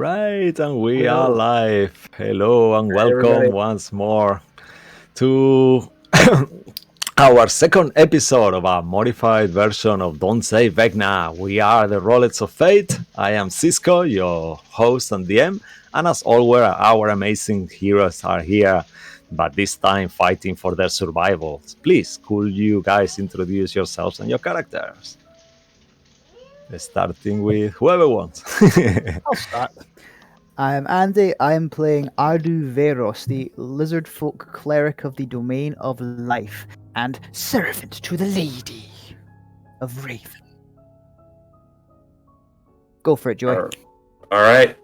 Right, and we are live. Hello and welcome everybody. once more to our second episode of a modified version of Don't Say Vecna. We are the Rollets of Fate. I am Cisco, your host and DM, and as always, our amazing heroes are here, but this time fighting for their survival. Please, could you guys introduce yourselves and your characters? Starting with whoever wants. I'll start. I'm Andy. I'm playing Ardu Veros, the lizard folk cleric of the domain of life and servant to the lady of Raven. Go for it, Joey. All right.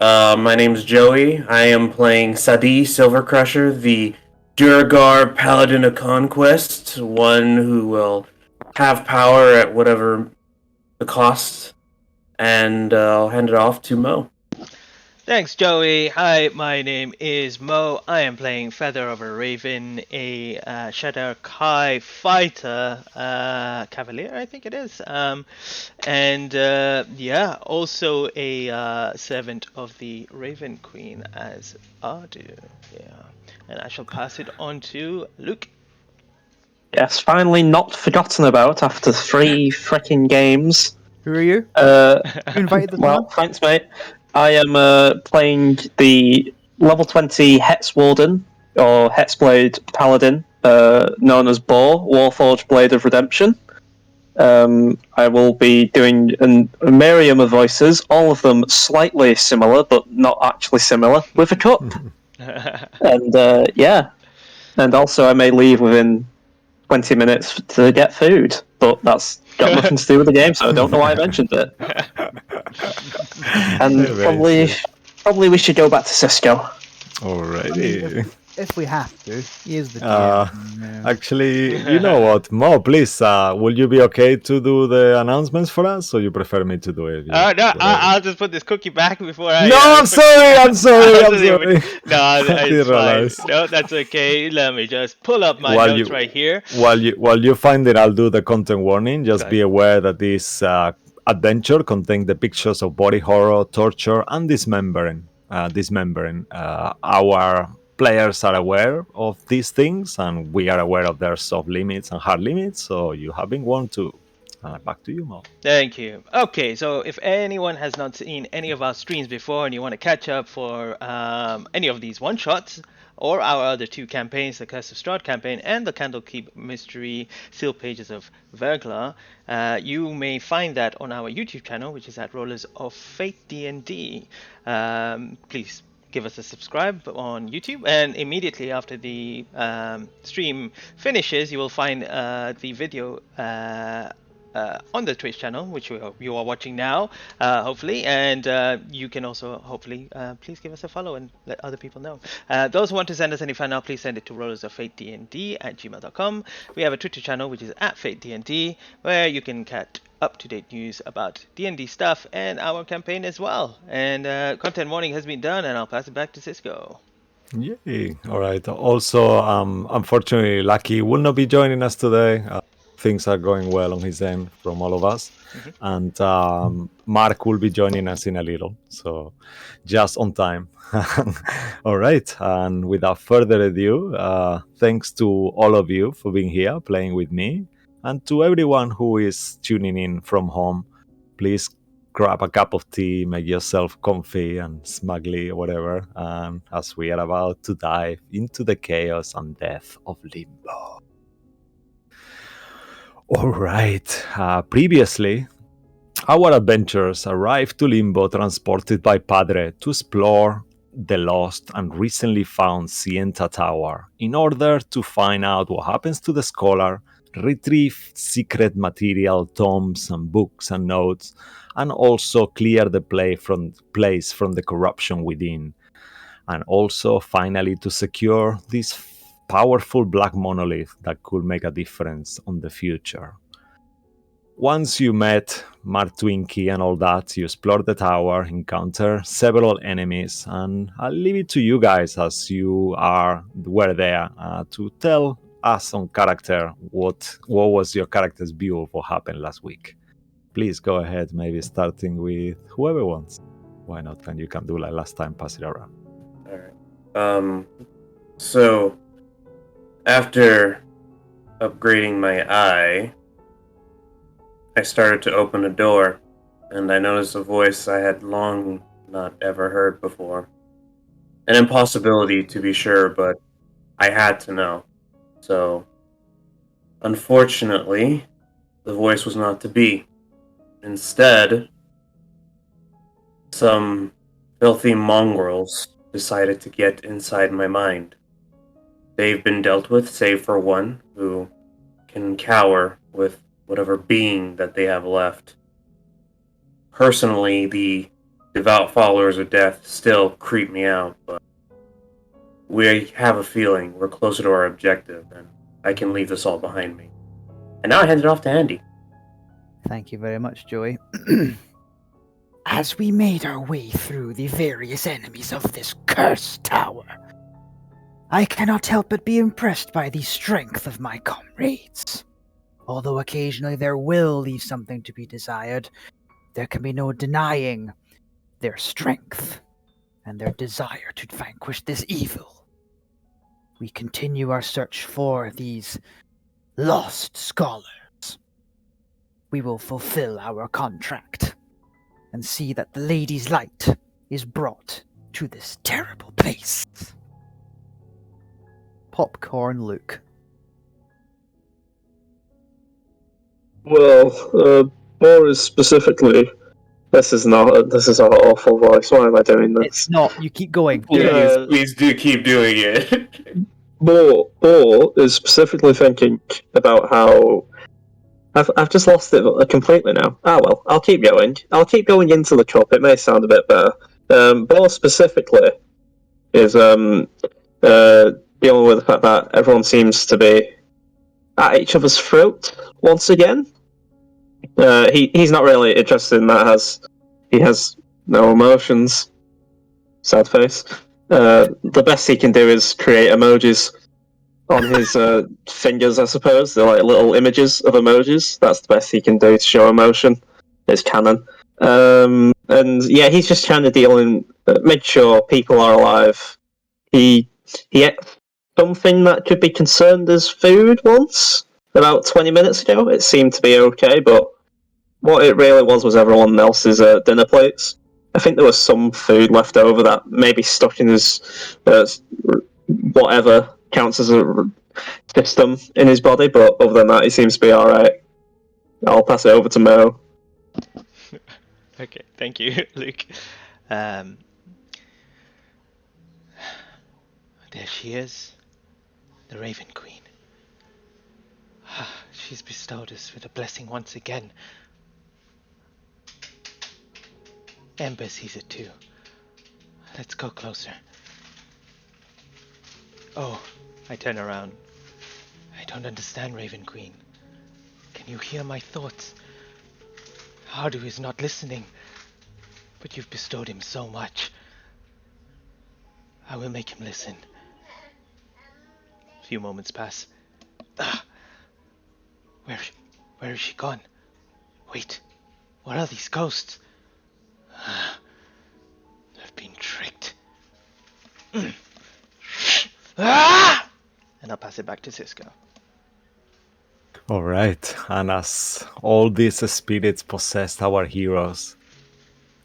My name's Joey. I am playing Sadi Silvercrusher, the Durgar Paladin of Conquest, one who will have power at whatever the cost. And I'll hand it off to Mo. Thanks, Joey. Hi, my name is Mo. I am playing Feather of a Raven, a Shadow Kai fighter, Cavalier, I think it is. Also a servant of the Raven Queen as Ardu. Yeah, and I shall pass it on to Luke. Yes, finally not forgotten about after 3 freaking games. Who are you? Uh, You invited the well, thanks, mate. I am playing the level 20 Hex Warden, or Hexblade Paladin, known as Boar, Warforged Blade of Redemption. I will be doing a myriad of voices, all of them slightly similar, but not actually similar, with a cup. And yeah. And also I may leave within 20 minutes to get food, but that's got nothing to do with the game, so I don't know why I mentioned it. And probably we should go back to Cisco. Alrighty. If we have to, he is the DM. Actually, you know what, Mo, please, will you be okay to do the announcements for us, or you prefer me to do it? No, I'll just put this cookie back before I... No, I'm sorry. I'm sorry. No, it's realize. fine. No, that's okay. Let me just pull up my notes right here. While you find it, I'll do the content warning. Just be aware that this adventure contains depictions of body horror, torture, and dismembering. Our players are aware of these things, and we are aware of their soft limits and hard limits, so you have been warned too. Back to you, Mo. Thank you. Okay, so if anyone has not seen any of our streams before and you want to catch up for any of these one-shots, or our other 2 campaigns, the Curse of Strahd campaign and the Candlekeep Mystery Seal Pages of Vergla, you may find that on our YouTube channel, which is at Rollers of Fate D&D. Please give us a subscribe on YouTube, and immediately after the stream finishes, you will find the video on the Twitch channel, which you are watching now, hopefully, and you can also hopefully please give us a follow and let other people know. Those who want to send us any fan mail, please send it to rollersoffatednd@gmail.com. We have a Twitter channel which is @FateDND, where you can get up-to-date news about D&D stuff and our campaign as well. And content warning has been done, and I'll pass it back to Cisco. Yay! All right. Also, unfortunately, Lucky will not be joining us today. Things are going well on his end from all of us. And Mark will be joining us in a little, so just on time. All right, and without further ado, thanks to all of you for being here, playing with me, and to everyone who is tuning in from home. Please grab a cup of tea, make yourself comfy and smuggly or whatever, as we are about to dive into the chaos and death of Limbo. All right. Previously, our adventurers arrived to Limbo transported by Padre to explore the lost and recently found Sienta Tower in order to find out what happens to the scholar, retrieve secret material, tomes and books and notes, and also clear the place from the corruption within. And also, finally, to secure this powerful black monolith that could make a difference on the future. Once you met Mark Twinkie and all that, you explored the tower, encounter several enemies, and I'll leave it to you guys as you were there to tell us on character what was your character's view of what happened last week. Please go ahead, maybe starting with whoever wants. Why not? And you can do like last time, pass it around. Alright. So, after upgrading my eye, I started to open a door, and I noticed a voice I had long not ever heard before. An impossibility, to be sure, but I had to know. So, unfortunately, the voice was not to be. Instead, some filthy mongrels decided to get inside my mind. They've been dealt with, save for one, who can cower with whatever being that they have left. Personally, the devout followers of death still creep me out, but we have a feeling we're closer to our objective, and I can leave this all behind me. And now I hand it off to Andy. Thank you very much, Joey. As we made our way through the various enemies of this cursed tower, I cannot help but be impressed by the strength of my comrades. Although occasionally their will leaves something to be desired, there can be no denying their strength and their desire to vanquish this evil. We continue our search for these lost scholars. We will fulfill our contract and see that the Lady's light is brought to this terrible place. Popcorn Luke. Well, Boris specifically, this is an awful voice. Why am I doing this? It's not. You keep going. Please do keep doing it. Bo is specifically thinking about how I've just lost it completely now. Ah well, I'll keep going. I'll keep going into the cup. It may sound a bit better. Bo specifically is dealing with the fact that everyone seems to be at each other's throat once again. He's not really interested in that. He has no emotions. Sad face. The best he can do is create emojis on his fingers, I suppose. They're like little images of emojis. That's the best he can do to show emotion. It's canon. And yeah, he's just kind of dealing, make sure people are alive. He ate something that could be concerned as food once, about 20 minutes ago. It seemed to be okay, but what it really was everyone else's dinner plates. I think there was some food left over that maybe stuck in his whatever counts as a system in his body, but other than that, he seems to be alright. I'll pass it over to Mo. Okay, thank you, Luke. There she is, the Raven Queen. She's bestowed us with a blessing once again. Ember sees it too. Let's go closer. Oh, I turn around. I don't understand, Raven Queen. Can you hear my thoughts? Hardu is not listening, but you've bestowed him so much. I will make him listen. A few moments pass. Where is she gone? Wait, what are these ghosts? I've been tricked. And I'll pass it back to Cisco. All right, and as all these spirits possessed our heroes,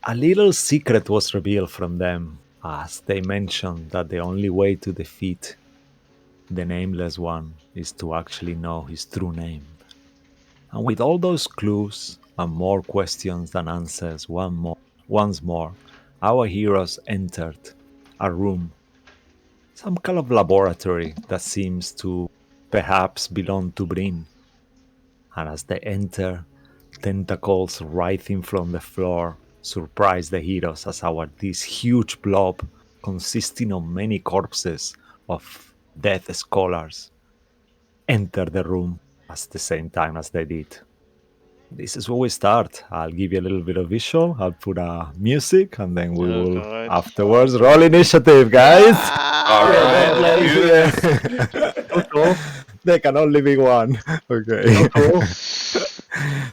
a little secret was revealed from them, as they mentioned that the only way to defeat the Nameless One is to actually know his true name. And with all those clues and more questions than answers, once more, our heroes entered a room, some kind of laboratory that seems to perhaps belong to Bryn. And as they enter, tentacles writhing from the floor surprise the heroes as this huge blob consisting of many corpses of dead scholars enter the room at the same time as they did. This is where we start. I'll give you a little bit of visual. I'll put music, and then we will afterwards roll initiative, guys. All right, let's do this. Cool. There can only be one. Okay. Cool.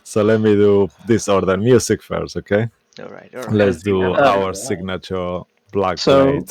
So let me do this order. Music first, okay? All right. All right. Let's do Yeah. our signature black So- blade.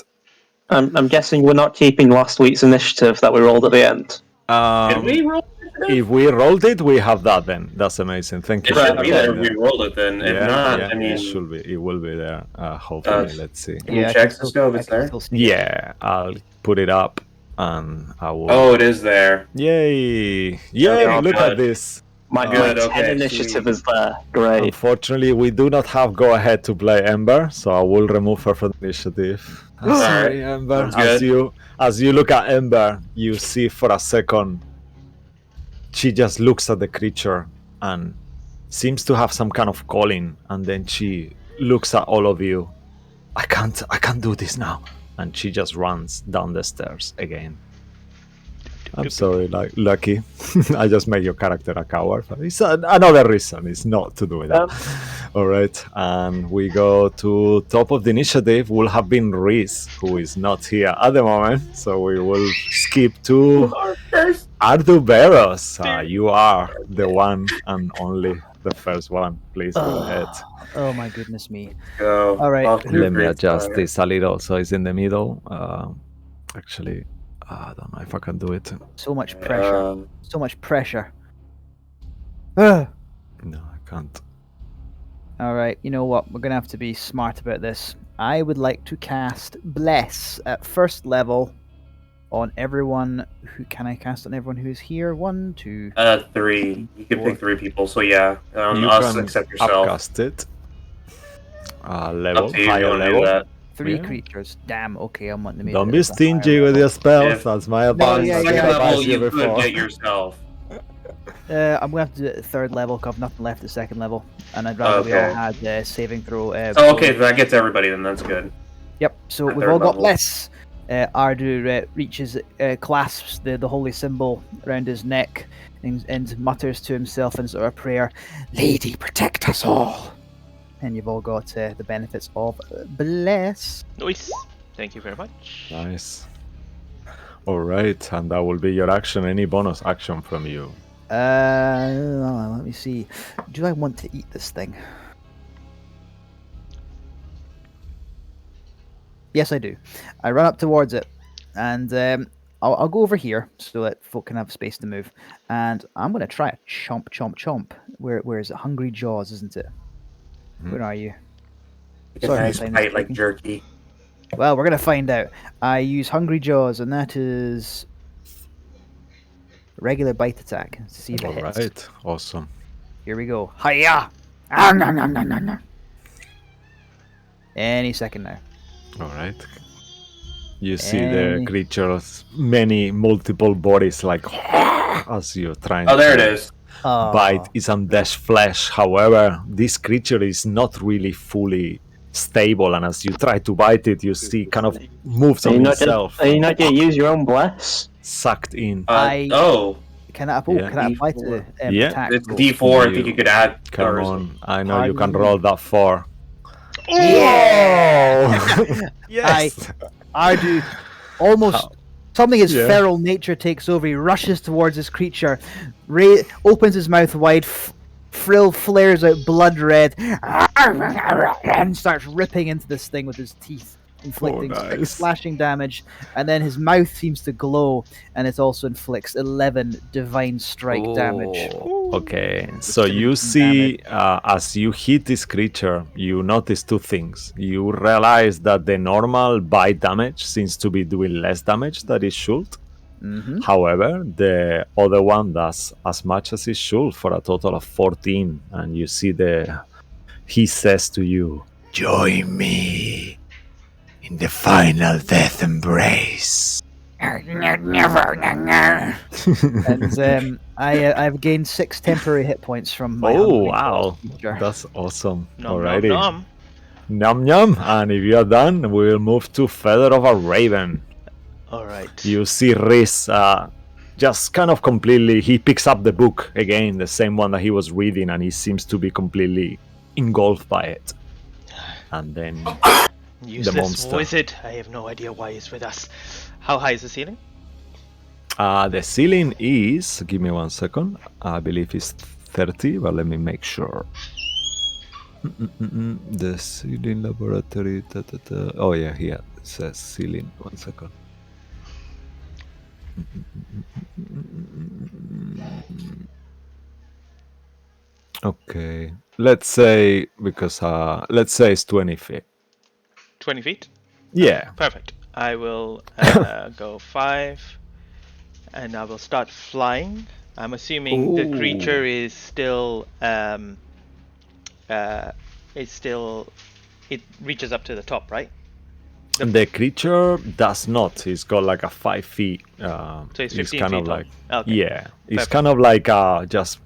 I'm guessing we're not keeping last week's initiative that we rolled at the end. Did we roll it? If we rolled it, we have that then. That's amazing. Thank you. It should for be there if reminding we rolled it then. If Yeah, not, yeah, I mean, it should be. It will be there. Hopefully, let's see. Can you check the scope? It's there? Yeah, I'll put it up, and I will. Oh, it is there. Yay! Yay! Okay, Look good. at this. My Good, 10 okay, initiative sweet. is there. Great. Unfortunately, we do not have go ahead to play Ember, so I will remove her from the initiative. I'm sorry, Ember. Sounds good. As you look at Ember, you see for a second she just looks at the creature and seems to have some kind of calling, and then she looks at all of you. I can't do this now, and she just runs down the stairs again. I'm sorry, Lucky. I just made your character a coward. But it's another reason. It's not to do with that. All right, and we go to top of the initiative. Will have been Reese, who is not here at the moment. So we will skip to Arduveros. You are the one and only the first one. Please go ahead. Oh my goodness me. Go. All right. Off to your Let me great adjust start. this a little so it's in the middle. Actually, I don't know if I can do it. So much pressure. Um, So much pressure. Ugh. No, I can't. All right, you know what? We're gonna have to be smart about this. I would like to cast Bless at first level on everyone. Who can I cast on everyone who's here? 1, 2. 3. You can pick 3 people, so yeah. You Us can except yourself. upcast it. Level, Up to you if you higher want to do level. that. 3 Yeah. creatures. Damn. Okay, I'm wanting to make. Don't it be as a higher stingy with level. your spells. If- That's my No, advice. yeah, Second yeah, level, advised you before. could get yourself. I'm gonna have to do it at third level because I've nothing left at second level, and I'd rather we all Okay. had saving throw. Oh, okay, that gets everybody then. That's good. Yep. So At we've third all got level. Bless. Ardu reaches, clasps the holy symbol around his neck, and mutters to himself in sort of a prayer, "Lady, protect us all." And you've all got the benefits of Bless. Nice. Thank you very much. Nice. All right, and that will be your action. Any bonus action from you? Let me see. Do I want to eat this thing? Yes, I do. I run up towards it, and I'll go over here so that folk can have space to move. And I'm going to try a chomp, chomp, chomp. Where is it? Hungry Jaws, isn't it? Where are you? It's Sorry, nice Simon's bite like speaking. jerky. Well, we're going to find out. I use Hungry Jaws, and that is regular bite attack. To see if it All hits. right, awesome. Here we go. Hiya! Ah, no, no, no, no, no. Any second now. All right. You see the Any- creature's multiple bodies like as you're trying Oh, there to it is. Oh. bite is undead flesh. However, this creature is not really fully stable, and as you try to bite it, you see kind of moves Are on you not himself, gonna, are you not gonna use your own bless? sucked in. Oh, Can I, Yeah. can I apply to the Yeah. attack? it's roll? D4. I think you could add. Come or- on, I know you can Pardon? roll that 4. Yeah! Yes. I do almost How? something his Yeah. feral nature takes over. He rushes towards this creature, opens his mouth wide, frill flares out blood red, and starts ripping into this thing with his teeth, inflicting nice. slashing damage. And then his mouth seems to glow, and it also inflicts 11 divine strike damage. Okay, so gonna you do some see, as you hit this creature, you notice 2 things. You realize that the normal bite damage seems to be doing less damage than it should. Mm-hmm. However, the other one does as much as it should for a total of 14. And you see he says to you, "Join me in the final death embrace." And I've gained 6 temporary hit points from my Oh, hungry wow. feature. That's awesome. Nom, Alrighty. nom, nom. Nom nom. And if you are done, we'll move to Feather of a Raven. All right. You see Riz just kind of completely, he picks up the book again, the same one that he was reading, and he seems to be completely engulfed by it. And then Useless monster. wizard. I have no idea why he's with us. How high is the ceiling? the ceiling is, give me 1 second, I believe it's 30, but let me make sure. The ceiling laboratory. Oh yeah, here it says ceiling. 1 second. Okay, let's say let's say it's 20 feet. 20 feet? Yeah. Perfect. I will go 5, and I will start flying. I'm assuming the creature is still it reaches up to the top, right? The creature does not. He's got like a 5 feet. So it's he's 15 kind feet of tall. like Okay. yeah. It's Perfect. kind of like just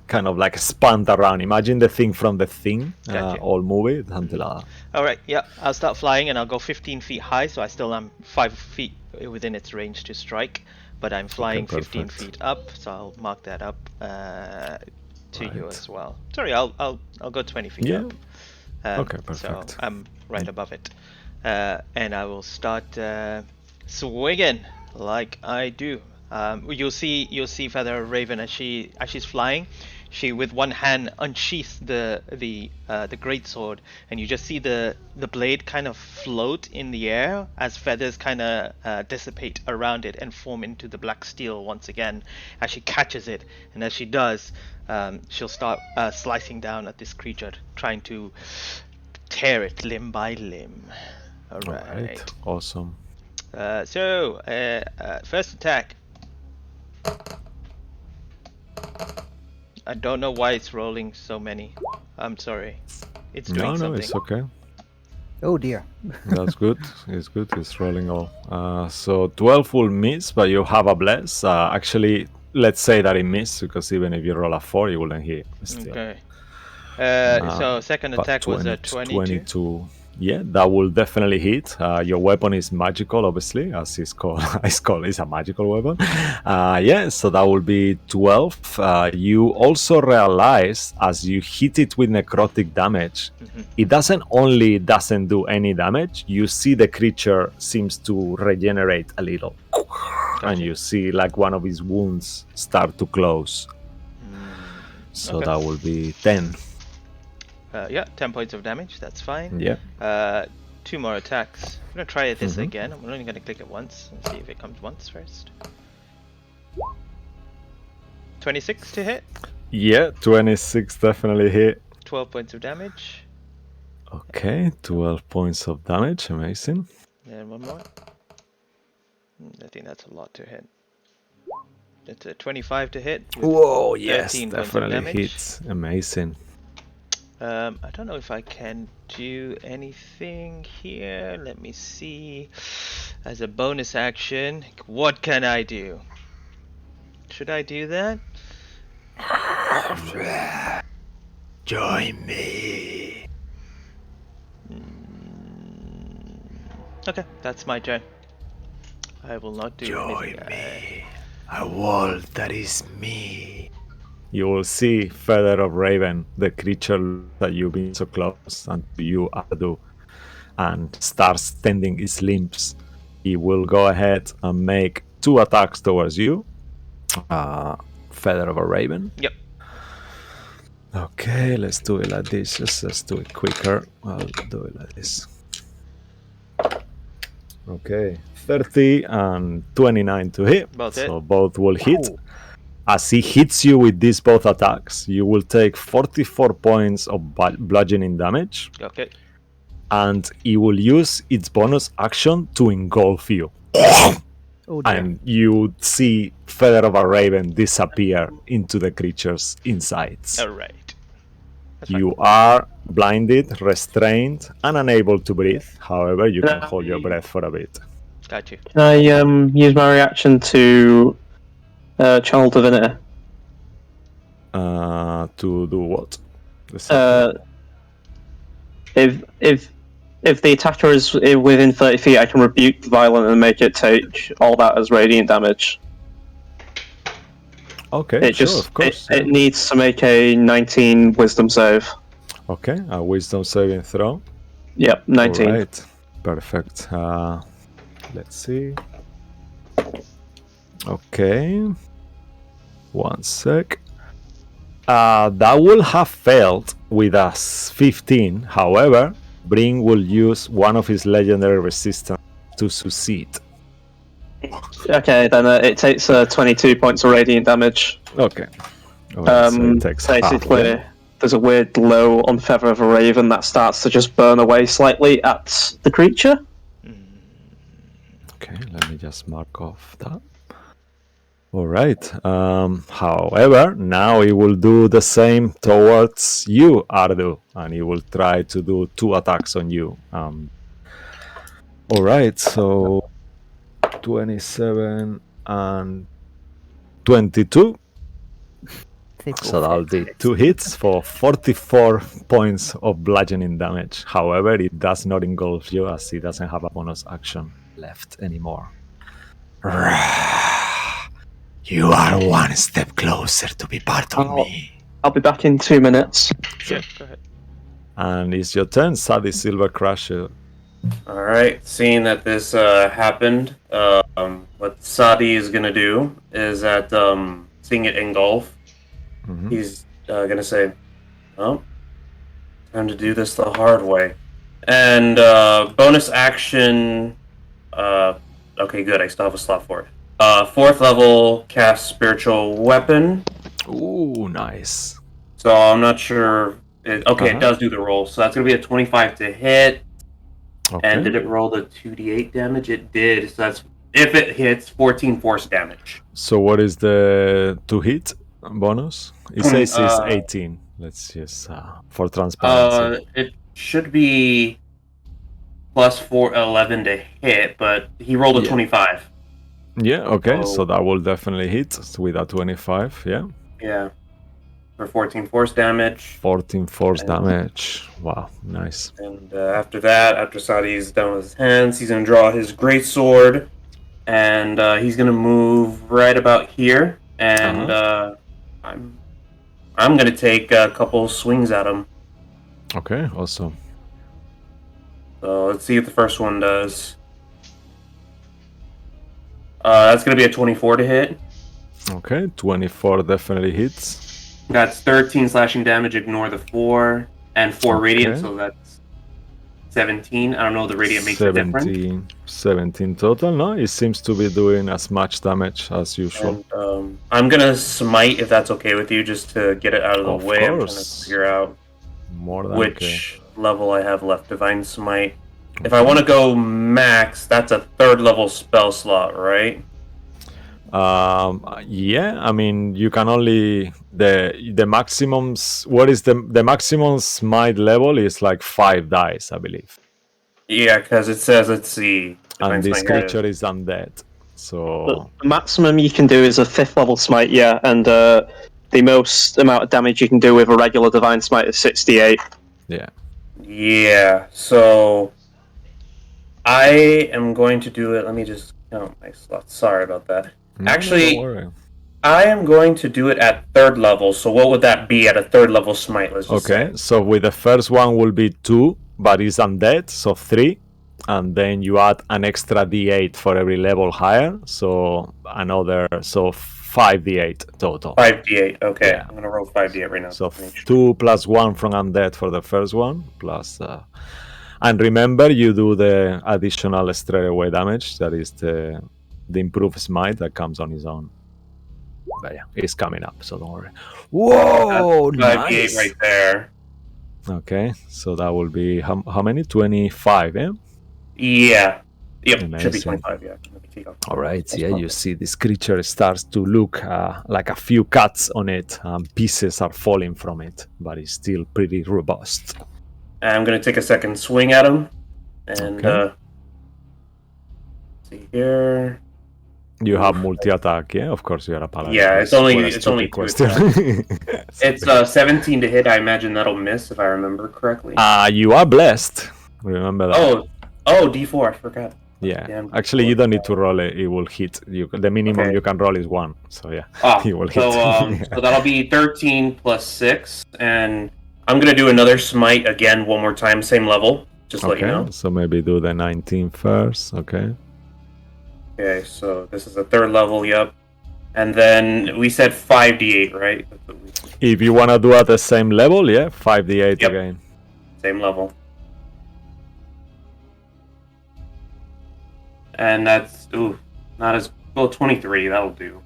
kind of like spun around. Imagine the thing from the Thing, Gotcha. all movie. Something like that. All right. Yeah. I'll start flying, and I'll go 15 feet high, so I still am 5 feet within its range to strike. But I'm flying 15 perfect. feet up, so I'll mark that up to you Right. as well. Sorry, I'll go 20 feet Yeah. up. Okay, So perfect. I'm right above it, and I will start swinging like I do. You'll see Feather Raven as she's flying. She with one hand unsheaths the greatsword, and you just see the blade kind of float in the air as feathers kind of dissipate around it and form into the black steel once again as she catches it. And as she does, she'll start slicing down at this creature, trying to tear it limb by limb. All right. Awesome. So first attack. I don't know why it's rolling so many. I'm sorry. It's doing No, something. it's okay. Oh dear. That's good. It's good. It's rolling all. So 12 will miss, but you have a bless. Actually, let's say that it missed because even if you roll a 4, you wouldn't hit. Still. Okay. So second But attack was a 22. 22. Yeah, that will definitely hit. Your weapon is magical, obviously, as it's called. It's a magical weapon. Yeah, so that will be 12. You also realize as you hit it with necrotic damage, it doesn't do any damage. You see the creature seems to regenerate a little, and you see like one of his wounds start to close. So Okay. that will be 10. Yeah, 10 points of damage. That's fine. Yeah. 2 more attacks. I'm gonna try this again. I'm only gonna click it once and see if it comes once first. 26 to hit. Yeah, 26 definitely hit. 12 points of damage. Okay, 12 points of damage. Amazing. And one more. I think that's a lot to hit. It's a 25 to hit. With Whoa, yes, 13 points of definitely damage. hits. Amazing. I don't know if I can do anything here. Let me see. As a bonus action, what can I do? Should I do that? Join me. Okay, that's my turn. I will not do anything. A wall that is me. You will see Feather of Raven, the creature that you've been so close, and you Adu, and starts tending his limbs. He will go ahead and make 2 attacks towards you. Feather of a Raven. Yep. Okay, let's do it like this. Let's do it quicker. I'll do it like this. Okay, 30 and 29 to hit. Both hit. So both will hit. As he hits you with these both attacks, you will take 44 points of bludgeoning damage. Okay. And he will use its bonus action to engulf you. Oh dear. And you see Feather of a Raven disappear into the creature's insides. Alright. You are blinded, restrained, and unable to breathe. However, you can hold your breath for a bit. Got you. Can I use my reaction to channel divinity? To do what? If the attacker is within 30 feet, I can rebuke violent and make it take all that as radiant damage. Okay, of course. It needs to make a 19 wisdom save. Okay, a wisdom saving throw. Yep, 19. Alright, perfect. Let's see. Okay. 1 sec. That will have failed with a 15. However, Bring will use one of his legendary resistance to succeed. Okay, then it takes 22 points of radiant damage. Okay. Alright, so it takes half, Basically, yeah? there's a weird glow on Feather of a Raven that starts to just burn away slightly at the creature. Okay, let me just mark off that. Alright. However, now he will do the same towards you, Ardu, and he will try to do 2 attacks on you. Alright, so 27 and 22. So that'll be 2 hits for 44 points of bludgeoning damage. However, it does not engulf you as he doesn't have a bonus action left anymore. You are one step closer to be part of me. I'll be back in 2 minutes. Sure, go ahead. And it's your turn, Sadie Silver Crusher. Alright, seeing that this happened, what Sadi is gonna do is that, seeing it engulf, he's gonna say, well, time to do this the hard way. And bonus action, okay, good, I still have a slot for it. 4th level, cast Spiritual Weapon. Ooh, nice. So I'm not sure, it does do the roll, so that's gonna be a 25 to hit. Okay. And did it roll the 2d8 damage? It did. So that's, if it hits, 14 force damage. So what is the to hit bonus? It says it's 18. Let's just for transparency. It should be plus 11 to hit, but he rolled a 25. Yeah. Okay. So that will definitely hit with a 25. Yeah. Yeah. For 14 force damage. 14 force damage. Wow. Nice. And after that, after Sadi's done with his hands, he's gonna draw his great sword, and he's gonna move right about here. And I'm gonna take a couple swings at him. Okay. Awesome. So let's see what the first one does. That's gonna be a 24 to hit. Okay. 24 definitely hits. That's 13 slashing damage, ignore the 4, and 4 radiant, so that's 17. I don't know, the radiant makes a difference. 17 total, no? It seems to be doing as much damage as usual. And, I'm gonna smite, if that's okay with you, just to get it out of the way. I'm trying to course. figure out More than which level I have left. Divine Smite. If I want to go max, that's a 3rd level spell slot, right? Yeah, I mean you can only the maximums. What is the maximum smite level is like 5 dice, I believe. Yeah, because it says, let's see. And this Smite creature is undead, so The maximum you can do is a 5th level smite, yeah, and the most amount of damage you can do with a regular divine smite is 68. yeah. Yeah, so I am going to do it. Let me just count my slots. Sorry about that. No, Actually, don't worry. I am going to do it at 3rd level. So what would that be at a 3rd level smite? Let's just Okay, say. so with the first one will be 2, but it's undead, so 3, and then you add an extra d8 for every level higher, so another 5d8 total. 5d8. Okay, Yeah. I'm gonna roll 5d8 right now. So to make sure. 2 plus 1 from undead for the first one, plus and remember you do the additional straight away damage, that is the improved smite that comes on his own. But yeah, it's coming up, so don't worry. Whoa, That's 5d8 nice. right there. Okay, so that will be how many? 25, eh? Yeah. Yep. Should be Amazing. 25. Yeah. Let me take off. All right, yeah, you see this creature starts to look like a few cuts on it, pieces are falling from it, but it's still pretty robust. I'm gonna take a second swing at him, and Okay. see here. You have multi-attack, yeah? Of course, you are a paladin. Yeah, it's only- What a it's stupid only two question. It's 17 to hit. I imagine that'll miss if I remember correctly. You are blessed. Remember that. Oh, D4. I forgot. yeah. damn. Actually, you don't need to roll it. It will hit. The minimum Okay. you can roll is 1. So yeah, Ah, he will hit. so that'll be 13 plus 6, and I'm gonna do another smite again one more time, same level. Just to let you know. So maybe do the 19 first. Okay. Okay, so this is the 3rd level. Yep. And then we said 5d8, right? If you want to do at the same level, yeah, 5d8 Yep. again. Same level. And that's not as well. 23. That'll do.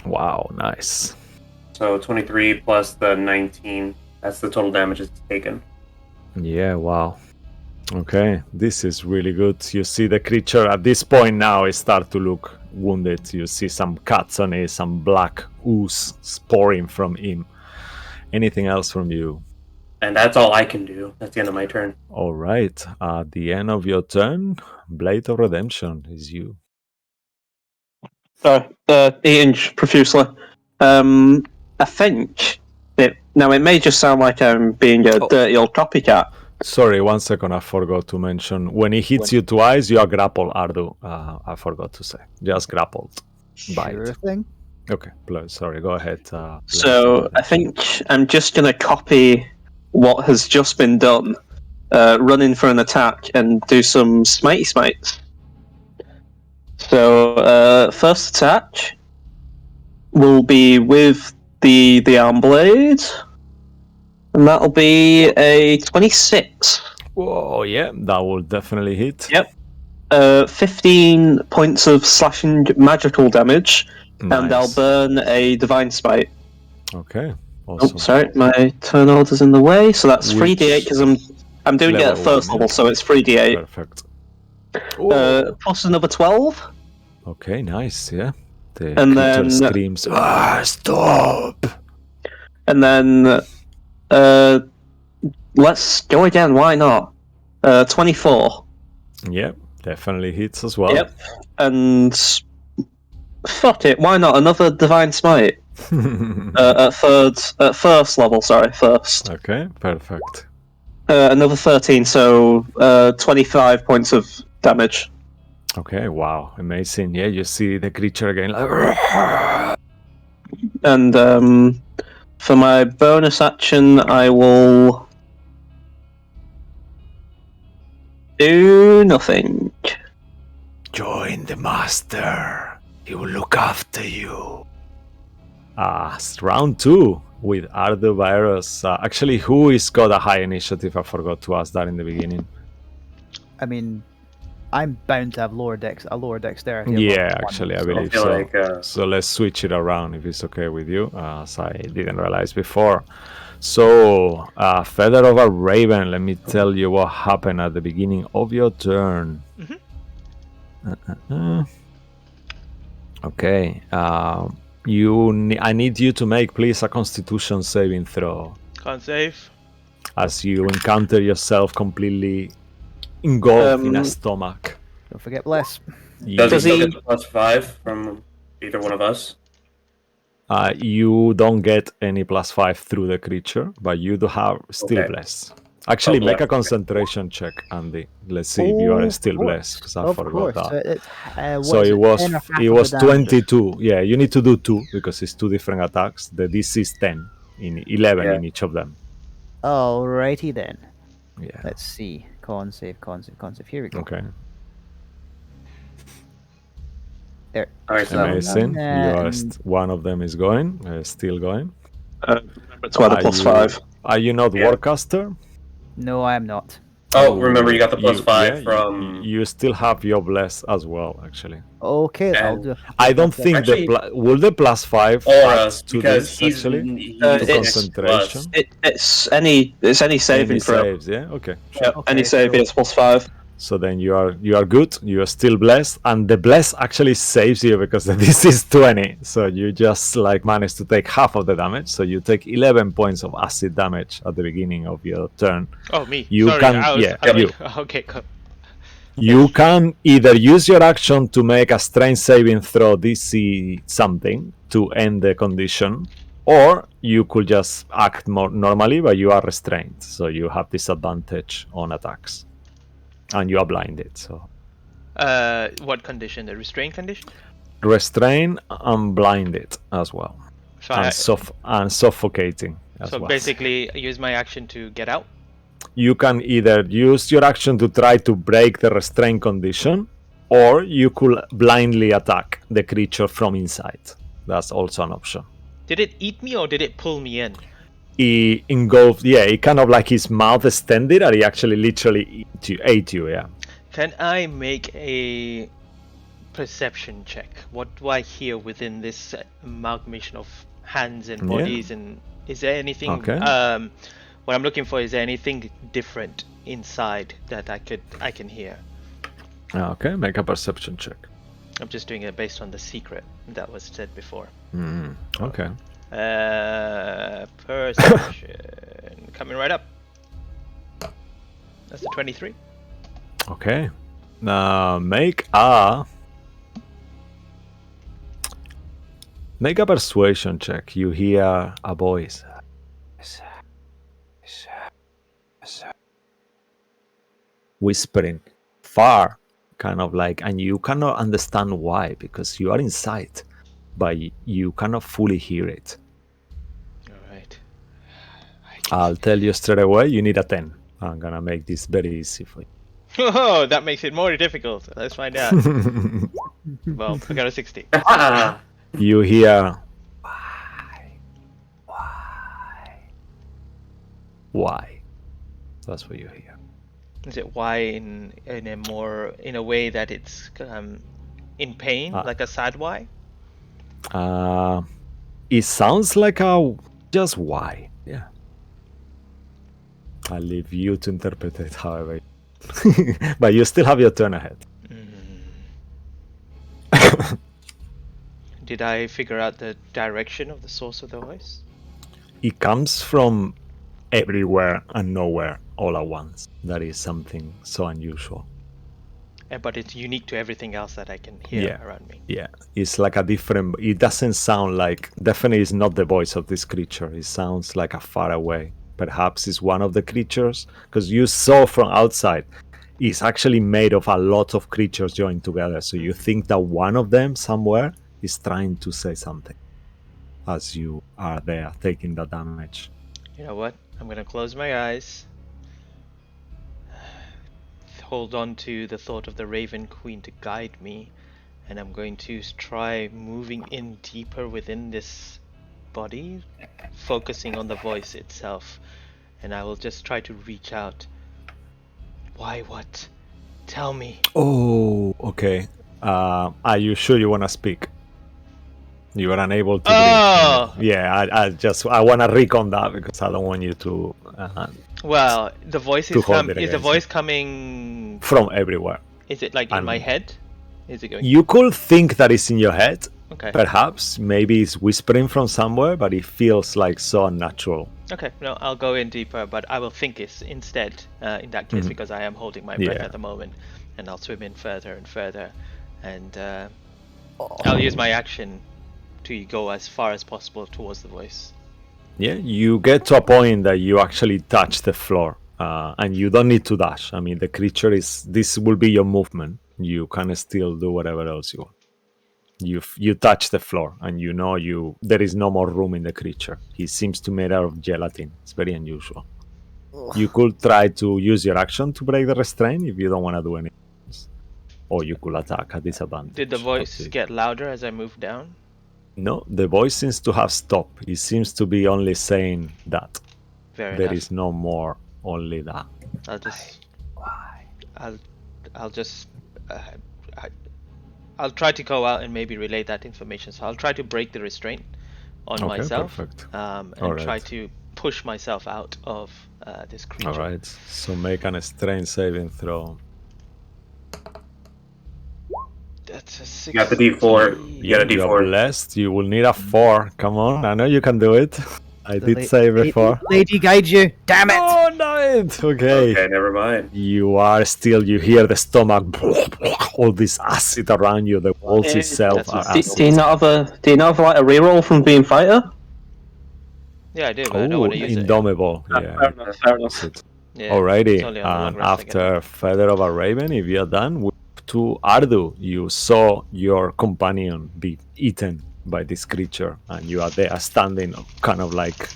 Wow, nice. So 23 plus the 19. That's the total damage it's taken. Yeah, wow. Okay, this is really good. You see the creature at this point now it start to look wounded. You see some cuts on it, some black ooze pouring from him. Anything else from you? And that's all I can do. That's the end of my turn. All right, at the end of your turn, Blade of Redemption is you. Eating profusely. I think it may just sound like I'm being a dirty old copycat. Sorry, 1 second, I forgot to mention. When it hits you twice, you are grappled, Ardu. I forgot to say. Just grappled. Bite. Sure thing. Okay, sorry, go ahead. So I think I'm just going to copy what has just been done, run in for an attack and do some smites. So first attack will be with the arm blade, and that'll be a 26. Whoa, yeah, that will definitely hit. Yep. 15 points of slashing magical damage, Nice. and I'll burn a divine smite. Okay, awesome. Oh, sorry, my turn order's in the way. So that's Which 3d8 because I'm doing it at level first one, level, yeah? so it's 3d8. Perfect. Plus another 12. Okay, nice, yeah. The And creature then- screams, stop! And then let's go again, why not? 24. Yep, definitely hits as well. Yep. And fuck it, why not? Another divine smite. At first level, first. Okay, perfect. Another 13, so 25 points of damage. Okay, wow, amazing. Yeah, you see the creature again, like, And for my bonus action, I will do nothing. join the master. He will look after you. Round 2 with Ardu Virus. Actually, who is got a high initiative? I forgot to ask that in the beginning. I mean, I'm bound to have a lower dexterity. of Yeah, one, actually, I so- believe I feel so. like So let's switch it around if it's okay with you, as I didn't realize before. So, Feather of a Raven, let me tell you what happened at the beginning of your turn. Okay, I need you to make, please, a Constitution saving throw. Can't save. As you encounter yourself completely engulfed in a stomach. Don't forget bless. does he Does still he- get the +5 from either one of us? You don't get any +5 through the creature, but you do have still Okay. blessed. Actually, Oh, make a blessed. concentration check, Andy. Let's see if you are still blessed, because I Of forgot course. that. What So is it was 10 or half it of was the damage? 22. Yeah, you need to do 2 because it's 2 different attacks. The DC is 10 in 11 Yeah. in each of them. Alrighty then. Yeah. Let's see. Con save. Here we go. Okay. There. Alright, so Amazing. You are And- one of them is going, still going. Remember to add a Are +5. Are you not Yeah. Warcaster? No, I am not. remember you got the +5 yeah, from. You still have your bless as well, actually. Okay, I'll And- do. I don't think Actually- will the +5 Or add us, to because this he's actually? he's To next concentration? plus. It's any saving Any throw. saves, yeah? Okay. Yep, Okay, any save so- is +5. So then you are good. You are still blessed, and the bless actually saves you because this is 20. So you just like managed to take half of the damage. So you take 11 points of acid damage at the beginning of your turn. Oh, me. You Sorry, can- I was, yeah, I mean- you. Okay, cool. You can either use your action to make a strength saving throw DC something to end the condition, or you could just act more normally, but you are restrained, so you have disadvantage on attacks, and you are blinded. So What condition? The restraint condition? restrained and blinded as well, So, I, and suffocating as so well. basically, use my action to get out. You can either use your action to try to break the restraint condition, or you could blindly attack the creature from inside. That's also an option. Did it eat me or did it pull me in? He engulfed, it kind of like his mouth extended and he actually literally ate you, yeah. Can I make a perception check? What do I hear within this amalgamation of hands and bodies? And is there anything? Okay. What I'm looking for, is there anything different inside that I can hear? Okay, make a perception check. I'm just doing it based on the secret that was said before. Okay. Perception coming right up. That's a 23. Okay. Make a persuasion check. You hear a voice whispering far, kind of like, and you cannot understand why because you are inside, but you cannot fully hear it. All right. I'll tell you straight away, you need a 10. I'm gonna make this very easy for you. Oh, that makes it more difficult. Let's find out. Well, I got a 60. You hear why? That's what you hear. Is it why in a way that it's in pain, like a sad why? It sounds like a just why. Yeah. I'll leave you to interpret it however. But you still have your turn ahead. Did I figure out the direction of the source of the voice? It comes from everywhere and nowhere all at once. That is something so unusual. But it's unique to everything else that I can hear around me. Yeah, it's like a different. It doesn't sound like. Definitely, is not the voice of this creature. It sounds like a far away. Perhaps it's one of the creatures, because you saw from outside. It's actually made of a lot of creatures joined together. So you think that one of them somewhere is trying to say something, as you are there taking the damage. You know what? I'm gonna close my eyes. Hold on to the thought of the Raven Queen to guide me, and I'm going to try moving in deeper within this body, focusing on the voice itself, and I will just try to reach out. Why? What? Tell me. Oh, okay. Are you sure you want to speak? You are unable to breathe. Yeah, I want to recon that because I don't want you to. Well, the voice is the voice coming from everywhere. Is it like in my head? Is it going? You could think that it's in your head. Okay. Perhaps, maybe it's whispering from somewhere, but it feels like so unnatural. Okay, no, I'll go in deeper, but I will think it's instead in that case because I am holding my breath at the moment, and I'll swim in further and further, and I'll use my action to go as far as possible towards the voice. Yeah, you get to a point that you actually touch the floor, and you don't need to dash. I mean, the creature this will be your movement. You can still do whatever else you want. You touch the floor, and there is no more room in the creature. He seems to be made out of gelatin. It's very unusual. You could try to use your action to break the restraint if you don't want to do anything else. Or you could attack at disadvantage. Did the voice get louder as I moved down? No, the voice seems to have stopped. It seems to be only saying that. Fair there enough. Is no more, only that. I'll try to go out and maybe relay that information. So I'll try to break the restraint on myself, and try to push myself out of this creature. All right. So make an strength saving throw. That's a 60. You got the D4. You got a D4. You're blessed. You will need a 4. Come on, I know you can do it. I did say before. Lady guide you. Damn it! Oh, damn it! Okay, never mind. You hear the stomach, all this acid around you. The walls itself are acid. Do you not have like a reroll from being fighter? Yeah, I do, but I don't want to use Indomitable. it. Yeah. Fair enough. Yeah, Alrighty, it's only on the long and rest after Feather of a Raven, if you're done, to Ardu, you saw your companion be eaten by this creature, and you are there standing, kind of like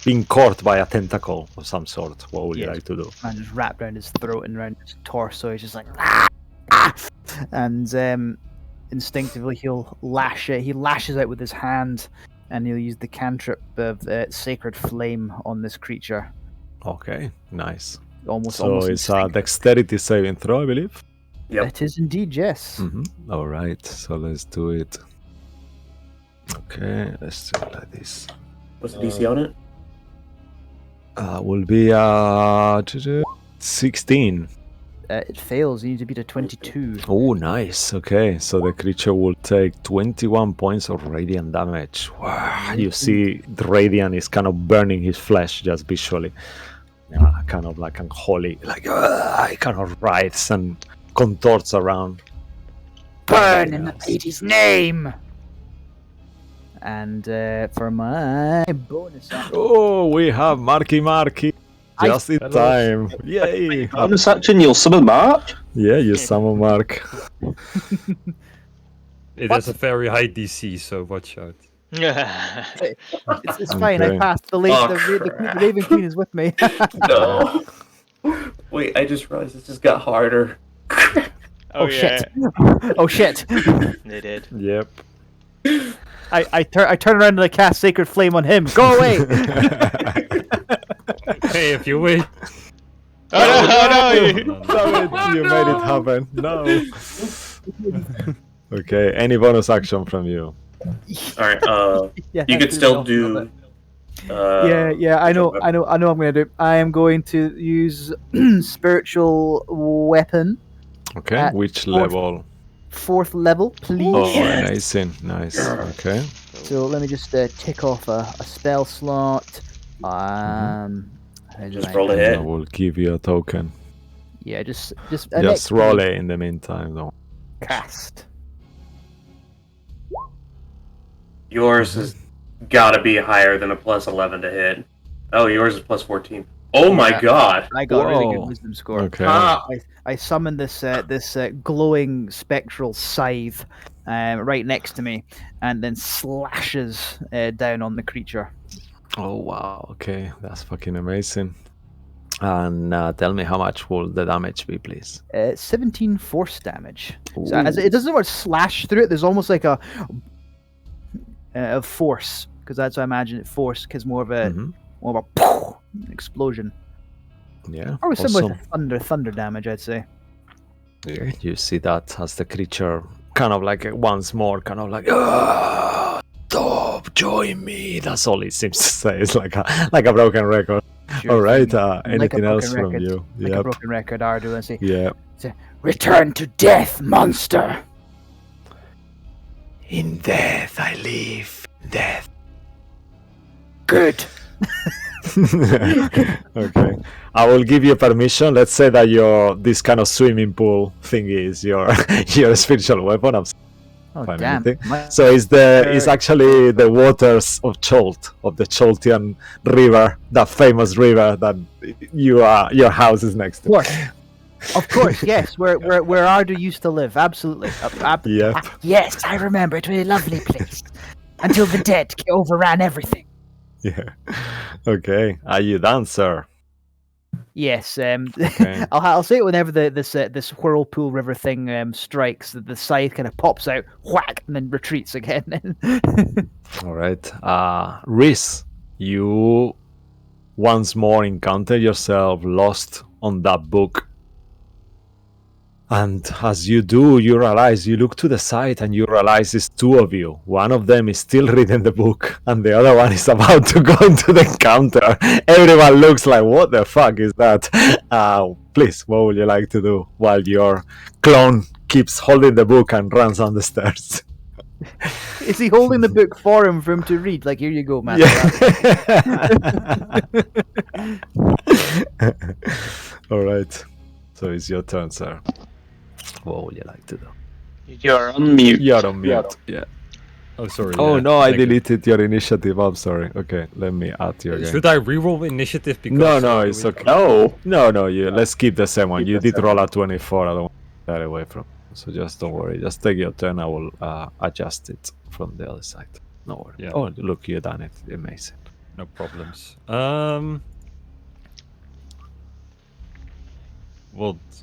being caught by a tentacle of some sort. What would you like to do? And just wrapped around his throat and around his torso. He's just like, and instinctively he'll lash it. He lashes out with his hand, and he'll use the cantrip of Sacred Flame on this creature. Okay, nice. Almost It's a dexterity saving throw, I believe. Yep. It is indeed, yes. All right, so let's do it. Okay, let's do it like this. What's the DC on it? Will be 16. It fails. You need to beat a 22. Oh, nice. Okay, so the creature will take 21 points of radiant damage. Wow. You see, the radiant is kind of burning his flesh just visually. Kind of like unholy, like he kind of writhes and contorts around. Burn in the lady's name! And for my bonus action, Oh, we have Marky. Just in time. Yay. Bonus action, you'll summon Mark. Yeah, you summon Mark. It has a very high DC, so watch out. it's fine. Okay. I passed. The Raven Queen is with me. No. Wait, I just realized this just got harder. Oh, shit. Oh shit. They did. Yep. I turn around and I cast Sacred Flame on him. Go away! Hey, if you wait. Oh no! You made it happen. No. Okay, any bonus action from you? Alright, Yeah, you could still do... yeah, I know I'm gonna do. I am going to use Spiritual Weapon. Okay, At which fourth- level? 4th level, please. Oh, amazing. Nice. Okay. So let me just tick off a spell slot. How do Just I- roll a I hit. will give you a token. Yeah, just Just roll it in the meantime, though. Cast. Yours has gotta be higher than a plus 11 to hit. Oh, yours is plus 14. Oh my Yeah. god! I got a really good Whoa. wisdom score. Okay. Ah, I summoned this glowing spectral scythe right next to me, and then slashes down on the creature. Oh, wow. Okay, that's fucking amazing. And tell me how much will the damage be, please? 17 force damage. So as it doesn't want to slash through it. There's almost like a force, because that's how I imagine it. Force, because more of a explosion. Yeah. Probably similar awesome. to thunder damage, I'd say. Yeah, you see that as the creature kind of like once more, kind of like, stop, join me. That's all it seems to say. It's like a broken record. Sure All right. thing. Like a Anything else broken from record. you? Like a broken record, Ardu, and say, Yeah. "Return to death, monster." In death I live. Death. Good. Okay. I will give you permission. Let's say that this kind of swimming pool thing is your spiritual weapon. I'm Oh fine, damn. anything. So it's actually the waters of Cholt, of the Choltian river, that famous river that your house is next to. Of course, yes. Where Ardu used to live, absolutely. Yep. Yes, I remember. It was a lovely place until the dead overran everything. Yeah. Okay. Are you done, sir? Yes. Okay. I'll say it whenever this whirlpool river thing strikes. The scythe kind of pops out, whack, and then retreats again. All right. Rhys, you once more encounter yourself lost on that book. And as you do, you realize, you look to the side and you realize it's two of you. One of them is still reading the book and the other one is about to go into the encounter. Everyone looks like, what the fuck is that? Please, what would you like to do while your clone keeps holding the book and runs down the stairs? Is he holding the book for him to read? Like, here you go, man. Yeah. All right. So it's your turn, sir. What would you like to do? You're on mute. You're on mute. Yeah. Oh, sorry. Oh yeah, no, I thank you. deleted your initiative. I'm sorry. Okay, let me add your game. Should I reroll initiative? Because No, it's okay. No. No, let's keep the same one. You did roll a 24. I don't want to take that away from. So just don't worry. Just take your turn. I will adjust it from the other side. No worry. Yeah. Oh, look, you done it. Amazing. No problems. Well,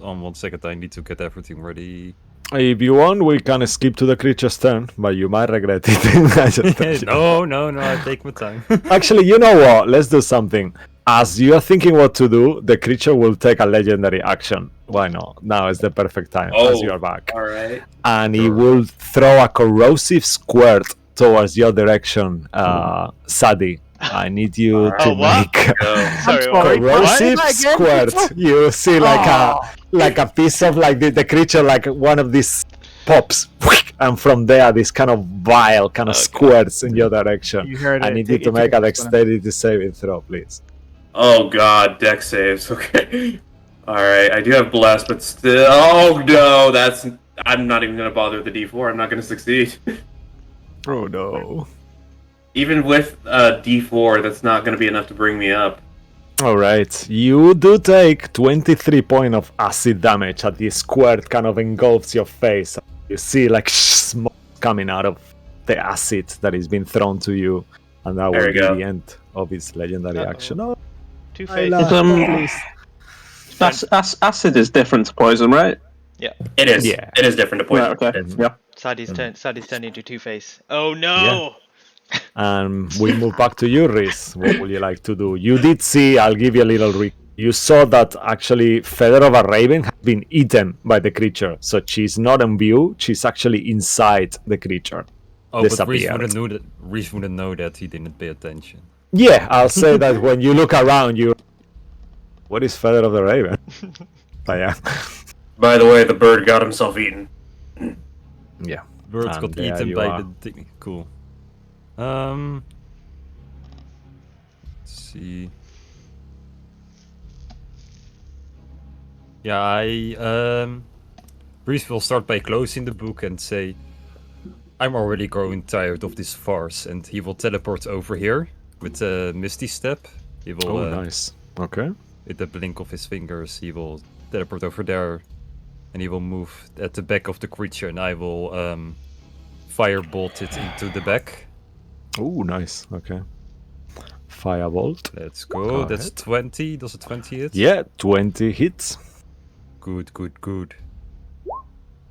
on 1 second, I need to get everything ready. If you want, we can skip to the creature's turn, but you might regret it. I just- no, I take my time. Actually, you know what? Let's do something. As you are thinking what to do, the creature will take a legendary action. Why not? Now is the perfect time as you are back. All right. And he will throw a corrosive squirt towards your direction, Sadie. I need you to Oh, what? make Go. Sorry, sorry, what? corrosive What? squirt. You see like a piece of like the creature, like one of these pops, and from there this kind of vile kind of squirts in your direction. You heard I it. need you Take to it, make take a it. dexterity saving throw, please. Oh god, deck saves. Okay. All right. I do have bless, but still. Oh no, that's. I'm not even gonna bother with the D4. I'm not gonna succeed. Oh no. Even with D4, that's not gonna be enough to bring me up. All right, you do take 23 points of acid damage as the squirt kind of engulfs your face. You see like smoke coming out of the acid that is being thrown to you, and that There will we be go. the end of its legendary action. Oh, Two I face. love- Acid is different to poison, right? It is. Yeah. It is different to poison. Right, okay. It's- Yeah. Sadie's turned into Two Face. Oh no! And we move back to you, Riz. What would you like to do? You did see, I'll give you a little you saw that actually Feather of a Raven has been eaten by the creature. So she's not in view, she's actually inside the creature. Oh, but Reese Disappeared. wouldn't know that he didn't pay attention. Yeah, I'll say that when you look around, what is Feather of the Raven? But yeah. By the way, the bird got himself eaten. Yeah. Birds And got there eaten you by are. the thing. Cool. Let's see. Yeah, Reese will start by closing the book and say, I'm already growing tired of this farce, and he will teleport over here with a Misty Step. He will, Oh, nice. Okay. with the blink of his fingers, he will teleport over there, and he will move at the back of the creature, and I will firebolt it into the back. Oh, nice. Okay. Firebolt. Let's go. Go That's ahead. 20. Does a 20 hit? Yeah, 20 hits. Good.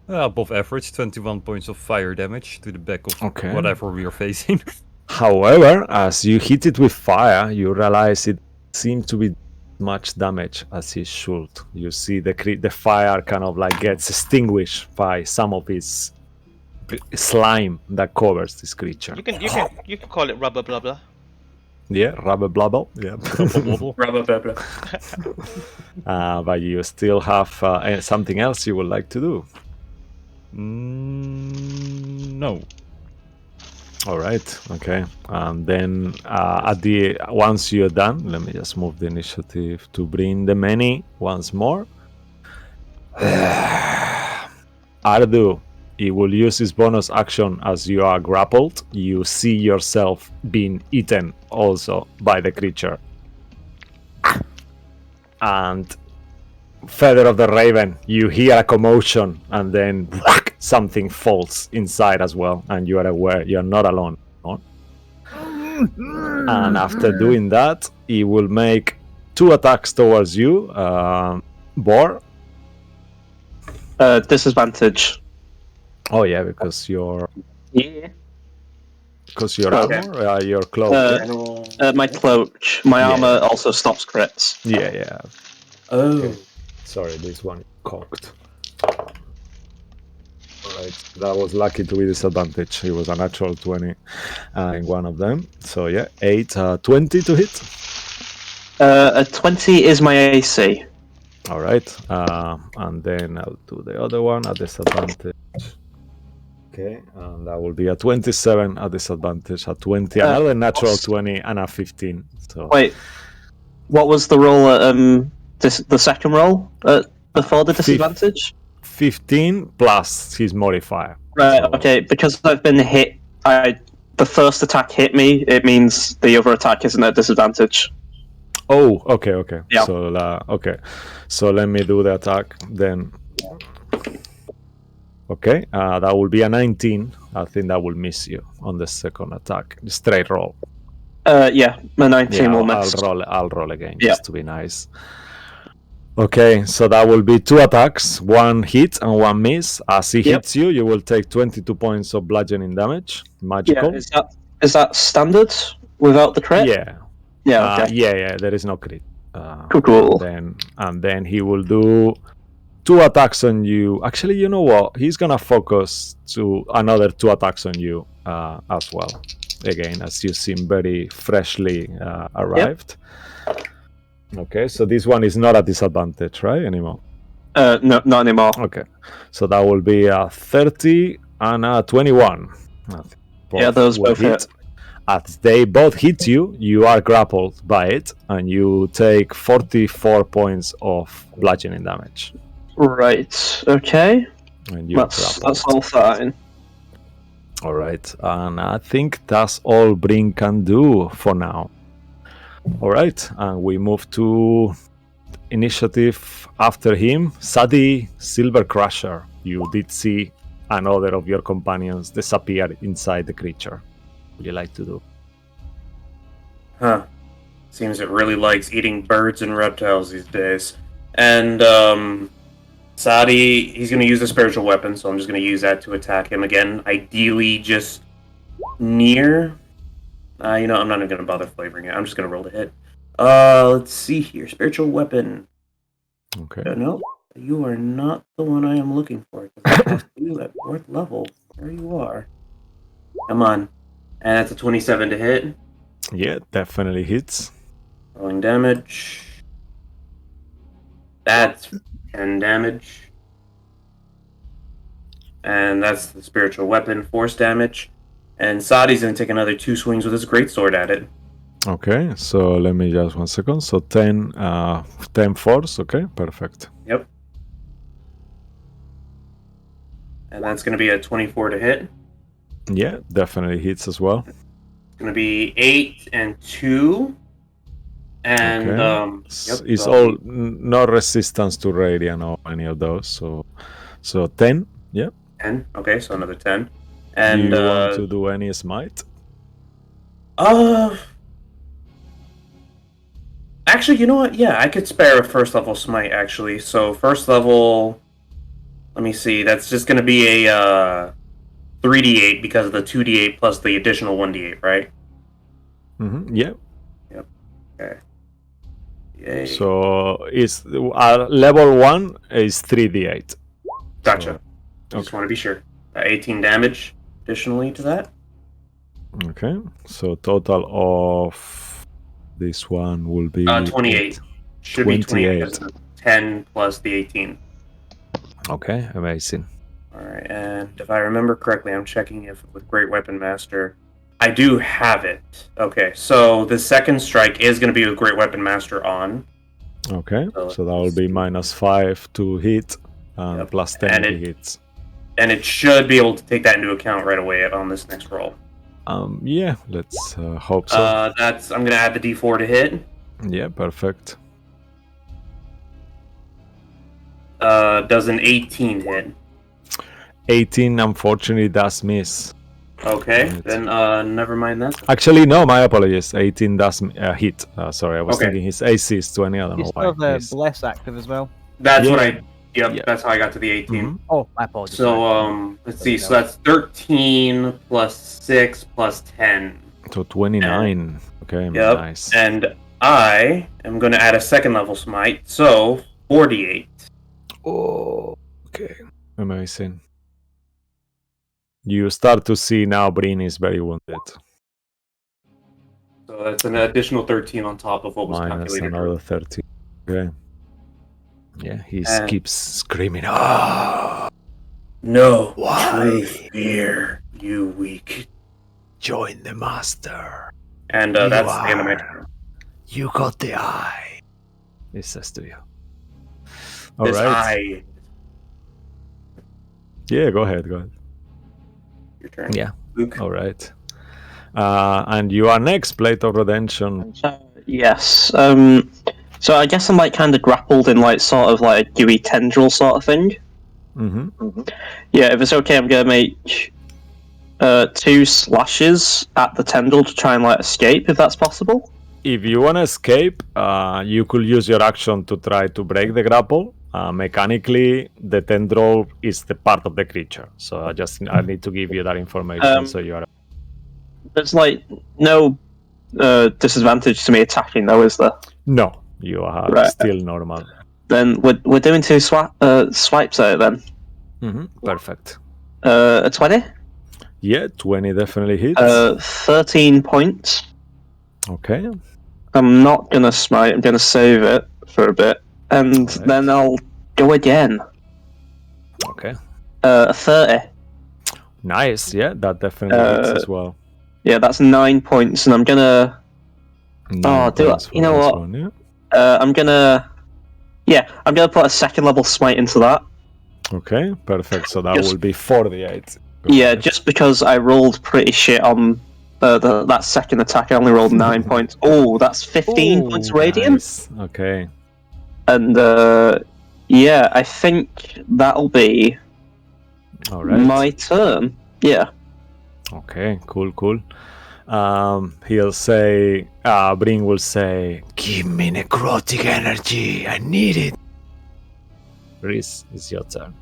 Above average, 21 points of fire damage to the back of Okay. whatever we are facing. However, as you hit it with fire, you realize it seems to be much damage as it should. You see the fire kind of like gets extinguished by some of its slime that covers this creature. You can call it rubber blah blah. Yeah, rubber blubble. Yeah. Wobble. Rabba-babba. But you still have something else you would like to do. No. All right. Okay. And then once you're done, let me just move the initiative to bring the many once more. Ardu, he will use his bonus action as you are grappled. You see yourself being eaten also by the creature. And Feather of the Raven, you hear a commotion and then something falls inside as well, and you are aware you're not alone. And after doing that, he will make 2 attacks towards you. Bor. Disadvantage. Oh yeah, because you're Yeah. Okay. armor, your cloak. My cloak. My Yeah. armor also stops crits. Yeah. Oh. Sorry, this one is cocked. Alright, that was lucky to be disadvantage. It was a natural 20 in one of them. So yeah, 20 to hit. A 20 is my AC. Alright, and then I'll do the other one at disadvantage. Okay, and that will be a 27 at disadvantage, a 20, another natural 20, and a 15. So Wait, what was the roll at the second roll before the disadvantage? 15 plus his modifier. Right. So- Okay. Because I've been hit. The first attack hit me. It means the other attack isn't at disadvantage. Oh, okay. Yeah. So, okay. So let me do the attack then. Okay, that will be a 19. I think that will miss you on the second attack. Straight roll. Yeah, my 19 will miss. I'll roll again Yeah. just to be nice. Okay, so that will be 2 attacks, 1 hit and 1 miss. As he Yep. hits you, you will take 22 points of bludgeoning damage. Magical. Yeah, is that standard without the crit? Yeah. Yeah, okay. Yeah. There is no crit. Cool. And then he will do 2 attacks on you. Actually, you know what? He's gonna focus to another 2 attacks on you as well. Again, as you seem very freshly arrived. Okay, so this one is not a disadvantage, right? Anymore. No, not anymore. Okay, so that will be a 30 and a 21. Yeah, those will both hit. As they both hit you, you are grappled by it, and you take 44 points of bludgeoning damage. Right. Okay. And you That's all fine. All right, and I think that's all Bryn can do for now. All right, and we move to initiative after him. Sadi, Silver Crusher. You did see another of your companions disappear inside the creature. What would you like to do? Huh. Seems it really likes eating birds and reptiles these days. And, Sadi, he's going to use a spiritual weapon, so I'm just going to use that to attack him again. Ideally, just near. I'm not even going to bother flavoring it. I'm just going to roll the hit. Let's see here. Spiritual weapon. Okay. No, you are not the one I am looking for. I have you at 4th level. There you are. Come on. And that's a 27 to hit. Yeah, definitely hits. Rolling damage. That's 10 damage. And that's the spiritual weapon, force damage. And Sadi's going to take another 2 swings with his greatsword at it. Okay, so let me just 1 second. So 10 force. Okay, perfect. Yep. And that's going to be a 24 to hit. Yeah, definitely hits as well. It's going to be 8 and 2. And, Okay. It's so all no resistance to radiant or any of those. So 10. Yeah. 10. Okay, so another 10. And do you want to do any smite? Actually, you know what? Yeah, I could spare a 1st level smite, actually. So 1st level, let me see, that's just going to be a 3d8 because of the 2d8 plus the additional 1d8, right? Mm-hmm. Yeah. Yep. Okay. Yay. So it's level 1 is 3d8. Gotcha. So, Just want to be sure. 18 damage additionally to that. Okay. So total of this one will be 28. Should be 28. 10 plus the 18. Okay, amazing. Alright, and if I remember correctly, I'm checking if with Great Weapon Master, I do have it. Okay, so the second strike is going to be with Great Weapon Master on. Okay, so that will be -5 to hit, Yep. plus 10 And to it- hits. And it should be able to take that into account right away on this next roll. Yeah, let's hope so. I'm going to add the D4 to hit. Yeah, perfect. Does an 18 hit? 18, unfortunately, does miss. Okay, Right. then never mind that. Actually, no, my apologies. 18 does hit. Sorry, I was Okay. thinking his AC is 20. I don't You know still why. have Yes. Bless active as well. That's what Yeah. Yeah. that's how I got to the 18. Mhm. Oh, my apologies. So, let's see. So that's 13 plus 6 plus 10. So 29. Okay, Yep. nice. And I am going to add a 2nd level smite. So, 48. Oh, okay. Amazing. You start to see now Bryn is very wounded. So that's an additional 13 on top of what was Minus calculated. another 13. Okay. Yeah, he And- keeps screaming. Ah, No Why? true fear, you weak. join the master. And You that's the end of my are. turn. You got the eye. He says to you. All This right. eye. Yeah, go ahead. Your turn. Yeah. Luke. All right. And you are next, Blade of Redemption. Yes. So I guess I'm like kind of grappled in like sort of like a gooey tendril sort of thing. Mm-hmm. Yeah, if it's okay, I'm gonna make 2 slashes at the tendril to try and like escape, if that's possible. If you want to escape, you could use your action to try to break the grapple. Mechanically, the tendril is the part of the creature, so I need to give you that information so you are. There's like no disadvantage to me attacking, though, is there? No, you are Right. still normal. Then we're doing 2 swipes at it then. Perfect. A 20. Yeah, 20 definitely hits. 13 points. Okay. I'm not gonna smite. I'm gonna save it for a bit, and Right. then I'll go again. Okay. 30. Nice. Yeah, that definitely hits as well. Yeah, that's 9 points, and I'm gonna. You know what? One, yeah? I'm gonna put a 2nd level smite into that. Okay, perfect. So that Just- will be 48. Yeah, just because I rolled pretty shit on that second attack. I only rolled 9 points. Oh, that's 15 points radiant. Nice. Okay. And yeah, I think that'll be All right. my turn. Yeah. Okay, cool. He'll say, Bring will say, give me necrotic energy, I need it. Reese, it's your turn.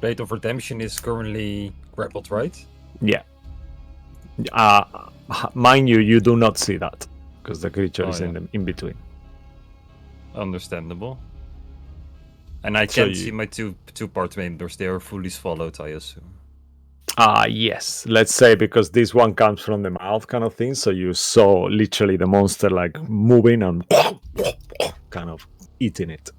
Blade of Redemption is currently grappled, right? Yeah. Mind you, you do not see that, because the creature is in between. Understandable. And I So can't you- see my two part members. They are fully swallowed, I assume. Yes. Let's say because this one comes from the mouth kind of thing, so you saw literally the monster like moving and kind of eating it.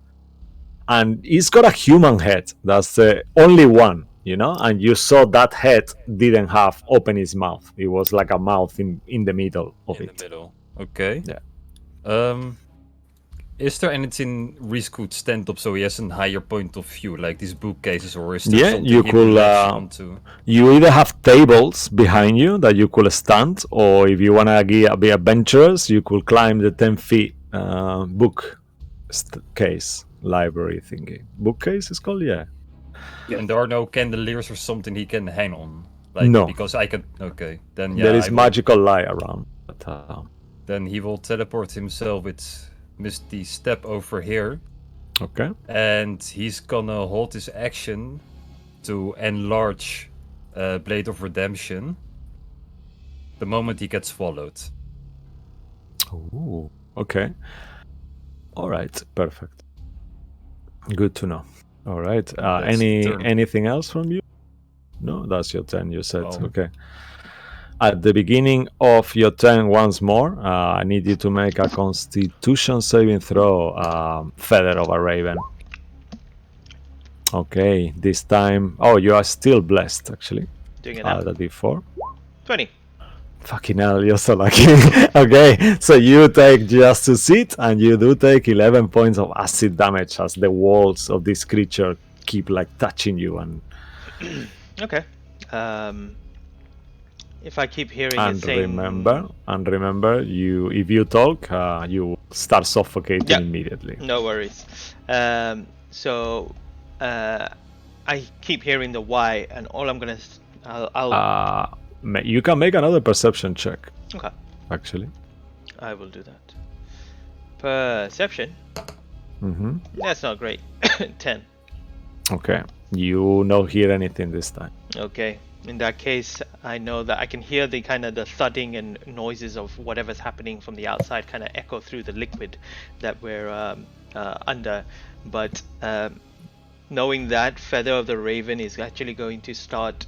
And it's got a human head. That's the only one, and you saw that head didn't have open his mouth. It was like a mouth in the middle of In it. the middle. Okay. Yeah. Is there anything Reese could stand up so he has a higher point of view, like these bookcases, or is there something you he could latch onto? you either have tables behind you that you could stand, or if you want to be adventurous, you could climb the 10 feet bookcase library thingy. Bookcase is called, yeah. And there are no candeliers or something he can hang on? Like, No. Because I can... Okay, then yeah. There is I will- magical light around. But, Then he will teleport himself with Misty Step over here. okay. And he's gonna hold his action to enlarge Blade of Redemption the moment he gets swallowed. Ooh, okay. All right, perfect. Good to know. All right. That's the turn. Anything else from you? No, that's your turn. You said Oh. okay. At the beginning of your turn, once more, I need you to make a Constitution saving throw, Feather of a Raven. Okay, this time. Oh, you are still blessed, actually. Doing it now. The D4. 20. Fucking hell, you're so lucky. Okay, so you take just 2 seat, and you do take 11 points of acid damage as the walls of this creature keep like touching you, and Okay. If I keep hearing it saying... remember, you if you talk, you start suffocating Yeah. immediately. No worries. So I keep hearing the Y, and all I'm gonna... I'll You can make another perception check, okay. actually. I will do that. Perception? Mm-hmm. That's not great. 10. Okay, you don't hear anything this time. Okay. In that case, I know that I can hear the kind of the thudding and noises of whatever's happening from the outside kind of echo through the liquid that we're under. But knowing that, Feather of the Raven is actually going to start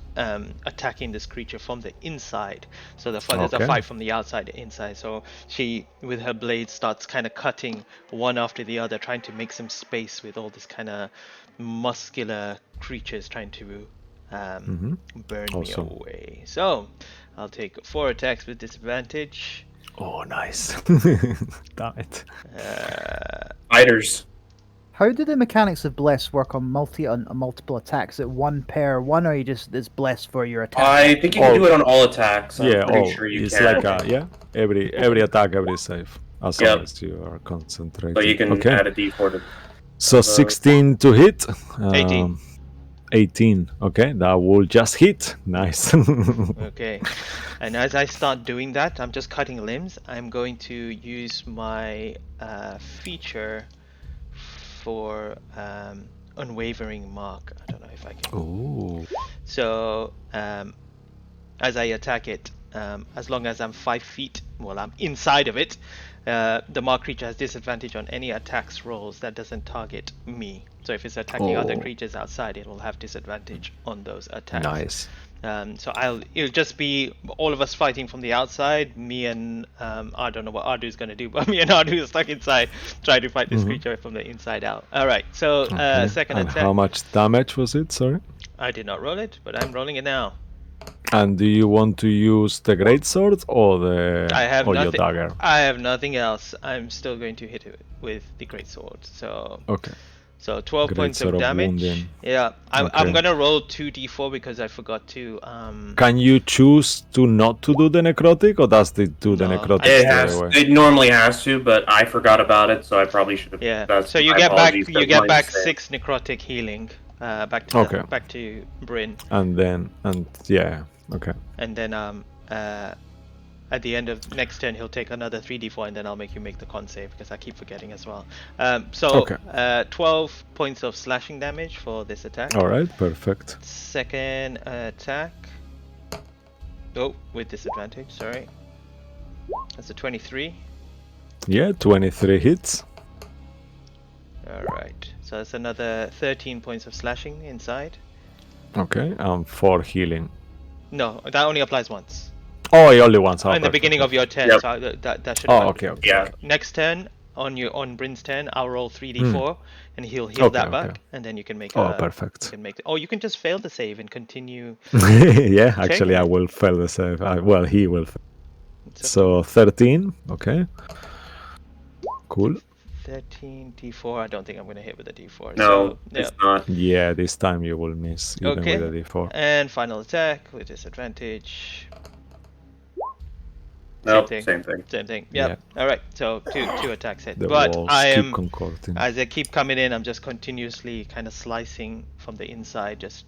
attacking this creature from the inside. So there's a Okay. fight from the outside to inside. So she, with her blade, starts kind of cutting one after the other, trying to make some space with all this kind of muscular creatures trying to burn Awesome. me away. So I'll take 4 attacks with disadvantage. Oh, nice. Damn it. Fighters. How do the mechanics of bless work on multiple attacks? Is it one per one, or you just is blessed for your attack? I think you can All- do it on all attacks. I'm Yeah, pretty sure you it's can. like every attack, every save, as Yep. long as you are concentrated. But you can okay. add a d4 to. So 16 to hit. 18. 18. Okay, that will just hit. Nice. Okay. And as I start doing that, I'm just cutting limbs. I'm going to use my feature for unwavering mark. I don't know if I can. Ooh. So as I attack it, as long as I'm 5 feet, well, I'm inside of it, the mark creature has disadvantage on any attacks rolls that doesn't target me. So if it's attacking other Oh. creatures outside, it will have disadvantage on those attacks. Nice. So it'll just be all of us fighting from the outside. Me and I don't know what Ardu's gonna do, but me and Ardu are stuck inside, trying to fight this creature from the inside out. All right. So Okay. second And attack. how much damage was it? Sorry. I did not roll it, but I'm rolling it now. And do you want to use the greatsword or I have or your nothing. dagger? I have nothing else. I'm still going to hit it with the greatsword. Okay. So 12 points Greatsword of of damage. wounding. Yeah, I'm Okay. gonna roll 2d4 because I forgot to. Can you choose to not to do the necrotic, or does it do the No, necrotic It straight has. away? It normally has to, but I forgot about it, so I probably should have. Yeah. That's So you my get back. apologies, You that's get my back mistake. 6 necrotic healing. Back to Okay. back to Bryn, And yeah, okay. and then at the end of next turn he'll take another 3d4, and then I'll make you make the con save because I keep forgetting as well. Okay. 12 points of slashing damage for this attack. All right, perfect. Second attack. Oh, with disadvantage. Sorry. That's a 23. Yeah, 23 hits. All right. So that's another 13 points of slashing inside. Okay, 4 healing. No, that only applies once. Oh, he only once. Oh, In the perfect. beginning of your turn. Yep. So that should. Oh, okay, okay. Yeah. Next turn on Bryn's turn, I'll roll 3d4, and he'll heal Okay, that back, okay. and then you can make. Oh, You perfect. can make. You can just fail the save and continue. Yeah, actually, I Okay. will fail the save. Well, he will fail. It's So 13, okay. Cool. 13 d4. I don't think I'm gonna hit with a d4. No, So, yeah. it's not. Yeah, this time you will miss even Okay. with a d4. And final attack with disadvantage. No, thing. same thing. Same thing. Yep. All right. So two attacks hit. The But walls I keep am, concording. as they keep coming in, I'm just continuously kind of slicing from the inside, just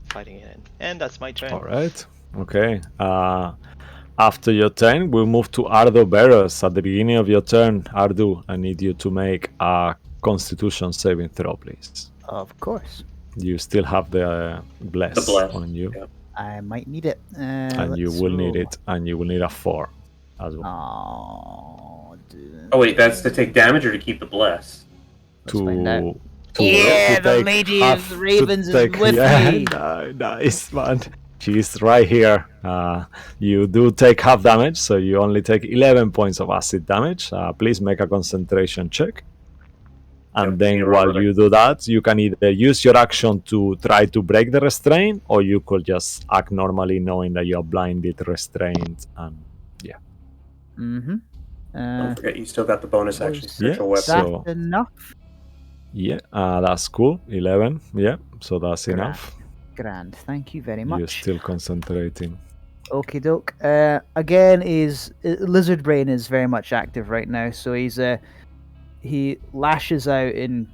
fighting it in. And that's my turn. All right. Okay. After your turn, we'll move to Ardo Bearers. At the beginning of your turn, Ardu, I need you to make a Constitution saving throw, please. Of course. You still have the bless, The bless, on you, yeah. I might need it. and you will need it, and you will need a 4 as well Oh, dude. Oh wait, that's to take damage or to keep the bless? Let's find out. to Yeah, to the take Lady half- of the to Ravens is take- with yeah, me. Nice, man. She's right here. You do take half damage, so you only take 11 points of acid damage. Please make a concentration check. And Yep, then you're while right. you do that, you can either use your action to try to break the restraint, or you could just act normally knowing that you're blinded, restrained, and yeah. Mm-hmm. Don't forget, you still got the bonus action. was Spiritual Yeah, weapon. so- that enough? Yeah, that's cool. 11, yeah, so that's Grand. enough. Grand. Thank you very You're much. still concentrating. Okie doke. Again, Lizard Brain is very much active right now, so he lashes out in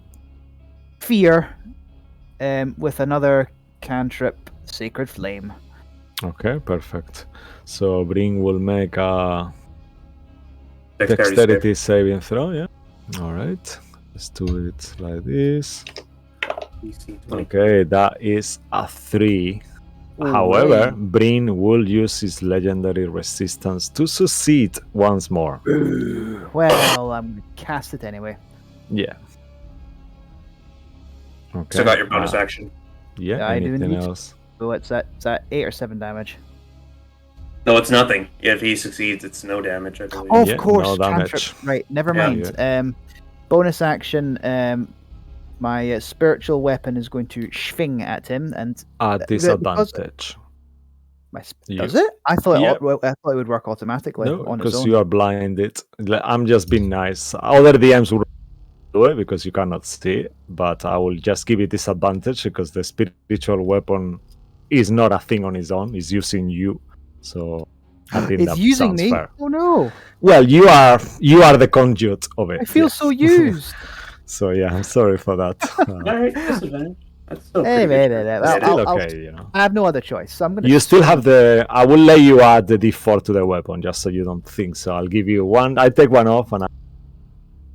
fear with another cantrip, Sacred Flame. Okay, perfect. So Bring will make a Dexterity dexterity saving throw, yeah. All right, let's do it like this. save. DC 20. Okay, that is a 3. However, Brin will use his legendary resistance to succeed once more. Well, I'm gonna cast it anyway. Yeah. Okay. Still got your bonus action. Yeah, Yeah, I do anything indeed. else? So it's at 8 or 7 damage. No, it's nothing. If he succeeds, it's no damage, I believe. Of Yeah, course, no cantrip. damage. Right, never Yeah. mind. Bonus action. My spiritual weapon is going to swing at him, and At because- disadvantage. does it? I thought Yeah. it would work automatically No, on its because own. you are blinded. I'm just being nice. Other DMs will do it because you cannot see it, but I will just give it disadvantage because the spiritual weapon is not a thing on its own. It's using you. So I think It's that using sounds me. fair. Oh no! Well, you are the conduit of it. I feel yes. so used. So yeah, I'm sorry for that. Alright, disadvantage. That's still Hey, pretty hey, good. hey, hey, Yeah, Still I'll- okay, you know. I have no other choice, so I'm gonna. You still swing. have the. I will let you add the D4 to the weapon just so you don't think so. I'll give you one. I take one off and.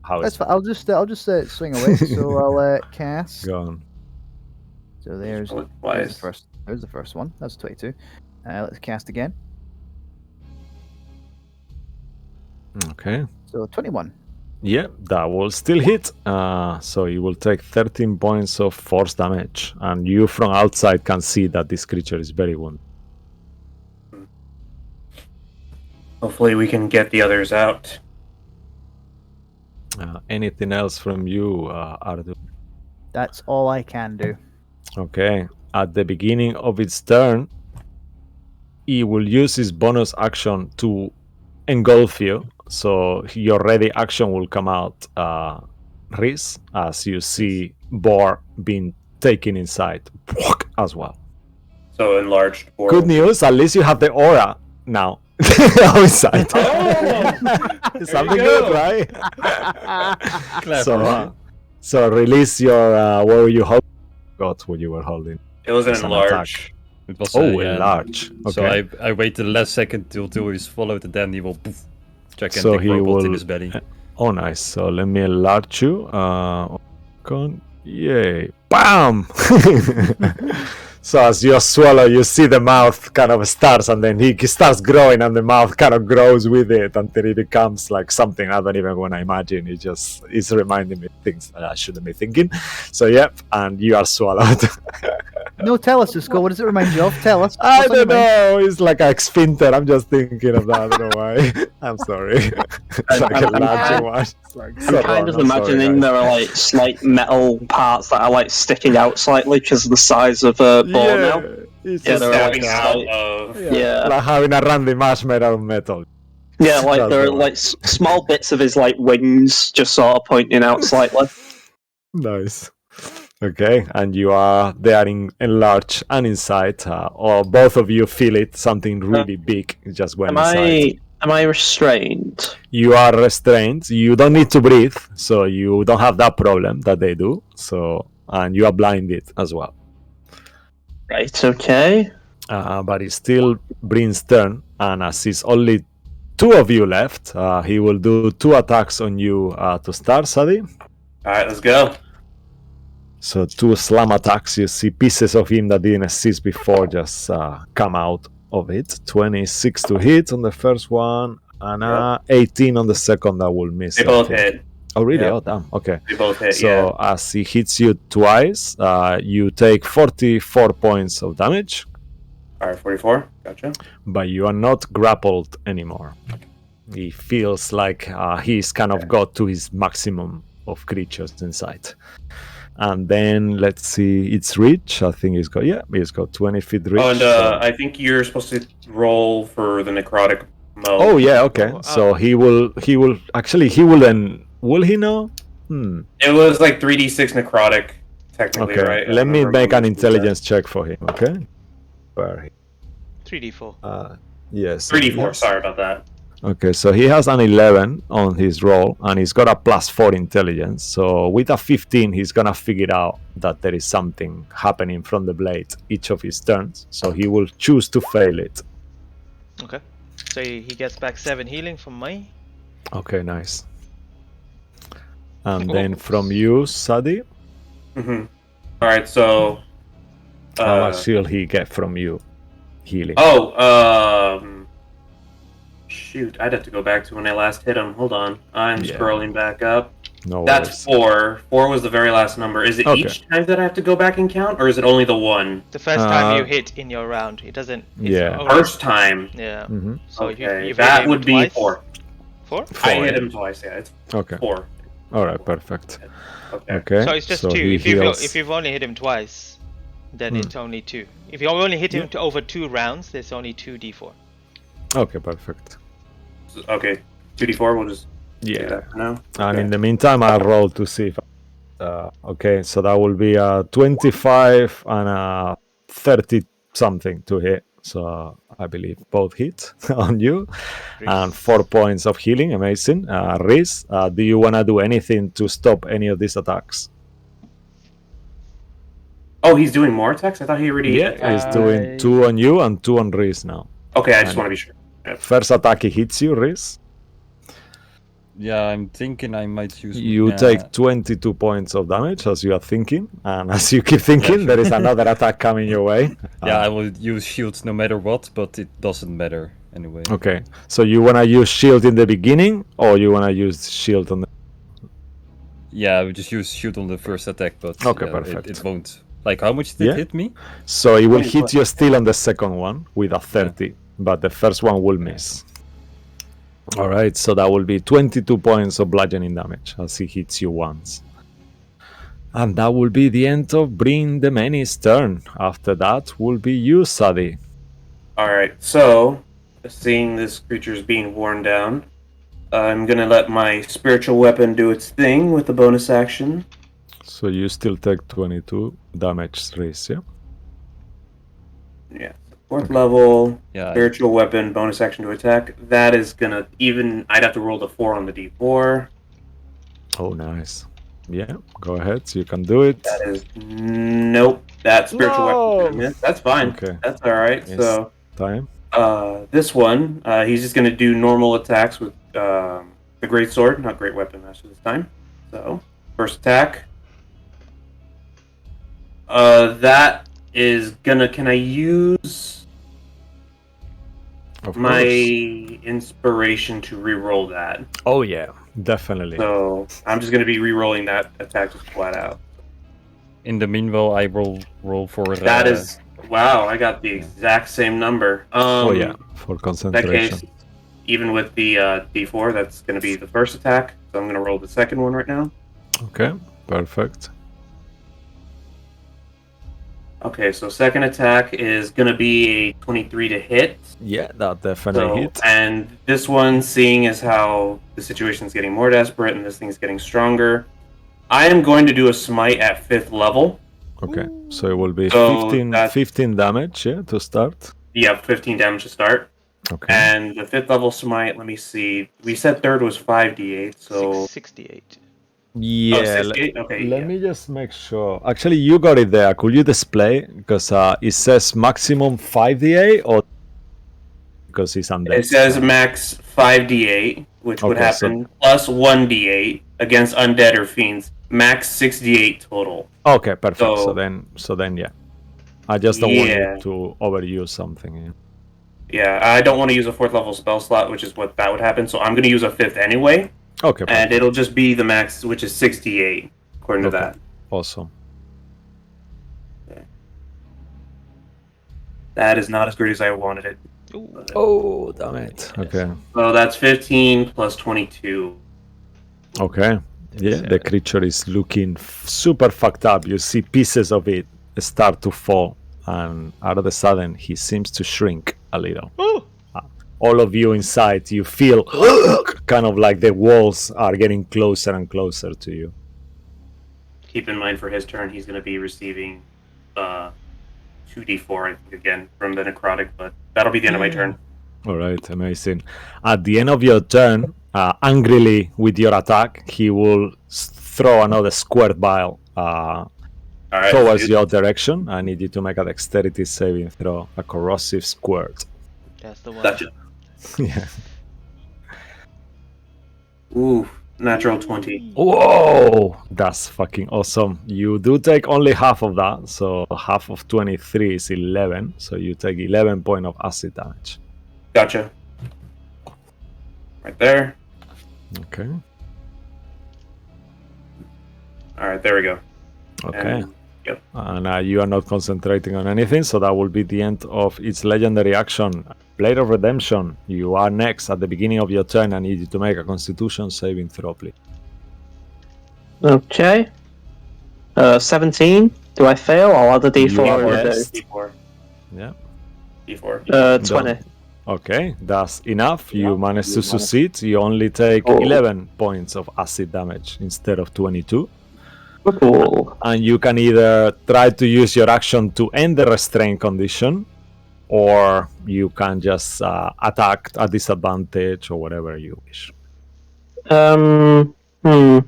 How That's is fine. I'll just swing away. So I'll cast. gone? So there's roll it the twice. first. There's the first one. That's 22. Let's cast again. Okay. So 21. Yeah, that will still hit. So you will take 13 points of force damage, and you from outside can see that this creature is very wounded. Hopefully, we can get the others out. Anything else from you, Ardu? That's all I can do. Okay. At the beginning of its turn, he will use his bonus action to engulf you. So your ready action will come out, Riz, as you see Boar being taken inside as well. So enlarged. Good news, at least you have the aura now outside. Something good, right? Clever. So release your what were you holding? Got what you were holding. It was It's an an enlarge. It was large. So Okay. I wait the last second till he's followed, and then he will poof, So gigantic he robot in will- his belly. Oh, nice. So let me enlarge you. Yay. Bam! So as you swallow, you see the mouth kind of starts, and then he starts growing, and the mouth kind of grows with it until it becomes like something I don't even want to imagine. It's reminding me of things that I shouldn't be thinking. So, yep, and you are swallowed. No, tell us, Cisco. What does it remind you of? Tell us. I What's on your don't mind? know. It's like a sphincter. I'm just thinking of that. I don't know why. I'm sorry. It's like a larger one. It's like, I'm kind of imagining there are like slight metal parts that are like sticking out slightly because of the size of a ball now. It's Yeah, just they're Stabbing like out slight- of. Yeah. like having a randy marshmallow of metal. Yeah, like That's there the are one. like small bits of his like wings just sort of pointing out slightly. Nice. Okay, and you are there in enlarged and inside, or both of you feel it. Something really big just went inside. Am I restrained? You are restrained. You don't need to breathe, so you don't have that problem that they do. So, and you are blinded as well. Right, okay. But it's still Bryn's turn, and as it's only two of you left, he will do 2 attacks on you to start, Sadi. All right, let's go. So 2 slam attacks. You see pieces of him that didn't exist before just come out of it. 26 to hit on the first one, and 18 on the second. That will miss. They I both think. hit. Oh, really? Yeah. Oh, damn. Okay. They both hit. So as he hits you twice, you take 44 points of damage, All right, 44. Gotcha. but you are not grappled anymore. He feels like he's kind of got to his maximum of creatures inside. And then let's see, it's reach. I think he's got 20 feet reach. Oh, and so- I think you're supposed to roll for the necrotic mode. Oh yeah, okay. Oh, So he will then. Will he know? It was like 3d6 necrotic, technically, Okay. right? I Let me remember make an when we did that. intelligence check for him. Okay. Where? 3d4. Yes. 3d4. Sorry about that. Okay, so he has an 11 on his roll, and he's got a +4 intelligence. So with a 15, he's gonna figure out that there is something happening from the blade each of his turns. So he will choose to fail it. Okay. So he gets back 7 healing from me. Okay, nice. And then from you, Sadi, Mm-hmm. All right, so. how much will he get from you? Healing. Shoot, I'd have to go back to when I last hit him. Hold on. I'm Yeah. scrolling back up. No That's worries. 4. 4 was the very last number. Is it Okay. each time that I have to go back and count, or is it only the one? The first time you Uh, hit in your round, it doesn't. It's Yeah. only- First time. Yeah. Mm-hmm. So Okay, you've that hit him would be twice? 4. 4? I hit him twice, yeah. It's Okay. 4. All right. Perfect. Okay. Okay. So it's just so 2. he heals. If you've only hit him twice, then Hmm. it's only 2. If you only hit him to over 2 rounds, there's only 2d4. Okay. Perfect. Okay, 2d4, we'll just do Yeah. that for now. And Okay. in the meantime, I'll roll to see if. Okay, so that will be a 25 and a 30 something to hit. So I believe both hit on you, and 4 points of healing. Amazing. Riz, do you want to do anything to stop any of these attacks? Oh, he's doing more attacks? I thought he already Yeah, attacked. he's doing 2 on you and 2 on Riz now. Okay, I just want to be sure. First attack, he hits you, Riz. Yeah, I'm thinking I might use. You take 22 points of damage as you are thinking, and as you keep thinking, there is another attack coming your way. Yeah, I will use shields no matter what, but it doesn't matter anyway. Okay, so you want to use shield in the beginning, or you want to use shield on the... Yeah, I will just use shield on the first attack, but Okay, yeah, perfect. It won't. Like, how much did it hit me? So it will hit you still on the second one with a 30, but the first one will miss. All right, so that will be 22 points of bludgeoning damage as he hits you once. And that will be the end of Bring the Many's turn. After that will be you, Sadi. Alright, so, seeing this creature is being worn down, I'm going to let my spiritual weapon do its thing with the bonus action. So you still take 22 damage, Riz, yeah? Yeah, 4th level, Yeah, spiritual weapon, bonus action to attack. That is going to I'd have to roll the 4 on the d4. Oh, nice. Yeah, go ahead, you can do it. That is, nope, that spiritual weapon. Miss. That's fine. Okay. That's alright. Yes. So, Time. this one, he's just going to do normal attacks with the great sword, not great weapon master this time. So, first attack. That is gonna. Can I use Of my course. inspiration to re-roll that? Oh, yeah, definitely. So I'm just gonna be re-rolling that attack just flat out. in the meanwhile, I will roll for. That is wow. I got the exact same number. Oh, yeah, for In that concentration. case, even with the D4, that's gonna be the first attack. So I'm gonna roll the second one right now. Okay, perfect. Okay, so second attack is gonna be a 23 to hit. Yeah, that definitely So, hit. and this one, seeing as how the situation's getting more desperate and this thing's getting stronger, I am going to do a smite at 5th level. Okay, so it will be So 15 damage, yeah, to start. You have 15 damage to start. Okay. And the 5th level smite, let me see. We said third was 5d8, so... 68. Yeah, 68? Okay, let yeah. me just make sure. Actually, you got it there. Could you display? Because it says maximum 5d8 or because it's undead? It says max 5d8, which would Okay, so- happen, plus 1d8 against undead or fiends. Max 6d8 total. Okay, perfect. So So- then, yeah. I just don't want Yeah. you to overuse something. Yeah. Yeah, I don't want to use a 4th level spell slot, which is what that would happen, so I'm going to use a 5th anyway. Okay, And perfect. it'll just be the max, which is 68, according to Okay. that. Awesome. That is not as great as I wanted it. Ooh. Oh, damn it. Okay. So that's 15 plus 22. Okay. Yeah, the creature is looking super fucked up. You see pieces of it start to fall, and out of the sudden, he seems to shrink a little. Ooh. All of you inside, you feel kind of like the walls are getting closer and closer to you. Keep in mind for his turn, he's going to be receiving 2d4, I think, again, from the necrotic, but that'll be the end of my turn. All right, amazing. At the end of your turn, angrily with your attack, he will throw another squirt vial All right, towards dude. your direction. I need you to make a dexterity saving throw, a corrosive squirt. That's the one. Gotcha. Yeah. Ooh, natural 20. Whoa, that's fucking awesome. You do take only half of that, so half of 23 is 11. So you take 11 points of acid damage. Gotcha. Right there. Okay. All right, there we go. Okay. And, yep. And you are not concentrating on anything, so that will be the end of its legendary action. Blade of Redemption, you are next. At the beginning of your turn, I need you to make a Constitution saving throw, please. Okay. 17. Do I fail? I'll add a You d4 are and a yes. D4. Yeah. D4. 20. Okay, that's enough. You managed to succeed. You only take Oh. 11 points of acid damage instead of 22. Cool. And you can either try to use your action to end the restraint condition, or you can just attack at disadvantage or whatever you wish. Hmm.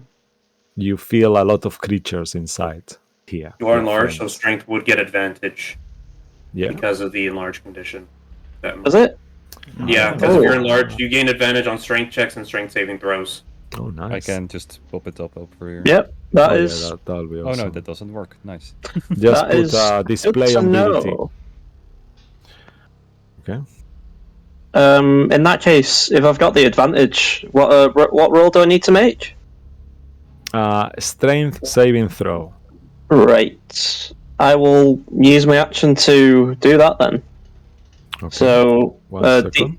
You feel a lot of creatures inside. here. You are your enlarged, so friends. strength would get advantage Yeah. because of the enlarged condition. Does it? Yeah, because if you're Oh. enlarged, you gain advantage on strength checks and strength saving throws. Oh, nice. I can just pop it up over here. Yep, That that is. that'll be Oh awesome. no, that doesn't work. Nice. Just that put is good display to on DVT. know. Okay. In that case, if I've got the advantage, what roll do I need to make? Strength saving throw. Right. I will use my action to do that then. Okay. So, One second.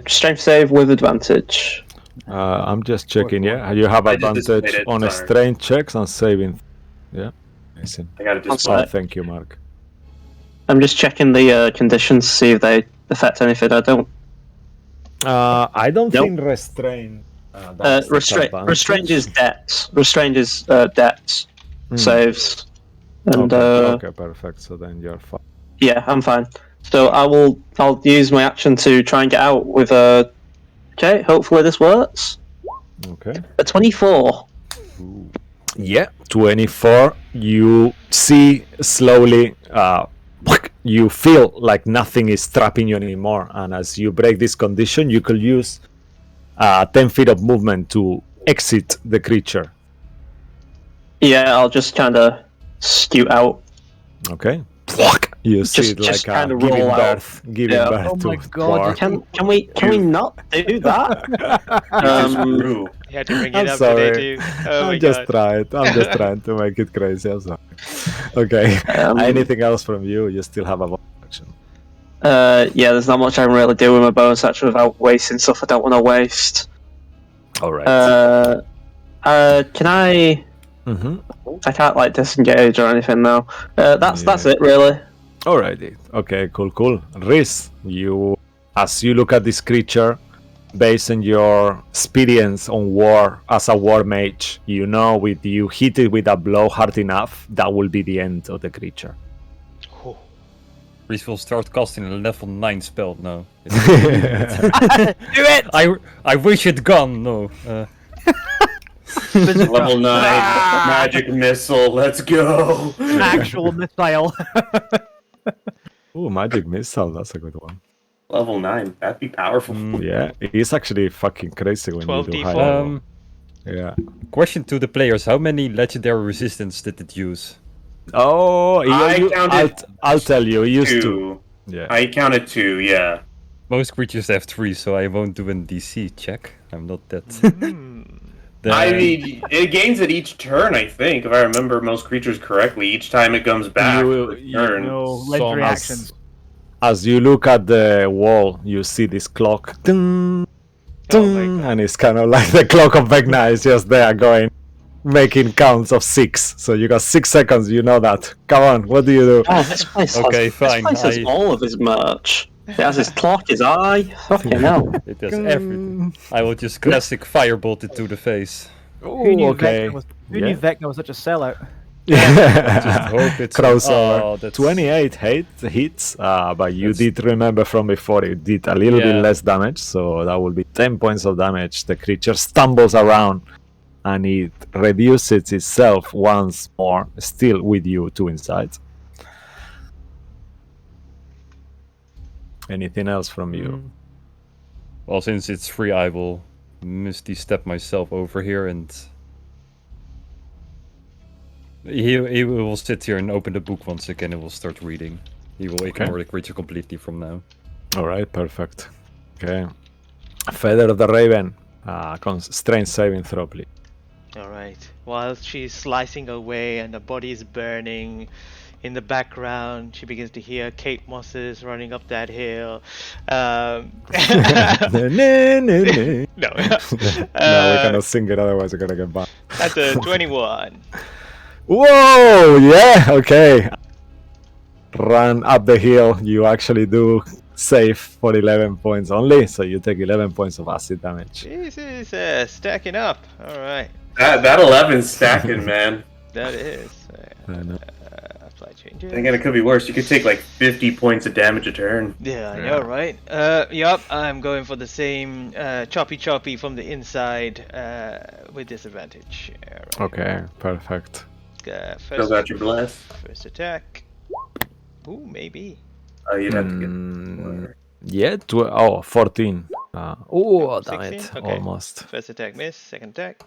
strength save with advantage. I'm just checking. Yeah, you have I just advantage displayed it, on sorry. strength checks and saving. Yeah. Amazing. I got it One displayed. Oh, thank you, Mark. I'm just checking the conditions to see if they affect anything. I don't. I don't Nope. think restrain. That's Restraint is dex. Restraint is dex saves. And okay, perfect. So then you're fine. yeah, I'm fine. So I'll use my action to try and get out with a. Okay, hopefully this works. Okay. A 24. Yeah, 24. You see slowly. You feel like nothing is trapping you anymore, and as you break this condition, you could use 10 feet of movement to exit the creature. Yeah, I'll just kind of scoot out. Okay. You see it Just like kinda giving roll out. giving Yeah. birth Oh to my God, Dwarf. Can we not do that? Screw. You had to bring I'm it up sorry. today too. Oh my I'm just god. trying to make it crazy. I'm sorry. Okay. Anything else from you? You still have a bonus action. Yeah, there's not much I can really do with my bonus action without wasting stuff I don't want to waste. All right. Can I? Mm-hmm. I can't like disengage or anything now. That's it really. Alrighty. Okay. Cool. Riz, as you look at this creature, based on your experience on war as a war mage, you know, with you hit it with a blow hard enough, that will be the end of the creature. Reese will start casting a level 9 spell. No. Do it! I wish it gone. No. Level 9 magic missile. Let's go. Actual missile. Ooh, magic missile. That's a good one. Level 9. That'd be powerful. Yeah, it is actually fucking crazy when you do 12d4. high level. Yeah. Question to the players: how many legendary resistance did it use? Oh, I counted I'll tell you. It used to. 2. Yeah. I counted 2, yeah. Most creatures have 3, so I won't do a DC check. I'm not that. I mean, it gains it each turn, I think, if I remember most creatures correctly. Each time it comes back for the turn. No legendary actions. As you look at the wall, you see this clock. Ding, ding, and it's kind of like the clock of Vecna is just there going, making counts of 6. So you got 6 seconds, you know that. Come on, what do you do? Oh, this place Okay, has, fine, This place has all of his merch. It has his clock, his eye. Fucking hell. It does everything. I will just classic firebolt it to the face. Who knew okay. Who knew Vecna was such a sellout? Just hope it's Crossover. Oh, that's 28 hits, but you did remember from before it did a little bit Yeah. less damage, so that will be 10 points of damage. The creature stumbles around and it reduces itself once more, still with you 2 inside. Anything else from you? Well, since it's free, I will Misty step myself over here and he will sit here and open the book once again and will start reading. He will ignore the creature completely from now. Alright, perfect. Okay. Feather of the Raven. Strength saving throw, please. Alright. While she's slicing away and the body is burning, in the background she begins to hear Kate Mosses running up that hill. No, we cannot sing it, otherwise we're gonna get banned. That's a 21. Whoa! Yeah, okay. Run up the hill. You actually do save for 11 points only, so you take 11 points of acid damage. This is stacking up. Alright. That 11's stacking, man. That is. I know. Apply changes. And again, it could be worse. You could take like 50 points of damage a turn. Yeah, I know, right? Yup, I'm going for the same choppy from the inside with disadvantage. Alright. Okay, perfect. Still got your blast. First attack. Ooh, maybe. You'd have to get. Yeah, 14. Oh, damn 16? it. Okay. Almost. First attack miss. Second attack.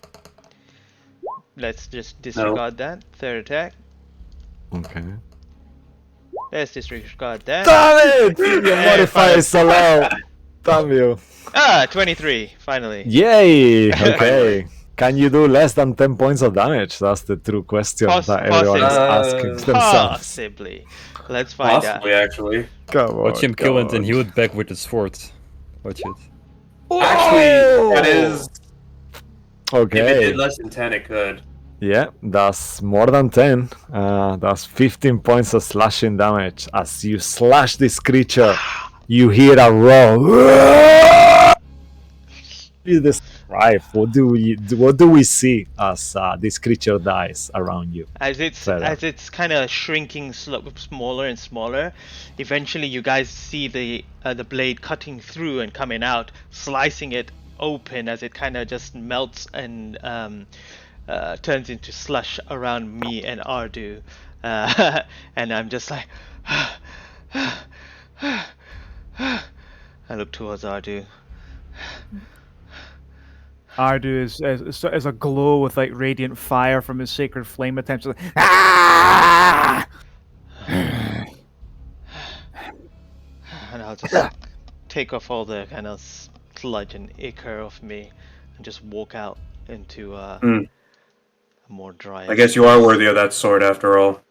Let's just disregard that. Third attack. Okay. Let's disregard that. Damn it! Your And modifier is so low. Damn you. 23, finally. Yay! Okay. Can you do less than 10 points of damage? That's the true question that everyone is asking themselves. Possibly. Let's find Possibly, actually. Come on, Watch him come kill and on. then heal it back with the sword. Watch it. Actually, that is. Okay. If it did less than 10, it could. Yeah, that's more than 10. That's 15 points of slashing damage. As you slash this creature, you hear a roar. You describe what do we see as this creature dies around you? As it's kind of shrinking smaller and smaller, eventually you guys see the blade cutting through and coming out, slicing it open as it kind of just melts and turns into slush around me and Ardu, and I'm just like, I look towards Ardu. Ardu is a glow with like radiant fire from his sacred flame attempts. Ah! And I'll just take off all the kind of sludge and ichor off me and just walk out into a more dry. I guess you are worthy of that sword after all.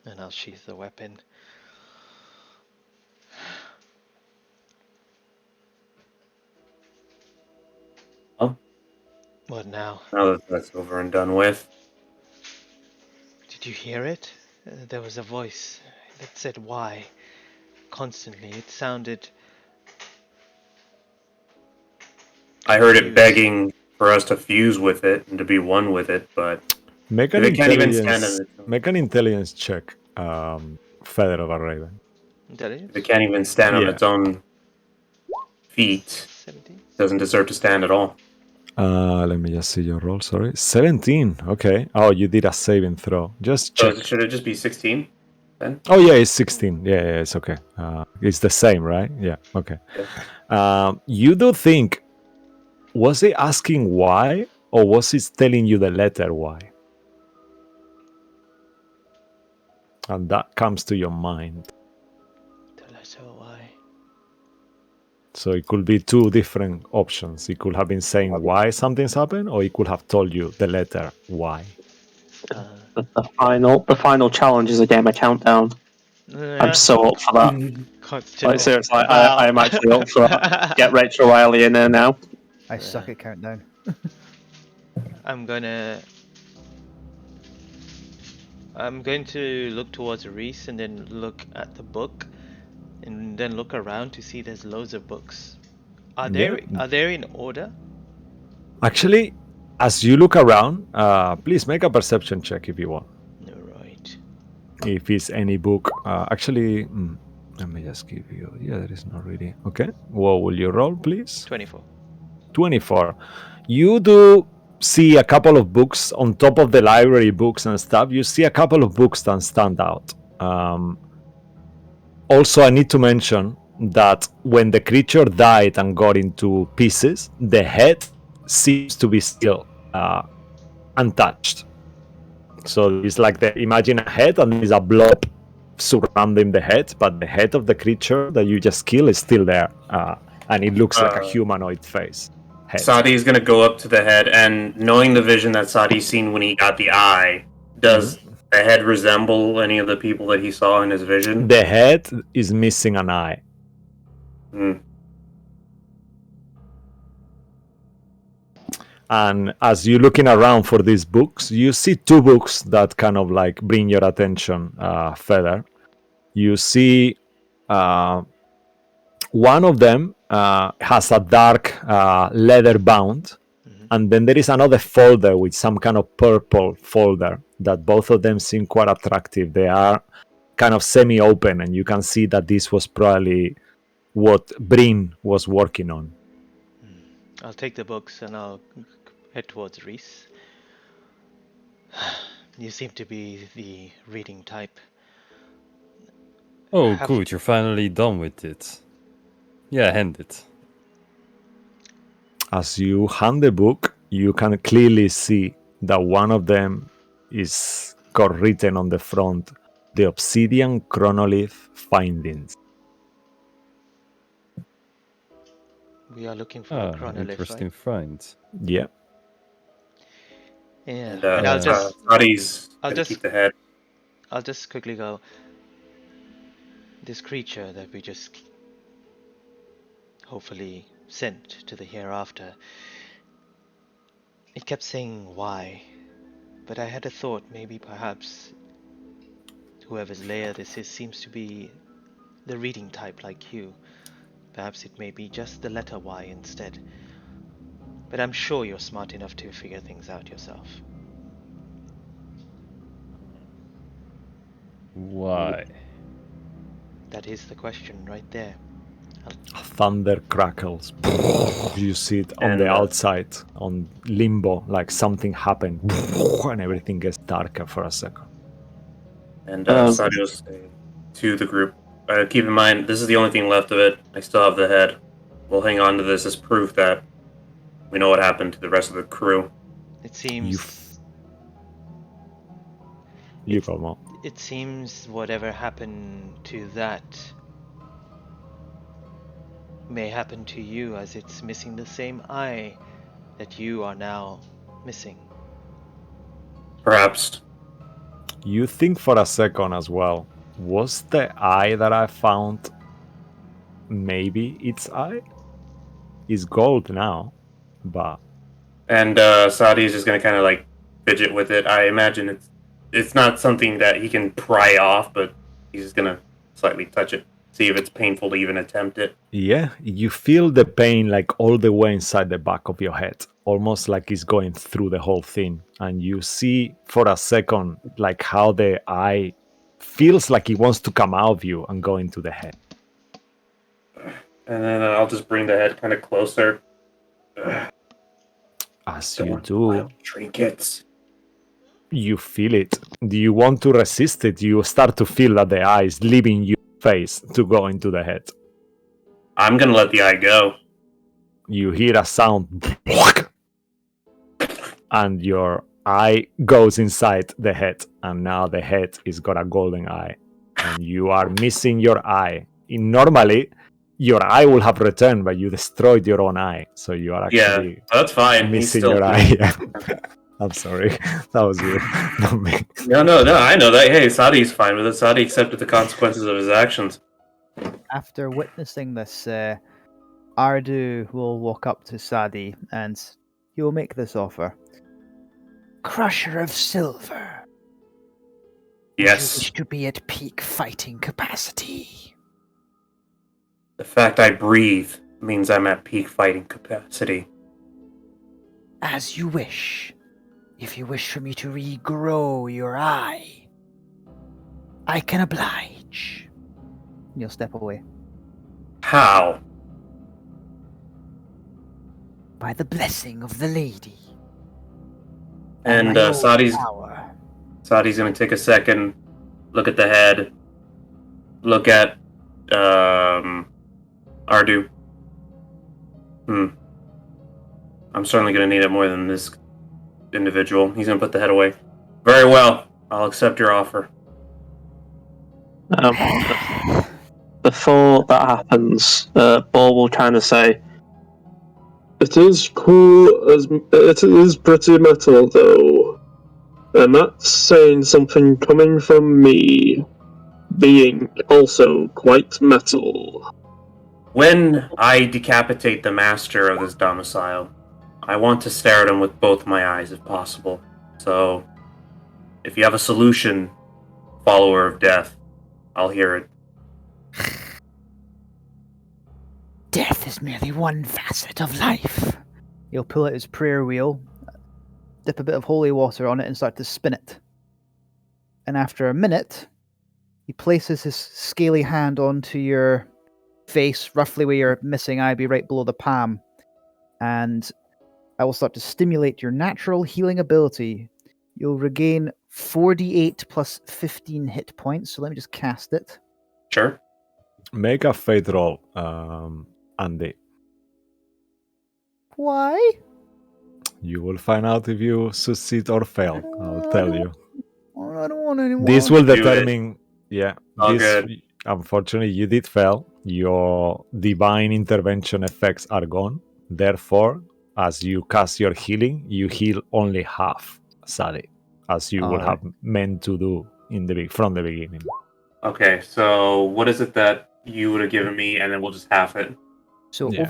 And I'll sheath the weapon. Oh. What now? Now that that's over and done with. Did you hear it? There was a voice that said why constantly. It sounded. I heard it begging for us to fuse with it and to be one with it, but Make if an it can't even stand on intelligence. its own, Make an intelligence check, Feather of a Raven. Intelligence? if it can't even stand on Yeah. its own feet, 17? it doesn't deserve to stand at all. Let me just see your roll. Sorry, 17. Okay. Oh, you did a saving throw. Just So check. should it just be 16 then? Oh yeah, it's 16. Yeah, it's okay. It's the same, right? Yeah. Okay. You do think, was he asking why, or was he telling you the letter why? And that comes to your mind. Tell us why. So it could be two different options. He could have been saying why something's happened, or he could have told you the letter why. The final challenge is a game of countdown. I'm so up for that. Like seriously, I'm actually up for that. Get Rachel Riley in there now. I suck at countdown. I'm going to look towards Reese and then look at the book and then look around to see there's loads of books. Are they in order? Actually, as you look around, please make a perception check if you want. Right. If it's any book, actually, let me just give you. Yeah, there is not really. Okay, what will you roll, please? 24. 24. You do see a couple of books on top of the library books and stuff. You see a couple of books that stand out. Also, I need to mention that when the creature died and got into pieces, the head seems to be still untouched. So it's like imagine a head and there's a blob surrounding the head, but the head of the creature that you just killed is still there, and it looks like a humanoid face. Head. Sadi's gonna go up to the head, and knowing the vision that Sadi's seen when he got the eye, does the head resemble any of the people that he saw in his vision? The head is missing an eye. And as you're looking around for these books, you see two books that kind of like bring your attention, Feather. You see one of them has a dark leather bound, and then there is another folder with some kind of purple folder that both of them seem quite attractive. They are kind of semi-open, and you can see that this was probably what Bryn was working on. I'll take the books and I'll head towards Reese. You seem to be the reading type. Oh, Have- good, you're finally done with it. Yeah, hand it. As you hand the book, you can clearly see that one of them is got written on the front, the Obsidian Chronolith findings. We are looking for a Chronolith, Interesting right? find. Yeah. Yeah. And And I'll just Sadi's I'll gonna just- keep the head. I'll just quickly go. This creature that we just hopefully sent to the hereafter. It kept saying why, but I had a thought maybe perhaps whoever's layer this is seems to be the reading type like you. Perhaps it may be just the letter Y instead. But I'm sure you're smart enough to figure things out yourself. Why? That is the question right there. Thunder crackles. You see it on And, the outside, on limbo, like something happened, and everything gets darker for a second. And Um, Sadi will say to the group, keep in mind, this is the only thing left of it. I still have the head. We'll hang on to this as proof that we know what happened to the rest of the crew. It You, seems f- you go, Mo. it seems whatever happened to that may happen to you, as it's missing the same eye that you are now missing. Perhaps. You think for a second as well. Was the eye that I found maybe its eye? It's gold now, but And Sadi is just gonna kind of like fidget with it. I imagine it's not something that he can pry off, but he's just gonna slightly touch it, see if it's painful to even attempt it. yeah, you feel the pain like all the way inside the back of your head, almost like it's going through the whole thing. And you see for a second like how the eye feels like it wants to come out of you and go into the head. And then I'll just bring the head kind of closer. As Don't you want do, wild trinkets. you feel it. Do you want to resist it? You start to feel that the eye is leaving your face to go into the head. I'm gonna let the eye go. You hear a sound, and your eye goes inside the head, and now the head is got a golden eye, and you are missing your eye. Normally, your eye will have returned, but you destroyed your own eye, so you are Yeah, actually that's fine. He's missing still your eye. I'm sorry, that was you, not me. No, I know that. Hey, Sadi's fine with it. Sadi accepted the consequences of his actions. After witnessing this, Ardu will walk up to Sadi and he will make this offer. Crusher of Silver. You Yes, wish to be at peak fighting capacity. the fact I breathe means I'm at peak fighting capacity. As you wish. If you wish for me to regrow your eye, I can oblige. You'll step away. How? By the blessing of the lady. And my own Sadi's power. gonna take a second, look at the head, look at Ardu. I'm certainly gonna need it more than this individual. He's gonna put the head away. Very well. I'll accept your offer. Before that happens, Ball will kind of say, "It is cool as it is pretty metal, though, and that's saying something coming from me, being also quite metal." When I decapitate the master of this domicile, I want to stare at him with both my eyes if possible. So, if you have a solution, follower of death, I'll hear it. Death is merely one facet of life. He'll pull out his prayer wheel, dip a bit of holy water on it, and start to spin it. And after a minute, he places his scaly hand onto your face, roughly where your missing eye be, right below the palm. And I will start to stimulate your natural healing ability You'll regain 4d8 plus 15 hit points. So let me just cast it. Sure. Make a fate roll, Andy. Why? You will find out if you succeed or fail. I'll tell you. I don't want anymore. This will Do it. determine. Yeah. All This. good. Unfortunately, you did fail. Your divine intervention effects are gone. Therefore, as you cast your healing, you heal only half, sadly, as you would Alright. have meant to do from the beginning. Okay, so what is it that you would have given me, and then we'll just half it? So Yeah.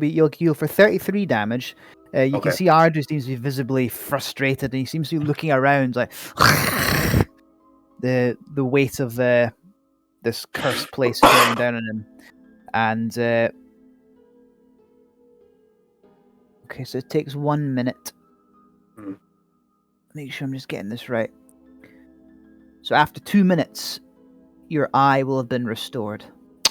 you'll heal for 33 damage. You Okay. can see Ardu seems to be visibly frustrated, and he seems to be looking around like the weight of this cursed place is bearing down on him. And okay, so it takes 1 minute. Hmm. Make sure I'm just getting this right. So after 2 minutes, your eye will have been restored,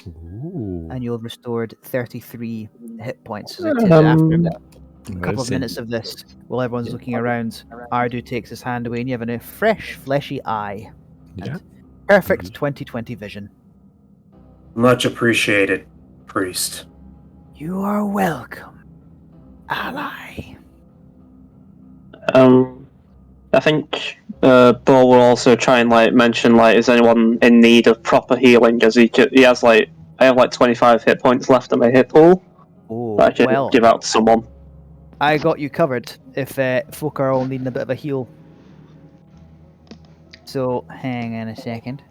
Ooh. and you'll have restored 33 hit points. As I did after a couple of Mercy. minutes of this, while everyone's looking around, Ardu takes his hand away, and you have a fresh, fleshy eye. Yeah. And perfect 20/20 vision. Much appreciated, priest. You are welcome, ally. I think Bo will also try and mention is anyone in need of proper healing? As he has I have 25 hit points left in my hit pool Oh, that I can well, give out to someone. I got you covered if folk are all needing a bit of a heal. So, hang on a second.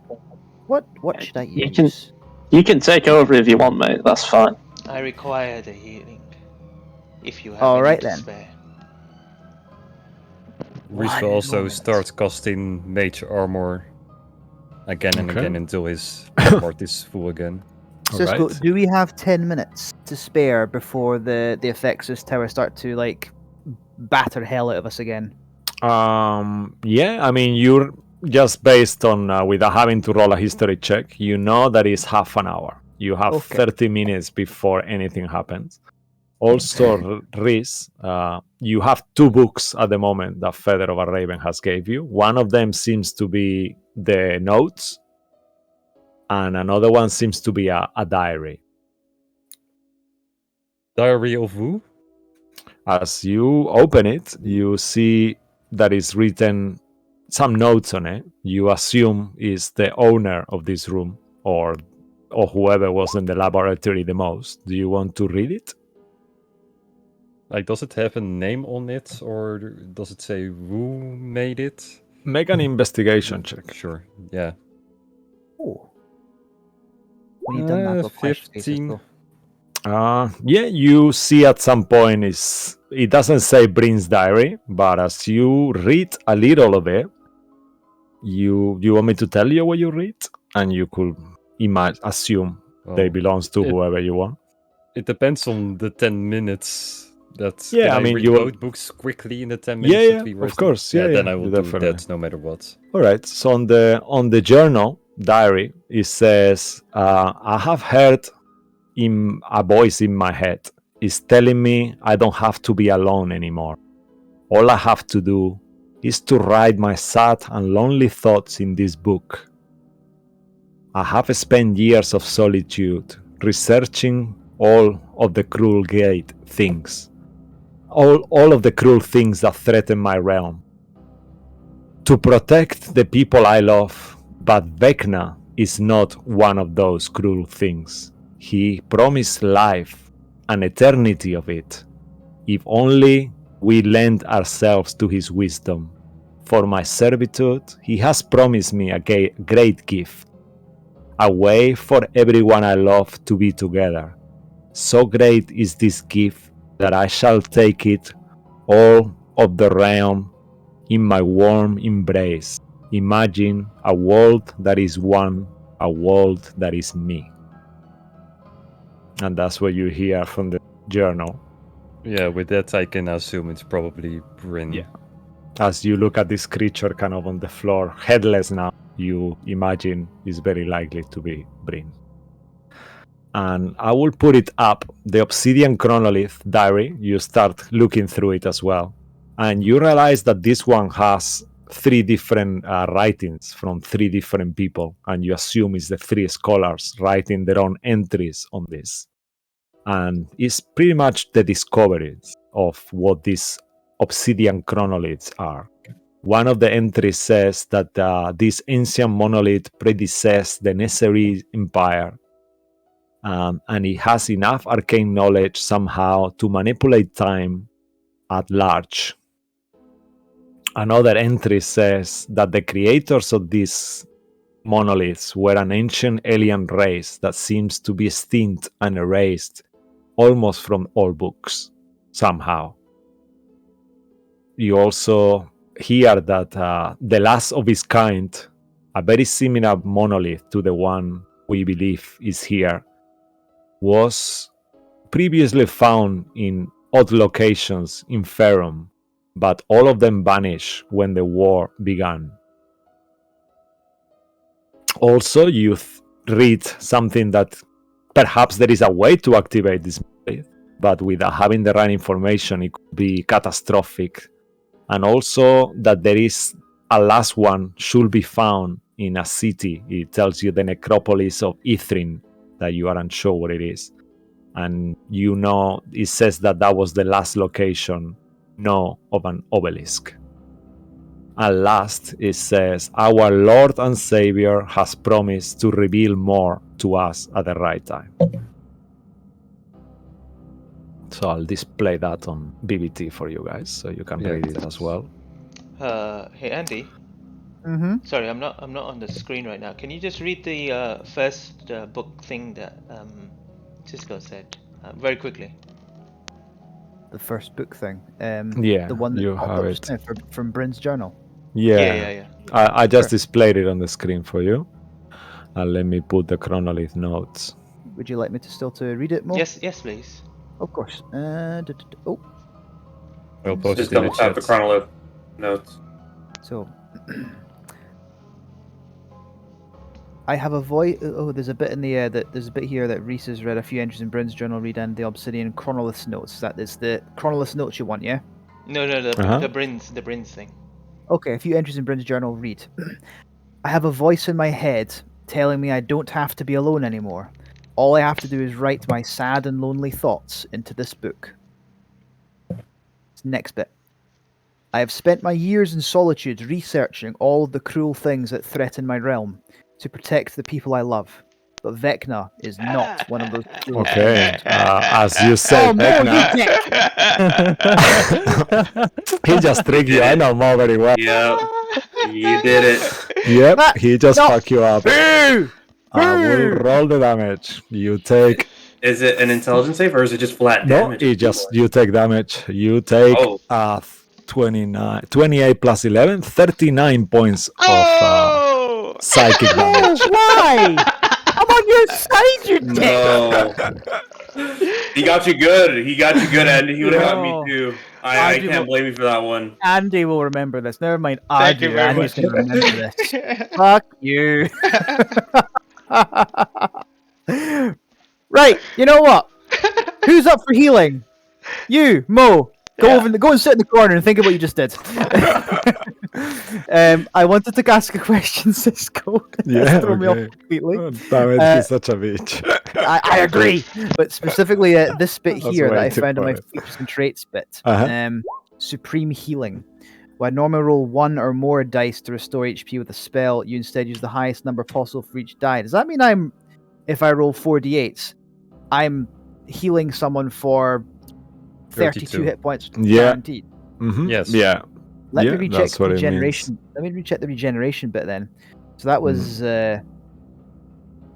What should I You use? You can take over if you want, mate. That's fine. I require the healing. If you have All any right, to then. spare. Reese One will also moment. start casting mage armor again and Okay. again until his part is full again. Cisco, Alright. do we have 10 minutes to spare before the effects of this tower start to batter hell out of us again? Yeah, I mean, you're just based on without having to roll a history check, you know that is half an hour. You have Okay. 30 minutes before anything happens. Also, Reese, you have 2 books at the moment that Feather of a Raven has gave you. One of them seems to be the notes, and another one seems to be a diary. Diary of who? As you open it, you see that is written some notes on it. You assume is the owner of this room or whoever was in the laboratory the most. Do you want to read it? Does it have a name on it, or does it say who made it? Make an investigation check. Sure, yeah. Oh. When you've done that, go question, 15. Cisco. Yeah, you see at some point it doesn't say Bryn's diary, but as you read a little of it, you want me to tell you what you read, and you could assume they Well, belongs to whoever you want. it depends on the 10 minutes. Yeah, Can I mean, read you will- both books quickly in the 10 minutes Yeah, that we of rest? course. Yeah, then I will do definitely. that no matter what. All right. So on the journal diary, it says, "I have heard in a voice in my head is telling me I don't have to be alone anymore. All I have to do is to write my sad and lonely thoughts in this book. I have spent years of solitude researching all of the cruel gate things, all of the cruel things that threaten my realm. To protect the people I love, but Vecna is not one of those cruel things. He promised life, an eternity of it, if only we lend ourselves to his wisdom. For my servitude, he has promised me a great gift, a way for everyone I love to be together. So great is this gift that I shall take it all of the realm in my warm embrace. Imagine a world that is one, a world that is me." And that's what you hear from the journal. Yeah, with that I can assume it's probably Bryn. Yeah. As you look at this creature kind of on the floor, headless now, you imagine is very likely to be Bryn. And I will put it up. The Obsidian Chronolith diary, you start looking through it as well. And you realize that this one has 3 different writings from 3 different people, and you assume it's the 3 scholars writing their own entries on this. And it's pretty much the discoveries of what these obsidian chronoliths are. One of the entries says that this ancient monolith predecessed the Neseri Empire, and it has enough arcane knowledge somehow to manipulate time at large. Another entry says that the creators of these monoliths were an ancient alien race that seems to be extinct and erased almost from all books somehow. You also hear that the last of its kind, a very similar monolith to the one we believe is here, was previously found in odd locations in Faerun, but all of them vanished when the war began. Also, you read something that perhaps there is a way to activate this monolith, but without having the right information, it could be catastrophic. And also that there is a last one should be found in a city. It tells you the necropolis of Ithrin, that you aren't sure what it is. And you know, it says that that was the last location of an obelisk. And last, it says, our Lord and Savior has promised to reveal more to us at the right time. So I'll display that on BBT for you guys, so you can read it as well. Hey Andy. Mm-hmm. Sorry, I'm not on the screen right now. Can you just read the first book thing that Cisco said very quickly? The first book thing. Yeah, the one that you popped have up it. just now from Bryn's journal. Yeah. I just displayed it on the screen for you. And let me put the Chronolith notes. Would you like me to still to read it more? Yes, please. Of course. Oh, I'll post Just it in the double tap the chat. Chronolith notes. so I have a voice. Oh, there's a bit in the there's a bit here that Reese has read a few entries in Bryn's journal. Read and the Obsidian Chronolith notes. That is the Chronolith notes you want, yeah? No, the Brins thing. Okay, a few entries in Bryn's journal. Read. I have a voice in my head telling me I don't have to be alone anymore. All I have to do is write my sad and lonely thoughts into this book. Next bit. I have spent my years in solitude researching all of the cruel things that threaten my realm to protect the people I love. But Vecna is not one of those cruel Okay, things. as you said, Vecna, he just tricked you. I know Mo very well. Yep, you did it. Yep, he just fucked you up. Boo! I will roll the damage. You take... Is it an intelligence save or is it just flat damage? No, you take damage. You take 28 plus 11, 39 points of psychic damage. Why? I'm on your side, you dick! No. He got you good. Andy. He would have got me too. I can't blame you for that one. Andy will remember this. Never mind. Thank you very Andy's much. going to remember this. Fuck you. Right, you know what? Who's up for healing? You, Mo. Go and sit in the corner and think of what you just did. I wanted to ask a question, Cisco. Yeah, throw me off completely. Oh, damn it, he's such a bitch. I agree, but specifically this bit That's here that way I too found in my funny. features and traits bit. Uh-huh. Supreme healing. When I normally roll 1 or more dice to restore HP with a spell, you instead use the highest number possible for each die. Does that mean if I roll 4d8s, I'm healing someone for 32 hit points guaranteed? Mm-hmm. Yes. Yeah. Let me Yeah, recheck that's what it regeneration. Let me recheck the regeneration bit then. So that was Yeah.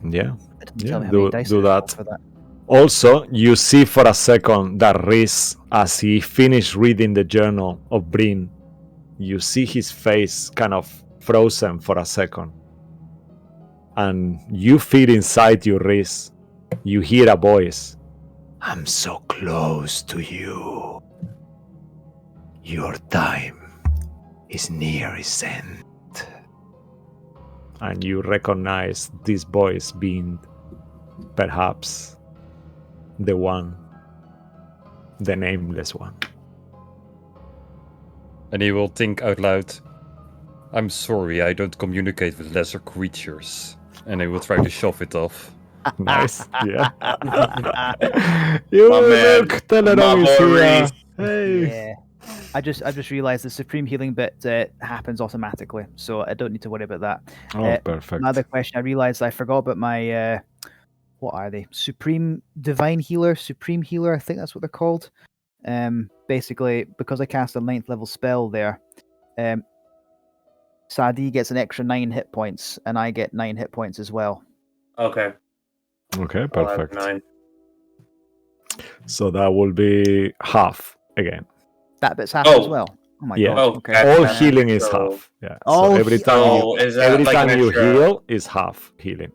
it didn't tell me how Do many dice I rolled that. for that. Also, you see for a second that Rhys, as he finished reading the journal of Bryn, you see his face kind of frozen for a second. And you feel inside you, Rhys. You hear a voice. I'm so close to you. Your time is near its end. And you recognize this voice being perhaps the nameless one. And he will think out loud, I'm sorry, I don't communicate with lesser creatures. And he will try to shove it off. Nice. Yeah. You My man, look, Teleron my is boy here. Reese. Hey. Yeah. I just realized the supreme healing bit happens automatically, so I don't need to worry about that. Oh, perfect. Another question, I realized I forgot about my what are they? Supreme Divine Healer, Supreme Healer, I think that's what they're called. Basically, because I cast a 9th level spell there, Sadi gets an extra 9 hit points, and I get 9 hit points as well. Okay. Okay, I'll have perfect. 9. So that will be half again. That bit's half Oh. as well. Oh my Yeah. god. Oh, Okay. that's All half. healing is So- half. Yeah. All so every he- time Oh, you is that every like time an you extra- heal is half healing.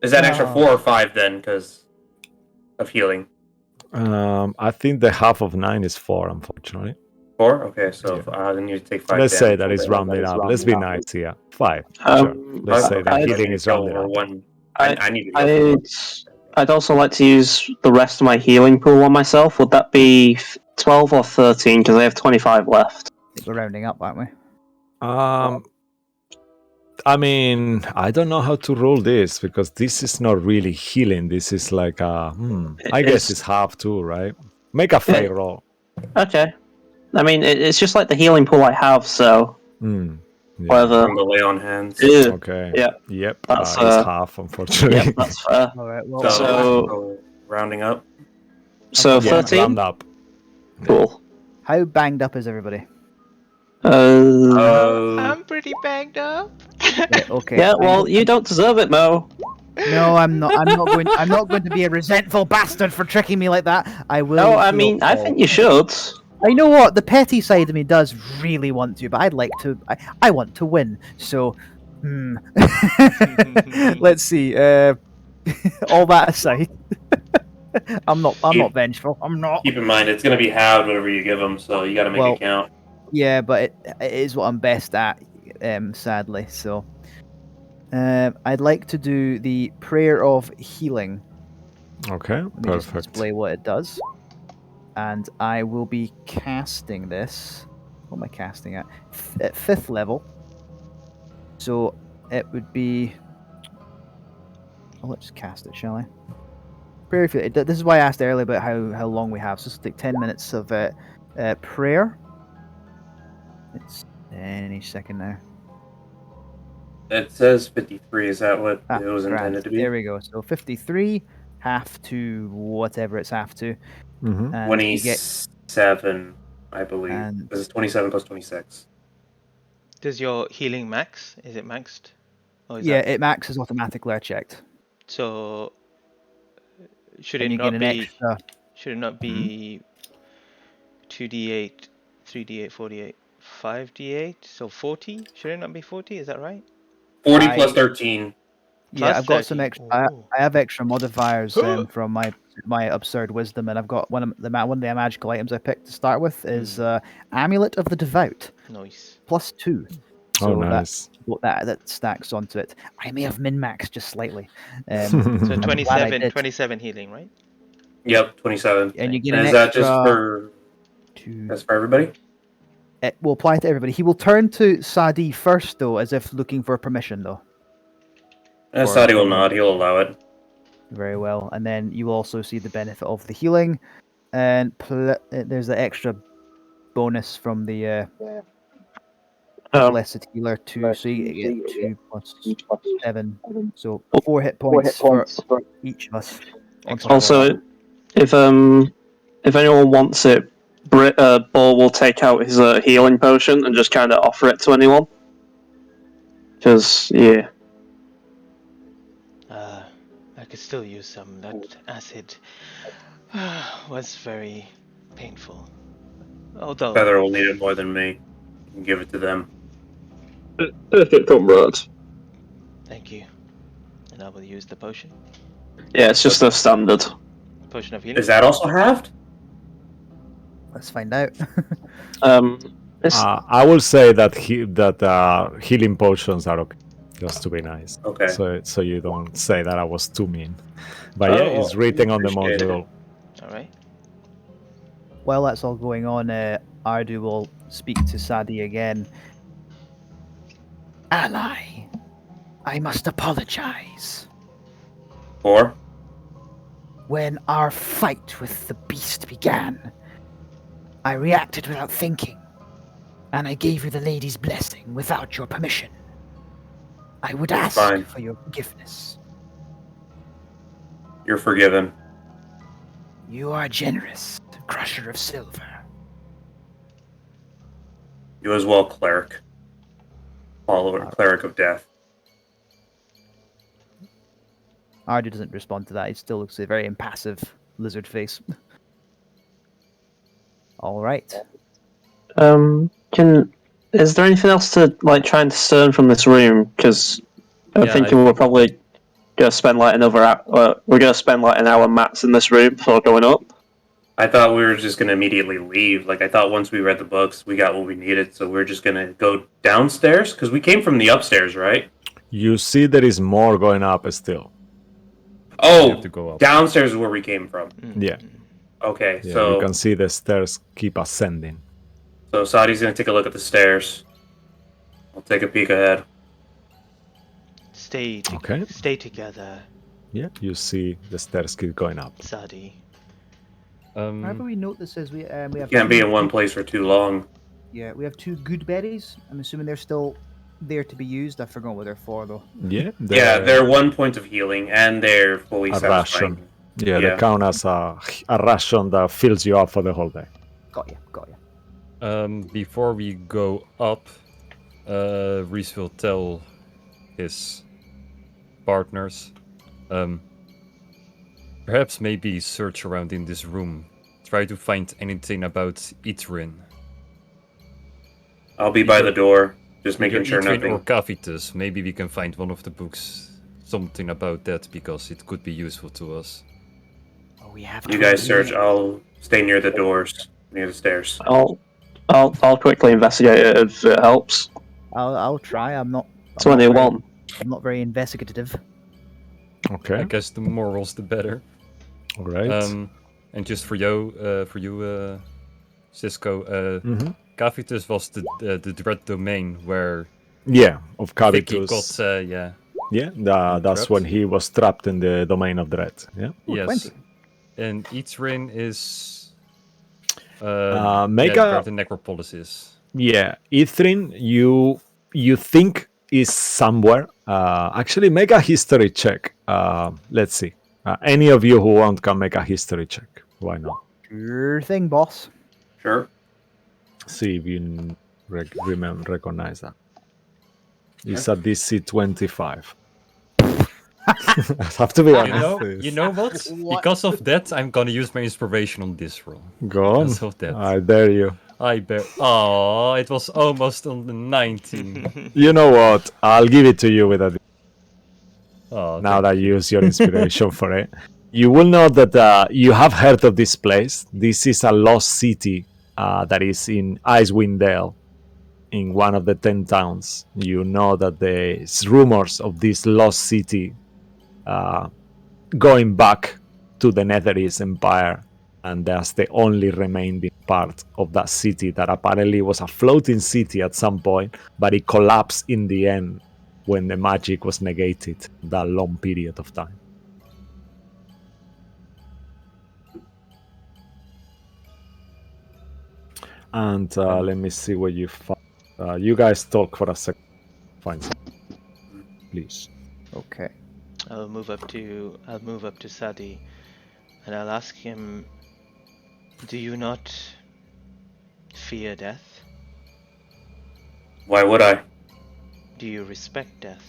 Is that an extra Oh. 4 or 5 then? Because of healing. I think the half of 9 is 4, unfortunately. 4? Okay, so Yeah. then you take 5 Let's say damage. that is rounded up. Let's be nice here. 5. Um, Sure. Let's say that I- healing is rounded up. I need to heal. I'd also like to use the rest of my healing pool on myself. Would that be 12 or 13? Because I have 25 left. I think we're rounding up, aren't we? I mean, I don't know how to roll this because this is not really healing. This is like I guess it's half too, right? Make a fair roll. Okay. I mean, it's just like the healing pool I have, so Yeah. whatever. From the lay on hands. Ew. Okay. Yeah. Yep. That's, It's half, unfortunately. Yeah, that's fair. All right. Well, So- rounding up. So Yeah, 13? round up. Cool. how banged up is everybody? I'm pretty banged up. Yeah, okay. Yeah, well, you don't deserve it, Mo. No, I'm not. I'm not going. I'm not going to be a resentful bastard for tricking me like that. I will. No, I heal mean, I all. think you should. You know what? The petty side of me does really want to, but I'd like to. I want to win. So, let's see. All that aside, I'm not vengeful. I'm not. Keep in mind, it's going to be halved whatever you give them, so you got to make Well, it count. Yeah, but it is what I'm best at. Sadly, so. I'd like to do the prayer of healing. Okay. Let me just Perfect. display what it does. And I will be casting this. What am I casting at? At 5th level. So it would be. Oh, let's cast it, shall I? Prayer. This is why I asked earlier about how long we have. So this will take 10 minutes of prayer. It's any second now. It says 53. Is that what Ah, it was grand. intended to be? There we go. So 53, half to whatever it's half to. Mm-hmm. And you get 27, I believe. And- This is 27 plus 26. Does your healing max? Is it maxed? Or is yeah, that... it maxes automatically. I checked. So should And it you not get an be? extra. Should it not be 2d8, 3d8, 4d8, 5d8? So 40? Should it not be 40? Is that right? 40 I- plus 13. Yeah, Plus I've got some 30. extra. I Ooh. have extra modifiers from my absurd wisdom, and I've got one of the magical items I picked to start with is Amulet of the Devout, Nice. +2. Oh, So nice. that stacks onto it. I may have min-maxed just slightly. So I'm glad I did. 27 healing, right? Yep, 27. And you get And an is that extra. just for... That's for everybody? It will apply to everybody. He will turn to Sadi first, though, as if looking for permission, though. And Or- Sadi will nod. He'll allow it. Very well. And then you also see the benefit of the healing, and there's the extra bonus from the blessed healer too. So you get 2 plus 7, so 4 hit points for each of us. on top of all Also, that. if anyone wants it, Ball will take out his healing potion and just kind of offer it to anyone. Because, yeah. I could still use some. That acid was very painful. Although Feather will need it more than me. You can give it to them. Perfect comrade. thank you, and I will use the potion. Yeah, it's just a standard. Potion of healing. Is that also halved? Let's find out. It's, I will say that healing potions are okay, just to be nice. Okay. So you don't say that I was too mean. But yeah, Oh, it's written on the appreciate it. module. All right. While that's all going on, Ardu will speak to Sadi again. Ally, I must apologize. Or When our fight with the beast began, I reacted without thinking, and I gave you the lady's blessing without your permission. I would ask fine. for your forgiveness. You're forgiven. You are generous, crusher of silver. You as well, cleric. Follower, cleric of death. Ardu doesn't respond to that. He still looks a very impassive lizard face. All right. Is there anything else to like try and discern from this room? Because I'm thinking we're probably gonna spend like we're gonna spend like an hour max in this room before going up. I thought we were just gonna immediately leave. Like I thought once we read the books, we got what we needed, so we're just gonna go downstairs because we came from the upstairs, right? You see there is more going up still. Oh, have to go up. downstairs is where we came from. Yeah. Okay, Yeah, so you can see the stairs keep ascending. so Sadi's gonna take a look at the stairs. I'll take a peek ahead. Stay together, Yeah, you see the stairs keep going up. Sadi. However, we note this says we have. Can't be two- in one place for too long. Yeah, we have 2 good berries. I'm assuming they're still there to be used. I forgot what they're for though. Yeah, Yeah, they're 1 point of healing, and they're fully a satisfying. ration. Yeah, Yeah. they count as a ration that fills you up for the whole day. Got you. Before we go up, Reese will tell his partners, perhaps maybe search around in this room. Try to find anything about Itrin. I'll be by the door, just making Either sure Itrin nothing. or Cavitus. Maybe we can find one of the books, something about that, because it could be useful to us. Oh, we have. You guys search. I'll stay near the doors, near the stairs. I'll quickly investigate it if it helps. I'll try. I'm not. It's only one. I'm not very investigative. Okay, I guess the more rolls, the better. all right. And just for you, Cisco, Cavitus was the dread domain where Yeah, of Vicky Cavitus. got, Yeah, that's trapped. when he was trapped in the domain of dread. Yeah. Ooh, yes. 20. And Itrin is make where a the necropolis is. yeah. Ithrin, you think is somewhere. Actually, make a history check. Let's see. Any of you who want can make a history check. Why not? Sure thing, boss. Sure. See if you recognize that. It's a DC 25. I have to be honest. You know what? Because of that, I'm gonna use my inspiration on this roll. Go on. Because of that. I dare you. I bet. Oh, it was almost on the 19. You know what? I'll give it to you with a. Oh, Now that you use your inspiration for it, you will know that you have heard of this place. This is a lost city that is in Icewind Dale, in one of the 10 towns. You know that there's rumors of this lost city going back to the Netherese Empire, and that's the only remaining part of that city that apparently was a floating city at some point, but it collapsed in the end when the magic was negated that long period of time. And let me see what you find. You guys talk for a second. Find something, please. Okay. I'll move up to Sadi, and I'll ask him, do you not fear death? Why would I? Do you respect death?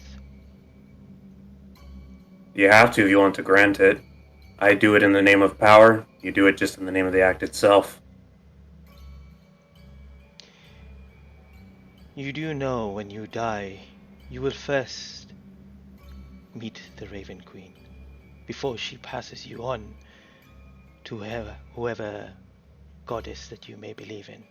You have to if you want to grant it. I do it in the name of power. You do it just in the name of the act itself. You do know when you die, you will first meet the Raven Queen before she passes you on to whoever goddess that you may believe in.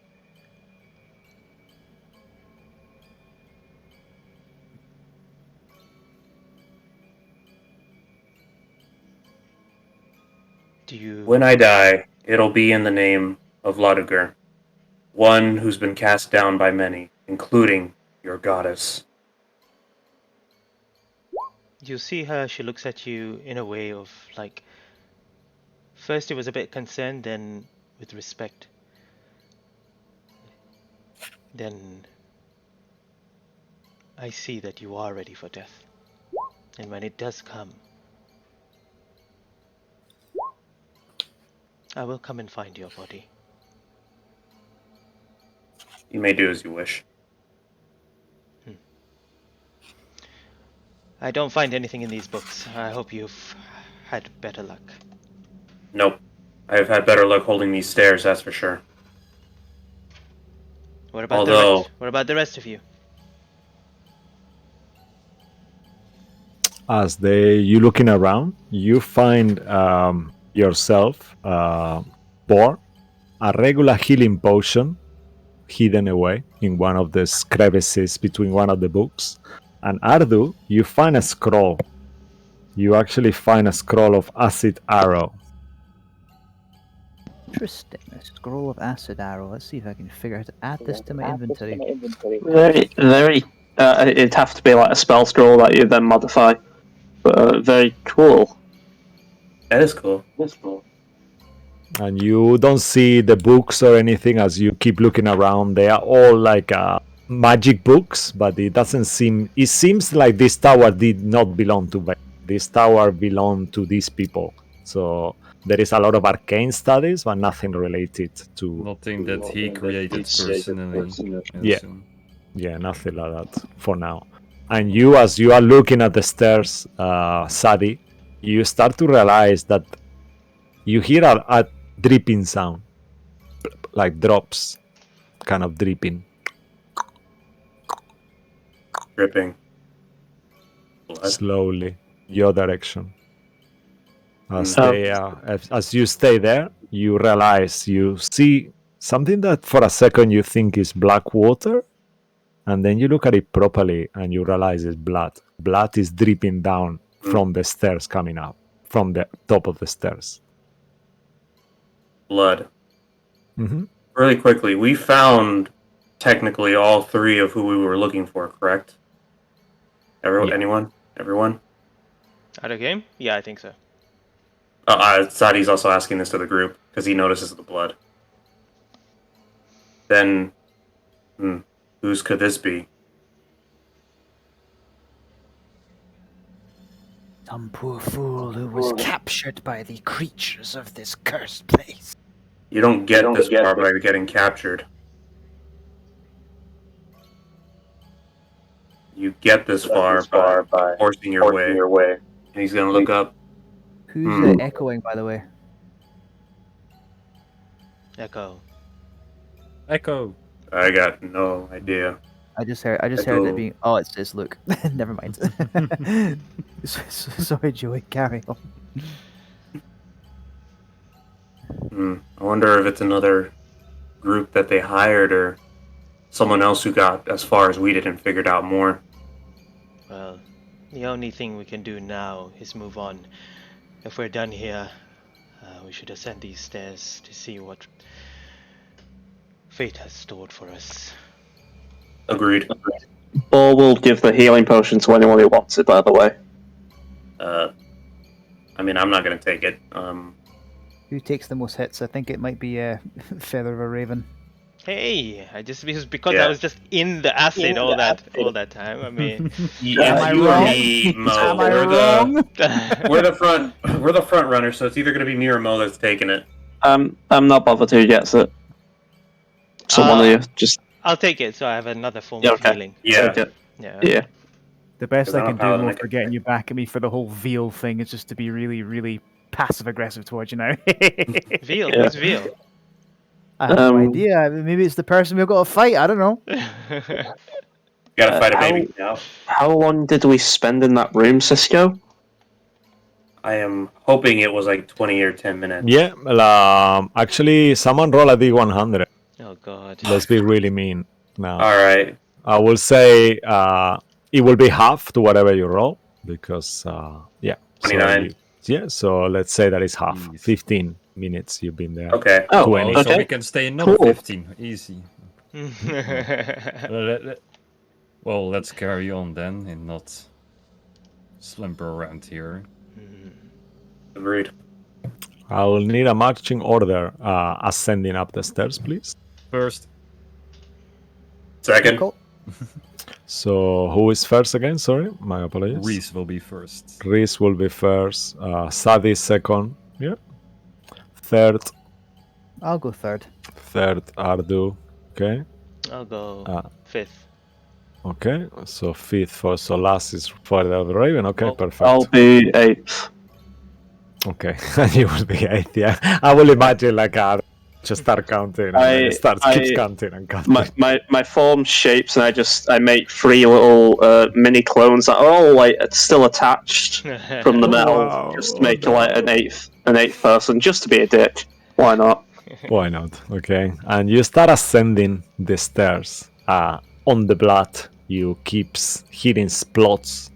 Do you... When I die, it'll be in the name of Ladugur. one who's been cast down by many, including your goddess. You see her, she looks at you in a way of like, first it was a bit concerned, then with respect. Then I see that you are ready for death. And when it does come, I will come and find your body. You may do as you wish. I don't find anything in these books. I hope you've had better luck. Nope. I have had better luck holding these stairs, that's for sure. What about Although- what about the rest of you? As you looking around, you find yourself, Bor, a regular healing potion hidden away in one of the crevices between one of the books. And Ardu, you find a scroll. You actually find a scroll of acid arrow. Interesting. A scroll of acid arrow. Let's see if I can figure out how to add this to my inventory. Very, very. It'd have to be like a spell scroll that you then modify. But very cool. That is cool. And you don't see the books or anything as you keep looking around. They are all like magic books, but it doesn't seem. It seems like this tower did not belong to Vecna. This tower belonged to these people. So there is a lot of arcane studies, but nothing related to. Nothing that he created personally. Yeah. Yeah, nothing like that for now. And you, as you are looking at the stairs, Sadie, you start to realize that you hear a dripping sound, like drops, kind of dripping. Dripping. Blood. Slowly, your direction. As you stay there, you realize you see something that for a second you think is black water, and then you look at it properly and you realize it's blood. Blood is dripping down from the stairs coming up, from the top of the stairs. Blood. Mm-hmm. Really quickly, we found technically all three of who we were looking for, correct? Yeah. Anyone? Everyone? Out of game? Yeah, I think so. Sadi's also asking this to the group, because he notices the blood. Then, whose could this be? Some poor fool who was captured by the creatures of this cursed place. You don't get this far by getting captured. You get this far by forcing your way. And he's gonna look up. Who's echoing, by the way? Echo. Echo. I got no idea. I just heard it being. Oh, it's Luke. Never mind. Sorry, Joey. Carry on. I wonder if it's another group that they hired or someone else who got as far as we did and figured out more. Well, the only thing we can do now is move on. If we're done here, we should ascend these stairs to see what fate has stored for us. Agreed. Or we'll give the healing potion to anyone who wants it, by the way. I mean, I'm not going to take it. Who takes the most hits? I think it might be Feather of a Raven. Hey, because I was just in the acid all that time. I mean, Yeah, Am I you or wrong? me, Mo. Am I wrong? We're the front runner, so it's either going to be me or Mo that's taking it. I'm not bothered who gets it. Someone of you, just I'll take it, so I have another form Yeah, of okay. healing. Yeah. take it. Yeah. Yeah. The best Because I I'm can a paladin, do I more can for getting you back at me for the whole veal thing is just to be really, really passive aggressive towards you now. Veal, Yeah. who's Veal? I have no idea. Maybe it's the person we've got to fight. I don't know. You gotta fight a how- baby now. How long did we spend in that room, Cisco? I am hoping it was like 20 or 10 minutes. Yeah, well, actually, someone roll a d100. Oh god. Let's be really mean now. Alright. I will say it will be half to whatever you roll because, yeah. 29. So let's say that is half, Jeez. 15. minutes you've been there. Okay. Oh, 20. So okay. we can stay another Cool. 15. Easy. Well, let's carry on then and not slumber around here. Agreed. I will need a marching order ascending up the stairs, please. First, Second. Cool. So who is first again? Sorry, my apologies. Reese will be first. Reese will be first. Sadie second. Yeah. Third. I'll go third. Third, Ardu. Okay. I'll go Ah. 5th. Okay. So fifth for Solas is for the Raven. Okay, perfect. I'll be 8th. Okay. And you will be eighth. Yeah. I will imagine like just start counting and then it keeps counting and counting. My form shapes, and I make 3 little mini clones that are all like still attached from the metal, Wow. just to make like an eighth person, just to be a dick. Why not? Why not? Okay. And you start ascending the stairs. On the blood, you keep hitting splots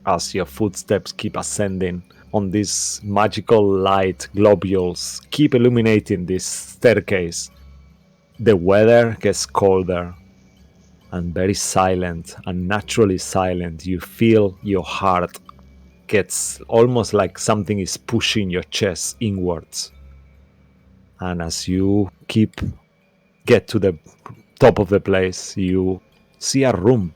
as your footsteps keep ascending on these magical light globules. Keep illuminating this staircase. The weather gets colder and very silent, unnaturally silent. You feel your heart gets almost like something is pushing your chest inwards. And as you get to the top of the place, you see a room.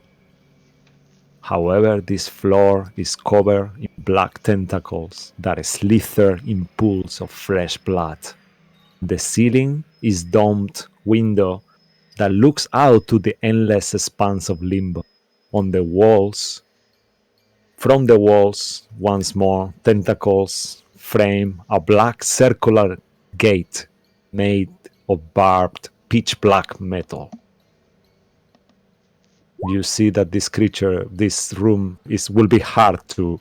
However, this floor is covered in black tentacles that slither in pools of fresh blood. The ceiling is domed window that looks out to the endless expanse of limbo. On the walls, from the walls, once more, tentacles frame a black circular gate made of barbed pitch black metal. You see that this room will be hard to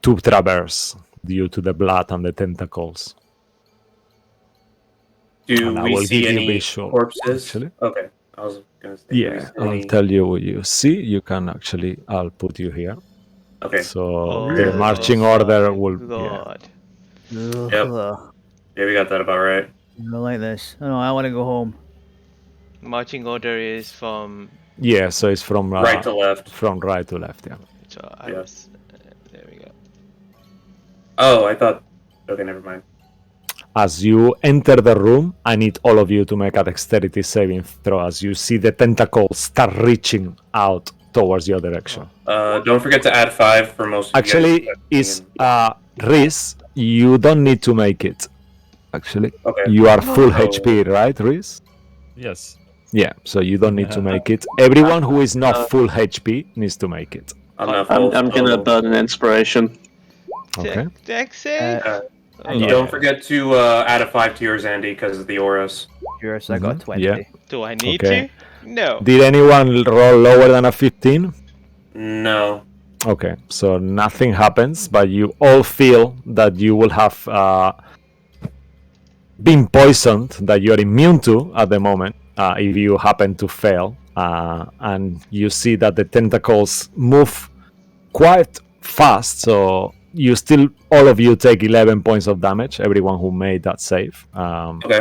traverse due to the blood and the tentacles. Do And I we will see give you any visual, corpses? actually. Okay. I was gonna say. Yeah, I'll tell you what you see. You can actually, I'll put you here. Okay. So the Oh, marching my order will. Yeah. God. Ugh, Yep. ugh. Yeah, we got that about right. I don't like this. Oh, no, I want to go home. Marching order is from. Yeah, so it's from Right to left. From right to left. Yeah. So I Yeah. was. There we go. Oh, I thought. Okay, never mind. As you enter the room, I need all of you to make a dexterity saving throw as you see the tentacles start reaching out towards your direction. Don't forget to add 5 for most of Actually, you guys. is Riz, you don't need to make it. Actually, Okay. you are full Oh. HP, right, Riz? Yes. Yeah, so you don't need to make it. Everyone who is not full HP needs to make it. I'm not I'm full. gonna so- burn an inspiration. Okay. Dex save? And Yeah. don't forget to add a 5 to yours, Andy, because of the auras. Yours, I got Mhm, 20. yeah. Do I need Okay. to? No. Did anyone roll lower than a 15? No. Okay, so nothing happens, but you all feel that you will have been poisoned, that you are immune to at the moment, if you happen to fail. And you see that the tentacles move quite fast, so you still, all of you take 11 points of damage, everyone who made that save. Okay.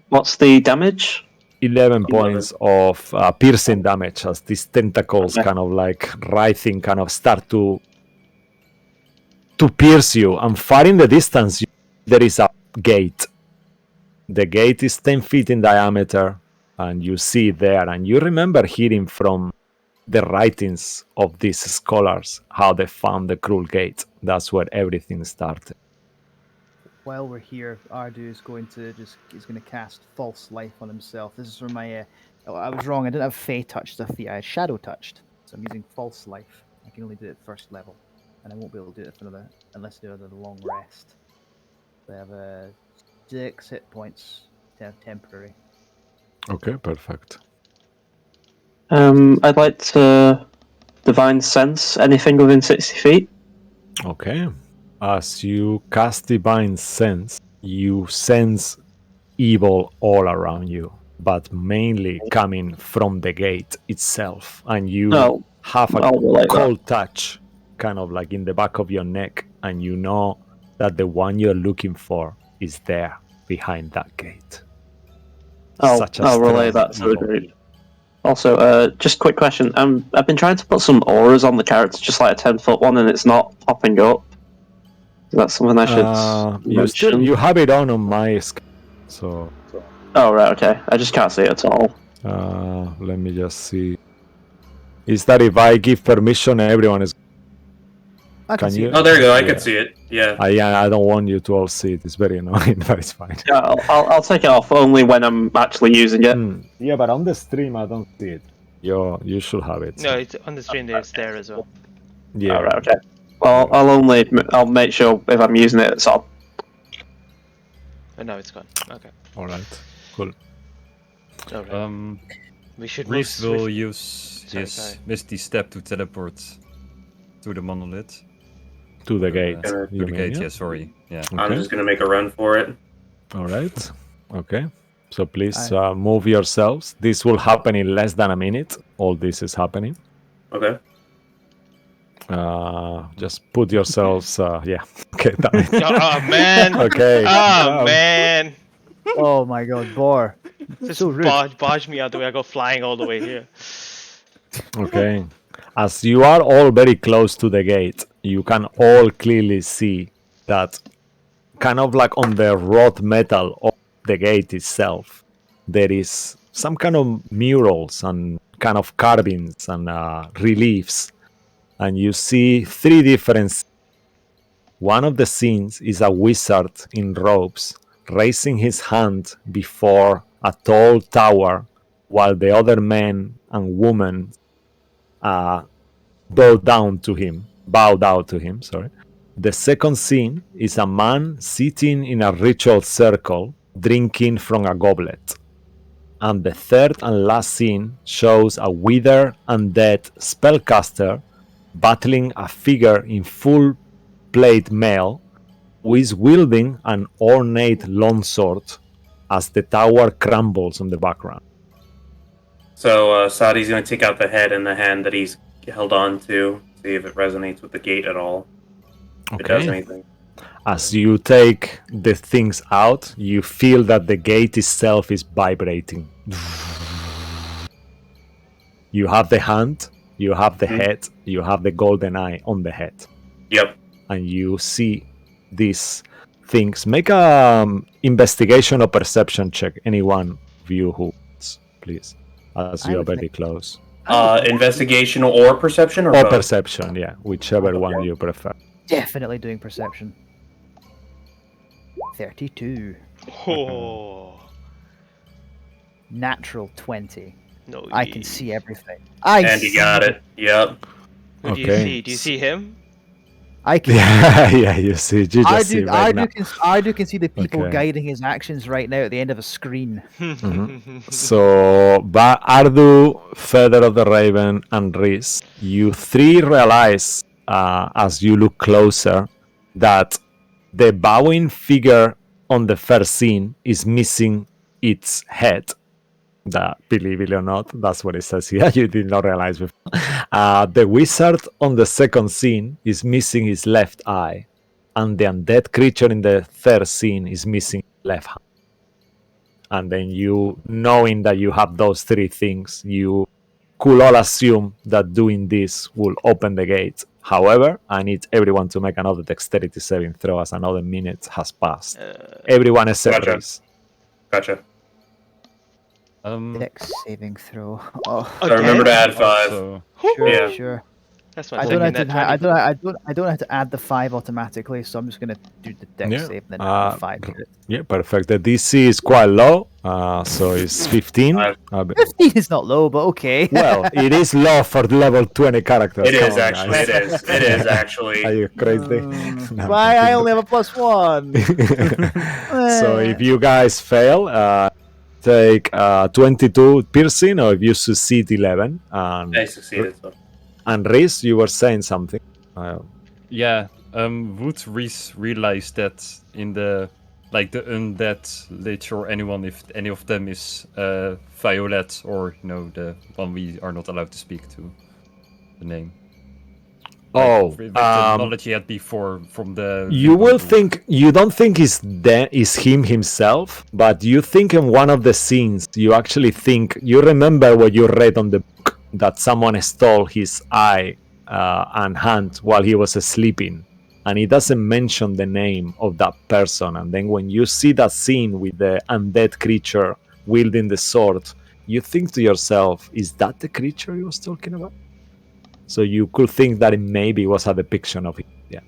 What's the damage? 11 points of piercing damage as these tentacles Okay. kind of like writhing kind of start to pierce you, and far in the distance there is a gate. The gate is 10 feet in diameter, and you see it there, and you remember hearing from the writings of these scholars how they found the cruel gate. That's where everything started. While we're here, Ardu is going to cast False Life on himself. This is for my. I was wrong. I didn't have Fey touched. I had Shadow touched. So I'm using False Life. I can only do it at first level, and I won't be able to do it for another unless I do another long rest. So I have 6 hit points, temporary. Okay, perfect. I'd like to divine sense anything within 60 feet. Okay. As you cast Divine Sense, you sense evil all around you, but mainly coming from the gate itself. And you have a I'll relate that. cold touch, kind of like in the back of your neck, and you know that the one you're looking for is there behind that gate. I'll relay that to the group. Also, just quick question. I've been trying to put some auras on the character, just like a 10-foot one, and it's not popping up. Is that something I should mention? You have it on my screen, so. Oh right, okay. I just can't see it at all. Let me just see. Is that if I give permission, everyone is? I can see you? it. Oh, there you go. I can see it. Yeah. I don't want you to all see it. It's very annoying, but it's fine. Yeah, I'll take it off only when I'm actually using it. Yeah, but on the stream I don't see it. You should have it. No, it's on the stream. It's there as well. Yeah. Oh, right, okay. Well, I'll make sure if I'm using it, it's on. And now it's gone. Okay. All right. Cool. All right. We should move Reese will swift- use Sorry, his sorry. Misty Step to teleport to the monolith. To the gate. To you the mean, gate, yeah? yeah, sorry. Yeah. I'm Okay. just gonna make a run for it. All right. Okay. So please move yourselves. This will happen in less than a minute. All this is happening. Okay. Just put yourselves. Yeah. Okay. Damn it. Oh man. Okay. Oh man. Oh my god, Boar. Just So rude. barge me out the way. I go flying all the way here. Okay. As you are all very close to the gate, you can all clearly see that kind of like on the wrought metal of the gate itself, there is some kind of murals and kind of carvings and reliefs. And you see three different. One of the scenes is a wizard in robes raising his hand before a tall tower, while the other men and women bow down to him. Sorry. The second scene is a man sitting in a ritual circle, drinking from a goblet. And the third and last scene shows a withered undead spellcaster battling a figure in full plate mail who is wielding an ornate longsword as the tower crumbles in the background. So Sadi's gonna take out the head and the hand that he's held on to, see if it resonates with the gate at all. If it does anything. As you take the things out, you feel that the gate itself is vibrating. You have the hand, you have the head, you have the golden eye on the head. Yep. And you see these things. Make a investigation or perception check. Any one of you who wants, please, as you are very close. Investigation or perception, or Or both? perception, yeah, whichever one you prefer. Definitely doing perception. 32. Oh. Natural 20. No. I can see everything. And he got it. Yep. Who do you Okay. see? Do you see him? I can. Yeah, you see, you just see Vecna. I can see the people Okay. guiding his actions right now at the end of a screen. So, but Ardu, Feather of the Raven, and Reese, you three realize as you look closer that the bowing figure on the first scene is missing its head. That, believe it or not, that's what it says here. You did not realize before. The wizard on the second scene is missing his left eye, and the undead creature in the third scene is missing left hand. And then you, knowing that you have those three things, you could all assume that doing this will open the gate. However, I need everyone to make another dexterity saving throw as another minute has passed. Everyone except Gotcha. Reese. Gotcha. Dex saving throw. Oh, So remember to add 5. So, sure, Yeah. sure. That's my I don't, second have to, net 20. I don't have to add the 5 automatically, so I'm just gonna do the Dex Yeah. save and then add the 5 to it. Yeah, perfect. The DC is quite low, so it's 15. 15 is not low, but okay. Well, it is low for level 20 characters. It Come is on, actually. guys. It is. It is actually. Are you crazy? No, Why? I I'm only have a +1. kidding. So if you guys fail, take 22 piercing, or if you succeed, 11. I succeeded. So. And Reese, you were saying something. yeah, would Reese realize that in the the undead lich or anyone, if any of them is Violet, or the one we are not allowed to speak to, the name? Oh, with the knowledge he had before from the. you Limbo will book. think you don't think is him himself, but you think in one of the scenes you actually think you remember what you read on the book that someone stole his eye and hand while he was sleeping, and he doesn't mention the name of that person. And then when you see that scene with the undead creature wielding the sword, you think to yourself, "Is that the creature he was talking about?" So you could think that it maybe was a depiction of it. Yeah.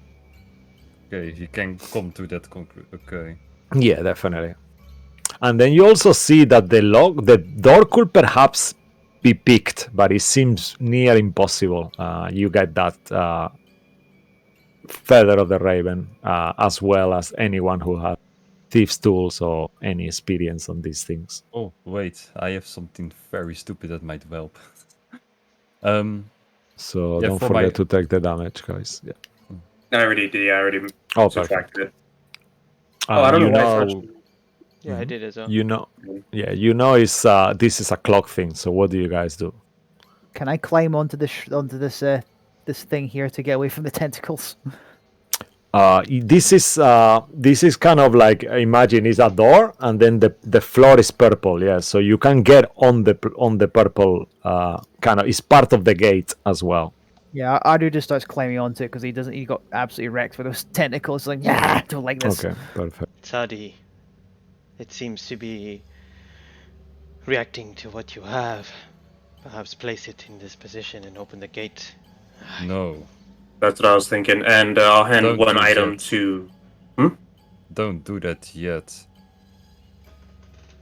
Okay, he can come to that conclusion. Okay. Yeah, definitely. And then you also see that the door could perhaps be picked, but it seems near impossible. You get that Feather of the Raven, as well as anyone who has thieves' tools or any experience on these things. Oh wait, I have something very stupid that might help. So Yeah, don't for forget my- to take the damage, guys. Yeah. I already did. Yeah, I already Oh, subtracted perfect. it. I don't you know why. know, Yeah, I did as well. you know, yeah, you know, this is a clock thing. So what do you guys do? Can I climb onto this thing here to get away from the tentacles? This is kind of like, imagine it's a door and then the floor is purple. Yeah, so you can get on the purple kind of, it's part of the gate as well. Yeah, Ardu just starts climbing onto it because he got absolutely wrecked with those tentacles. Like, yeah, don't like this. Okay, perfect. Sadi, it seems to be reacting to what you have. Perhaps place it in this position and open the gate. No, That's what I was thinking. And I'll hand Don't one do item that. to. don't do that yet.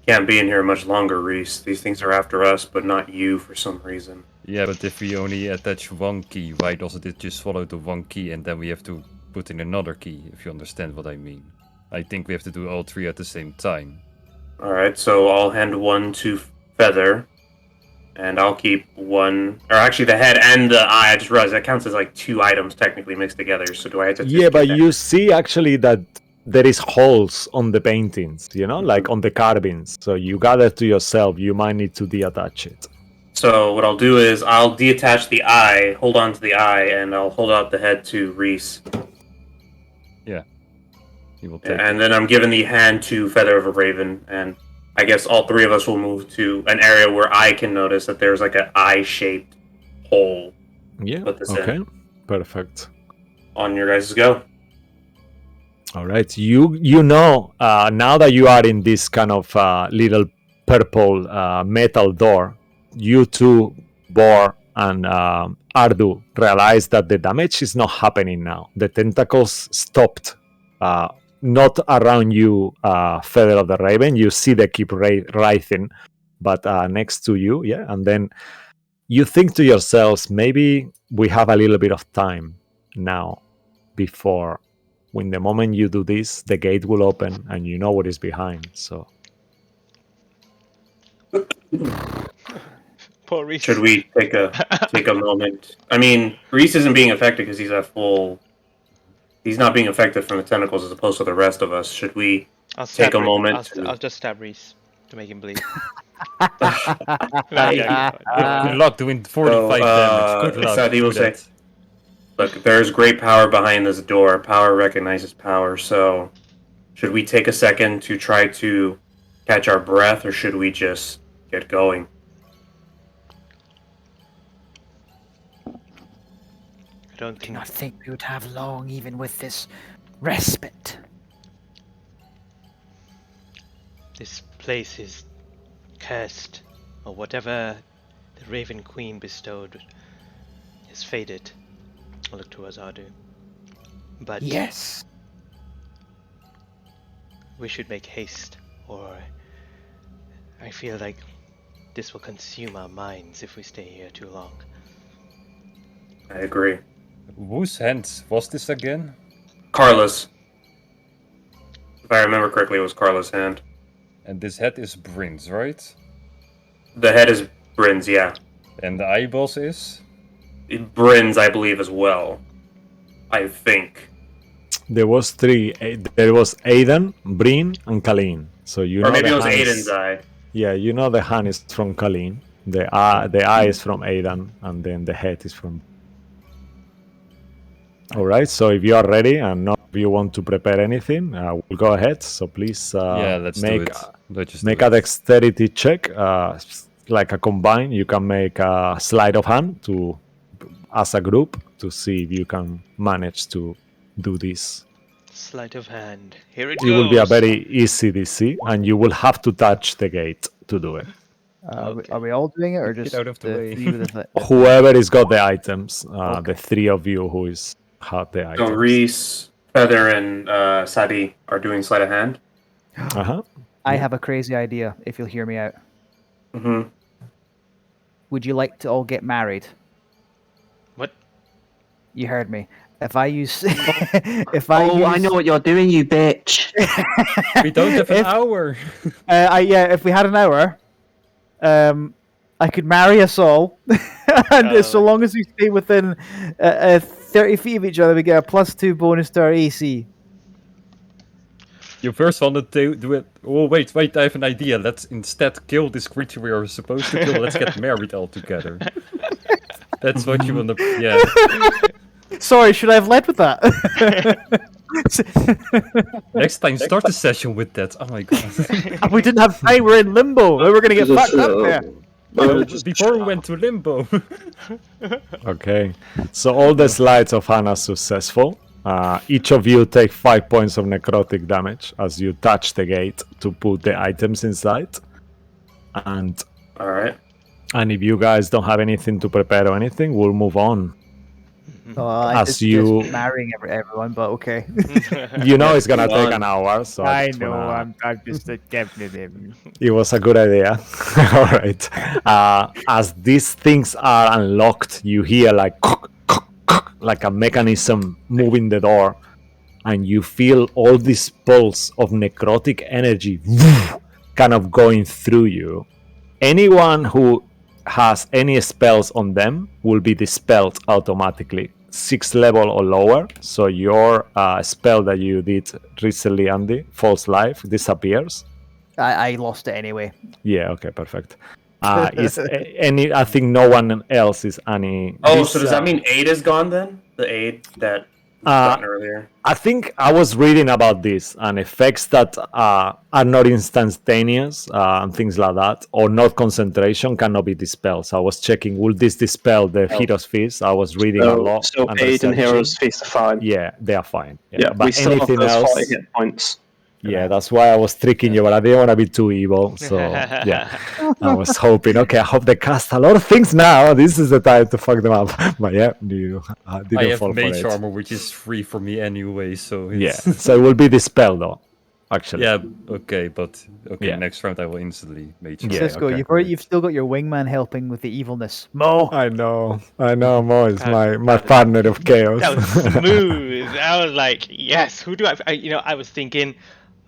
Can't be in here much longer, Reese. These things are after us, but not you for some reason. Yeah, but if we only attach one key, why doesn't it just follow the one key and then we have to put in another key, if you understand what I mean? I think we have to do all three at the same time. Alright, so I'll hand one to Feather. And I'll keep one. Or actually, the head and the eye. I just realized that counts as like two items technically mixed together. So do I have to. Yeah, but you see actually that there is holes on the paintings, like on the carvings. So you gather to yourself, you might need to deattach it. So what I'll do is I'll detach the eye, hold on to the eye, and I'll hold out the head to Reese. He will take And then I'm giving the hand to Feather of a Raven, and I guess all three of us will move to an area where I can notice that there's like an eye-shaped hole. Yeah, Put this okay, in. perfect. On your guys' go. All right, you know now that you are in this kind of little purple metal door, you two, Bor and Ardu, realize that the damage is not happening now. The tentacles stopped, not around you, Feather of the Raven. You see they keep writhing, but next to you, yeah. And then you think to yourselves, maybe we have a little bit of time now before. When the moment you do this, the gate will open and you know what is behind. So Poor Reese. Should we take a moment? I mean, Reese isn't being affected because he's at full. He's not being affected from the tentacles as opposed to the rest of us. Should we I'll take a Reese. moment? I'll just stab Reese to make him bleed. Good luck doing 45 damage. Good luck. Sadi will do that. say, look, there's great power behind this door. Power recognizes power. So, should we take a second to try to catch our breath, or should we just get going? I don't Do think not think we would have long, even with this respite. this place is cursed, or whatever the Raven Queen bestowed is faded. I'll look towards Ardu. But Yes. we should make haste, or I feel like this will consume our minds if we stay here too long. I agree. Whose hand was this again? Carlos. If I remember correctly, it was Carlos' hand. And this head is Bryn's, right? The head is Bryn's, yeah. And the eyeballs is? Bryn's, I believe, as well. I think. there was three. There was Aidan, Bryn, and Colleen. So you know Or maybe the it was hand is- Aiden's eye. Yeah, you know the hand is from Colleen. The eye is from Aidan, and then the head is from. All right. So if you are ready and none of you want to prepare anything, we'll go ahead. So please Yeah, let's do make it. Let's just make do a it. dexterity check, like a combine. You can make a sleight of hand to as a group to see if you can manage to do this. Sleight of hand. Here it It will be a goes. very easy DC, and you will have to touch the gate to do it. Okay. Are we all doing it, or Get just out of the way. three with the Whoever has got the items, the Okay. three of you who is have the So items. Reese, Feather, and Sadi are doing sleight of hand. Uh-huh. I have a crazy idea. If you'll hear me out, Mm-hmm. would you like to all get married? What? You heard me. If I use, if I Oh, use, I know what you're doing, you bitch. We don't have an If- hour. if we had an hour, I could marry us all, and so long as we stay within 30 feet of each other, we get a +2 bonus to our AC. You first wanted to do it. Oh, wait, I have an idea. Let's instead kill this creature we are supposed to kill. Let's get married all together. That's what you want to. Yeah. Sorry, should I have led with that? Next time, start the session with that. Oh my god. We didn't have time. We're in limbo. We're gonna get fucked up there. Before we went to limbo. Okay. So all the sleights of hand are successful. Each of you take 5 points of necrotic damage as you touch the gate to put the items inside. And All right. if you guys don't have anything to prepare or anything, we'll move on. As Just you- marrying everyone, but okay. You know it's gonna Move take on. an hour, so I just know. wanna- I'm just attempting him. It was a good idea. All right. As these things are unlocked, you hear like a mechanism moving the door, and you feel all this pulse of necrotic energy kind of going through you. Anyone who has any spells on them will be dispelled automatically, 6th level or lower. So your spell that you did recently, Andy, False Life, disappears. I lost it anyway. Yeah, okay, perfect. I think no one else is any. Oh, this, so does that mean aid is gone then? The aid that was gotten earlier. I think I was reading about this and effects that are not instantaneous and things like that, or not concentration, cannot be dispelled. So I was checking, will this dispel the Hero's Feast? I was reading a lot. So and aid and researching. heroes feast are fine. Yeah, they are fine. Yeah, we but still have anything those else? 40 hit points. Yeah, that's why I was tricking you, but I didn't want to be too evil. So yeah, I was hoping. Okay, I hope they cast a lot of things now. This is the time to fuck them up. But yeah, you didn't I have fall for mage it. armor, which is free for me anyway, so Yeah, it's... so it will be dispelled though. Actually. Yeah, okay, but Yeah. next round I will instantly mage Yeah, armor. Cisco, okay. you've still got your wingman helping with the evilness. Mo. I know. Mo is my partner of chaos. That was smooth. I was like, yes. Who do I was thinking,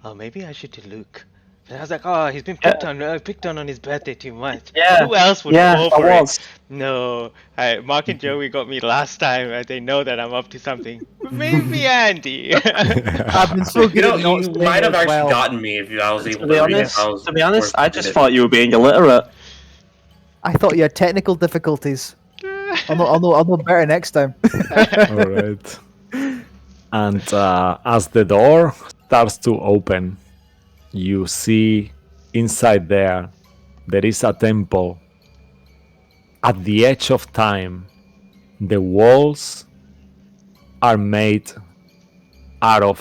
oh, maybe I should do Luke. And I was like, oh, he's been picked on his birthday too much. Yeah. Who else would Yeah, go I for was. it? No, Mark and Joey got me last time. They know that I'm up to something. Maybe Andy. I've been so You good know, at not you saying might have it as actually well. gotten me if I was able To be read honest, it. I just thought you were being illiterate. I thought you had technical difficulties. I'll know better next time. All right. And as the door starts to open, you see inside there is a temple. At the edge of time, the walls are made out of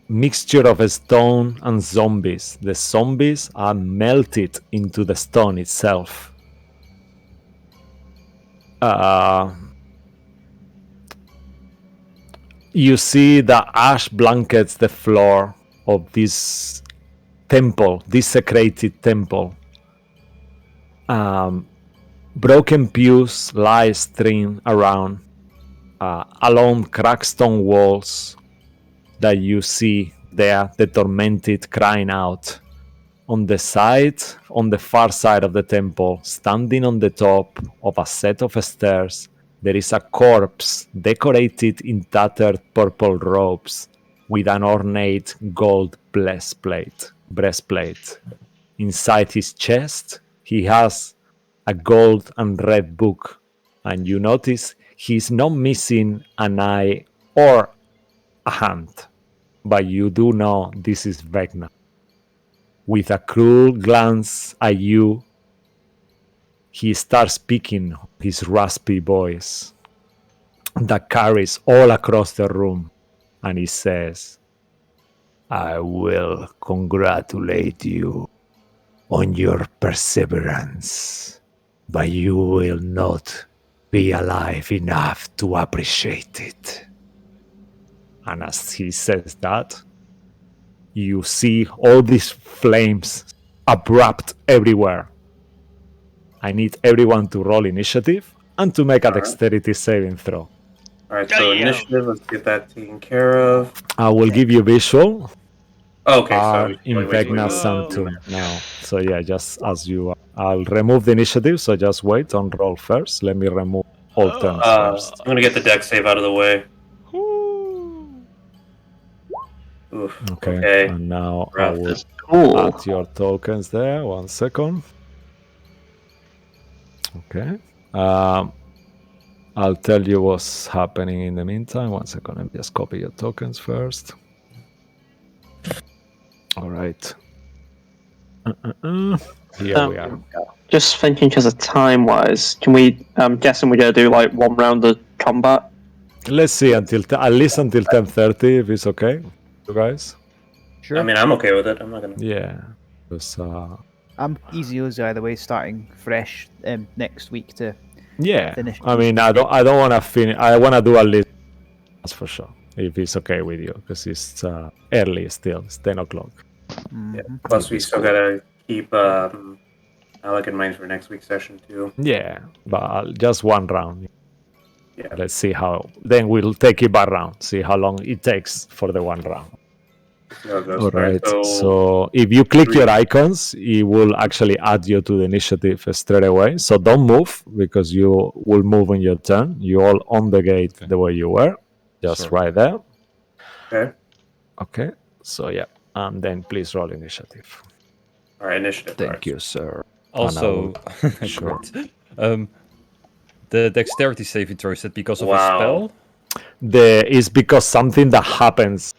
mixture of stone and zombies. The zombies are melted into the stone itself. You see the ash blankets the floor of this temple, desecrated temple. Broken pews lie strewn around along cracked stone walls that you see there, the tormented crying out. On the far side of the temple, standing on the top of a set of stairs, there is a corpse decorated in tattered purple robes with an ornate gold breastplate. Inside his chest, he has a gold and red book, and you notice he's not missing an eye or a hand. But you do know this is Vecna. With a cruel glance at you, he starts speaking his raspy voice that carries all across the room, and he says, I will congratulate you on your perseverance, but you will not be alive enough to appreciate it. And as he says that, you see all these flames erupt everywhere. I need everyone to roll initiative and to make a dexterity saving throw. Alright, so Damn. initiative, let's get that taken care of. I will give you visual. Okay, Are so in wait. Vecna's Sanctum now. So yeah, just as you are. I'll remove the initiative, so just wait on roll first. Let me remove all turns first. I'm gonna get the deck save out of the way. Woo. Oof. Okay. And now I Rough. will Cool. add your tokens there. 1 second. Okay. I'll tell you what's happening in the meantime. 1 second. Let me just copy your tokens first. All right. Here we are. Just thinking, because of time-wise, can we? I'm guessing we're gonna do like one round of combat. Let's see until at least until 10:30 if it's okay, you guys. Sure. I mean, I'm okay with it. I'm not gonna. Yeah. Because, I'm easy as either way, starting fresh next week to yeah. finish. I mean, I don't want to finish. I want to do at least. That's for sure. If it's okay with you, because it's early still. It's 10 o'clock. Yeah. Plus, we still gotta keep Alec in mind for next week's session too. Yeah, but just one round. Yeah. Let's see how. Then we'll take it by round. See how long it takes for the one round. See how it goes. All right. So So if you click your icons, it will actually add you to the initiative straight away. So don't move because you will move on your turn. You all on the gate the way you were, just Sure. right there. okay. Okay. So yeah, and then please roll initiative. All right, initiative. Thank you, sir. Also, Sure. great. The dexterity saving throw, is that because of a Wow. spell? Is because something that happens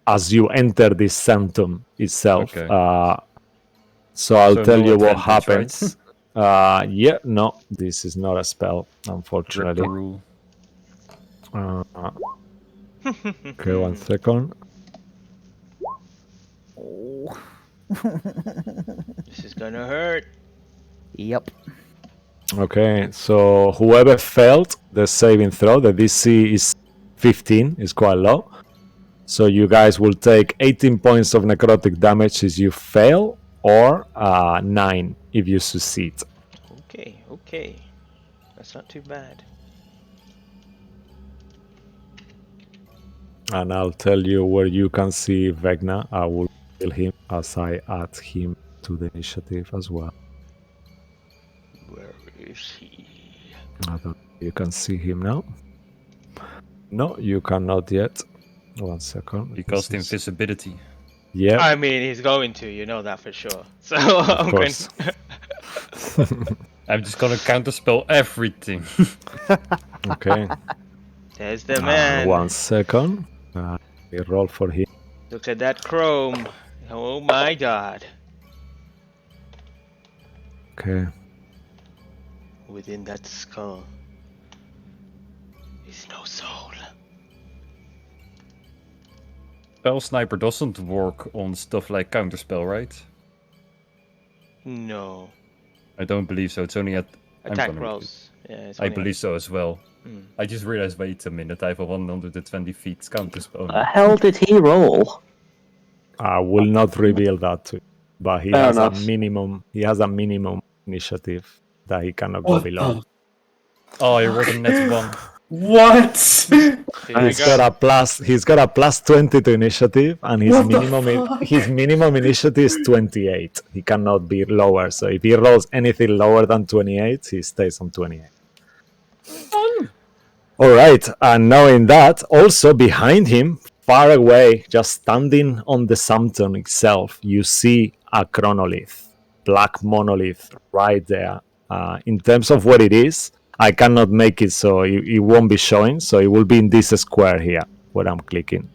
as you enter this sanctum itself. Okay. So I'll So tell no you what advantage, right? happens. Yeah, no, this is not a spell, Rip the unfortunately. rule. Okay, 1 second. Oh. This is gonna hurt. Yep. Okay, so whoever failed the saving throw, the DC is 15, is quite low. So you guys will take 18 points of necrotic damage if you fail, or 9 if you succeed. Okay. That's not too bad. And I'll tell you where you can see Vecna. I will kill him as I add him to the initiative as well. Where is he? I don't, you can see him now. No, you cannot yet. 1 second. Because the This is- invisibility. Yeah, I mean, he's going to. You know that for sure. So I'm going. course. I'm just gonna counterspell everything. okay. There's the man. 1 second. We roll for him. Look at that chrome. Oh my god. Okay. Within that skull is no soul. Spell Sniper doesn't work on stuff like counterspell, right? No. I don't believe so. It's only at Attack gonna read rolls. Yeah, it's I only believe so as well. Hmm. I just realized, wait a minute, I have a 120 feet counterspell. The hell did he roll? I will not reveal that to you, but he Fair has enough. a minimum. He has a minimum initiative that he cannot go below. Oh, I rolled a net 1. What? Here we He's go. got a plus. He's got a plus 20 to initiative, and his What the minimum fuck? his minimum initiative is 28. He cannot be lower. So if he rolls anything lower than 28, he stays on 28. All right, and knowing that, also behind him, far away, just standing on the Sanctum itself, you see a Chronolith, black monolith right there. In terms of what it is, I cannot make it so it won't be showing. So it will be in this square here where I'm clicking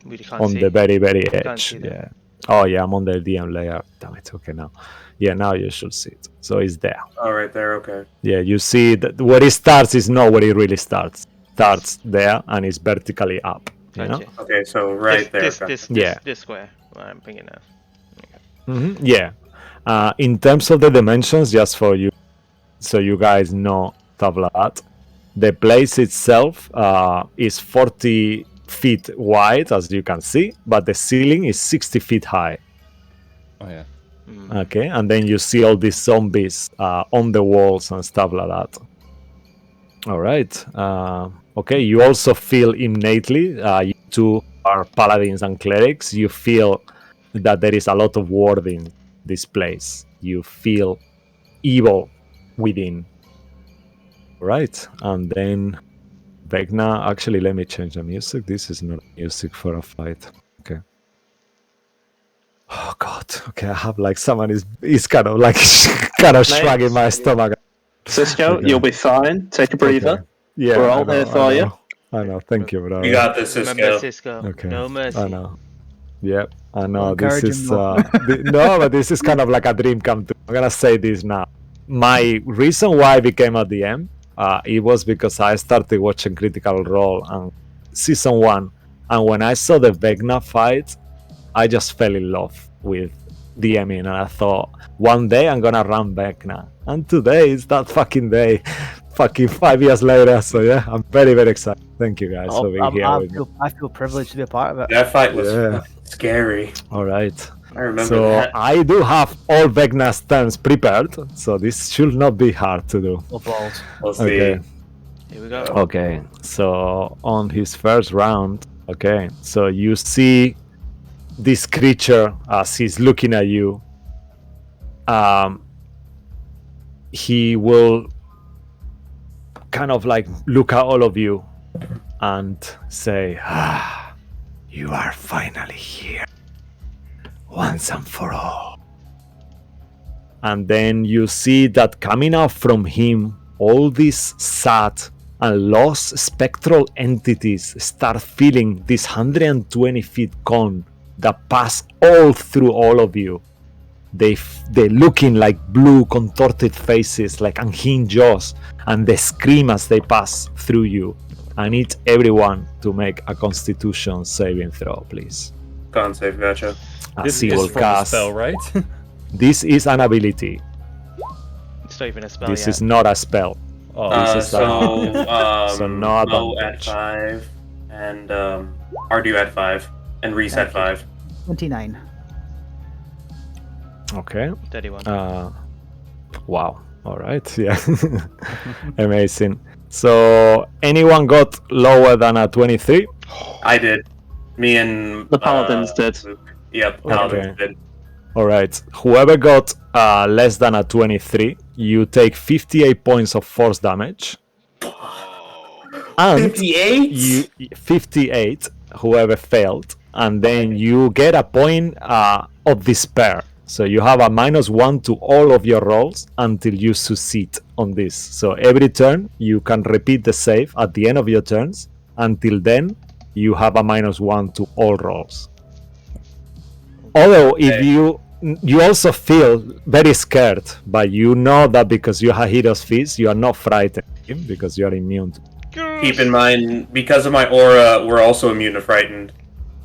We can't on see. the very Can't edge. see that. Yeah. Oh yeah, I'm on the DM layer. Damn it. Okay, now. Yeah, now you should see it. So it's there. Oh, right there. Okay. Yeah, you see that where it starts is not where it really starts. Starts there and it's vertically up. You know? Gotcha. Okay, so right there. Yeah. This square. I'm thinking of. Yeah. In terms of the dimensions, just for you, so you guys know stuff like that, the place itself is 40 feet wide, as you can see, but the ceiling is 60 feet high. Oh yeah. Okay, and then you see all these zombies on the walls and stuff like that. All right. Okay, you also feel innately, you two are paladins and clerics, you feel that there is a lot of ward in this place. You feel evil within. Right, and then Vecna, actually let me change the music. This is not music for a fight. Okay. Oh god, okay, I have like someone is kind of like shrugging my stomach. Cisco, Okay. you'll be fine. Take a breather. Okay. Yeah, We're I all know, here for you. I know, thank you, bro. You got this, Remember, Cisco. Cisco. Okay. No mercy. I know. Yep, I know. Well, This encourage is him, though. no, but this is kind of like a dream come true. I'm gonna say this now. My reason why I became a DM, it was because I started watching Critical Role and season 1, and when I saw the Vecna fight, I just fell in love with DMing, and I thought one day I'm gonna run Vecna, and today is that fucking day. Fucking 5 years later, so yeah, I'm very, very excited. Thank you guys for being here with me. I feel privileged to be a part of it. That fight was Yeah. fucking scary. All right. I remember So that. I do have all Vecna's turns prepared, so this should not be hard to do. Oh, balls. We'll see. Okay. Here we go. Okay. So on his first round, okay. So you see this creature as he's looking at you. He will kind of like look at all of you and say, you are finally here. Once and for all. And then you see that coming out from him, all these sad and lost spectral entities start filling this 120 feet cone that pass all through all of you. They're looking like blue contorted faces, like unhinged jaws, and they scream as they pass through you. I need everyone to make a Constitution saving throw, please. Con save, gotcha. This He is will from a cast. spell, right? This is an ability. It's not even a spell This yet. is not a spell. Oh, This is So no Mo at advantage. 5, and Ardu at 5, and Reese at 5. 29. Okay. 31. Wow. All right. Yeah. Amazing. So, anyone got lower than a 23? I did. Me and The Paladins did. Luke. Yep, Paladins did. All right. Whoever got less than a 23, you take 58 points of force damage. And 58? 58, whoever failed, and then you get a point of despair. So you have a -1 to all of your rolls until you succeed on this. So every turn you can repeat the save at the end of your turns. Until then, you have a -1 to all rolls. Although if you also feel very scared, but you know that because you have Hero's Feast, you are not frightened because you are immune to. Keep in mind, because of my aura, we're also immune to frightened.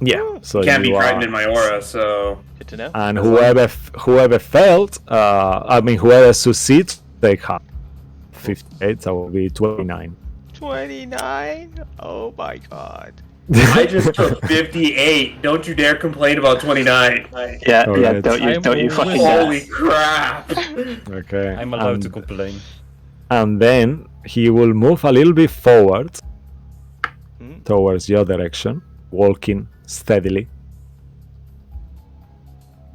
Yeah, so Can't be you frightened are. in my aura, so Good to know. And whoever failed, whoever succeeds, they have 58. That will be 29. 29? Oh my god. I just took 58. Don't you dare complain about 29. Yeah, Alright. don't you fucking Holy dare. crap! Okay. I'm allowed to complain. And then he will move a little bit forward Hmm? towards your direction, walking steadily.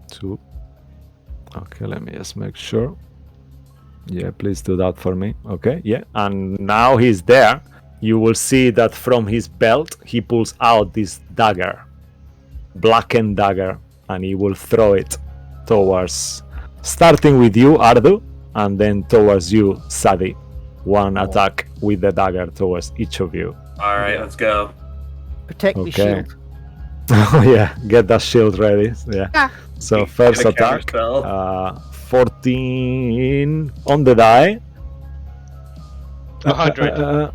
2. Okay, let me just make sure. Yeah, please do that for me. Okay, yeah. And now he's there. You will see that from his belt, he pulls out this dagger, blackened dagger, and he will throw it towards, starting with you, Ardu, and then towards you, Sadi. one attack with the dagger towards each of you. All right, let's go. Protect the Okay. shield. Oh yeah, get that shield ready. Yeah. So first Get a attack, counterspell. 14 on the die. 100.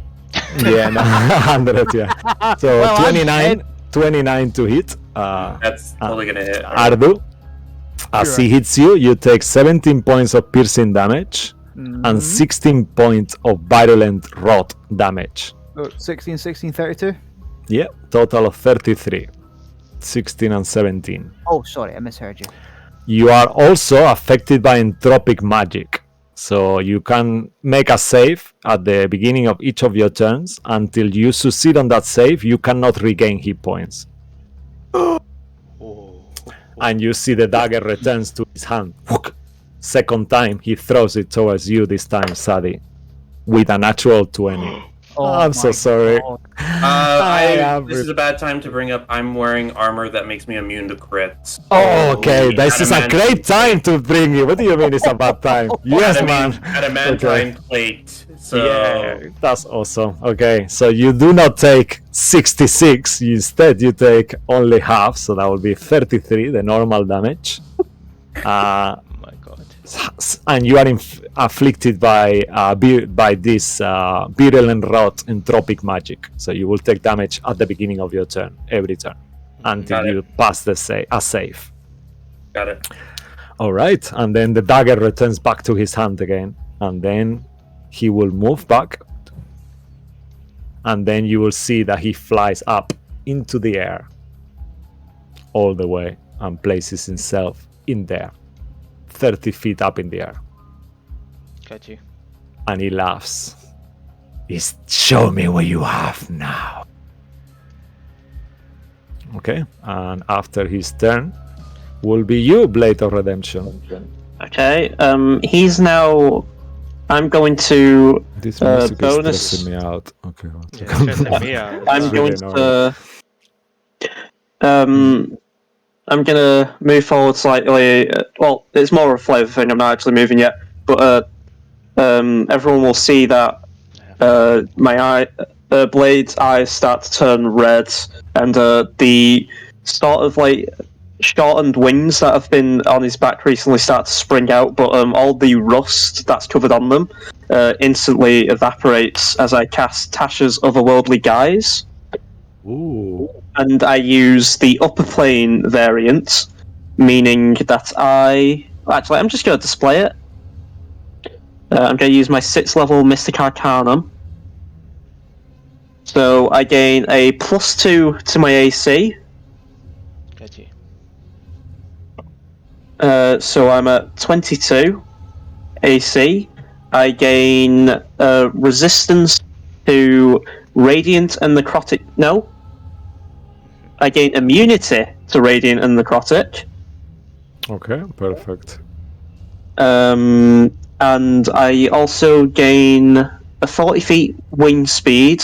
Yeah, no, 100. Yeah. So Well, I'm 29, 29 to hit. That's totally gonna hit. Ardu, as he hits you, you take 17 points of piercing damage and 16 points of virulent rot damage. 16, 16, 32. Yeah, total of 33. 16 and 17. Oh, sorry, I misheard you. You are also affected by entropic magic. So you can make a save at the beginning of each of your turns. Until you succeed on that save, you cannot regain hit points. And you see the dagger returns to his hand. Second time, he throws it towards you this time, Sadie, with a natural 20. I'm so sorry. God. This is a bad time to bring up. I'm wearing armor that makes me immune to crits. Oh, okay. This is a Adamant- great time to bring you. What do you mean it's a bad time? Yes, man. Adamantine plate. So Yeah, that's awesome. Okay, so you do not take 66. Instead, you take only half. So that will be 33, the normal damage. Oh my god. And you are afflicted by this virulent rot entropic magic. So you will take damage at the beginning of your turn, every turn, until Got it. you pass the save. got it. All right, and then the dagger returns back to his hand again, and then he will move back, and then you will see that he flies up into the air all the way and places himself in there, 30 feet up in the air. Got you. And he laughs. Show me what you have now. Okay, and after his turn will be you, Blade of Redemption. Okay, he's now. I'm going to. This music bonus. is stressing me out. Okay, one Yeah, second. stressing me out. I'm really going to. I'm gonna move forward slightly. Well, it's more of a flavor thing. I'm not actually moving yet, but everyone will see that my Blade's eyes start to turn red, and the sort of like shortened wings that have been on his back recently start to spring out, but all the rust that's covered on them instantly evaporates as I cast Tasha's Otherworldly Guise. Ooh. And I use the upper plane variant, meaning that Actually, I'm just going to display it. I'm going to use my 6th level Mystic Arcanum. So I gain a +2 to my AC. Got you. So I'm at 22 AC. I gain resistance to radiant and necrotic. No. I gain immunity to radiant and necrotic. Okay, perfect. And I also gain a 40 feet wing speed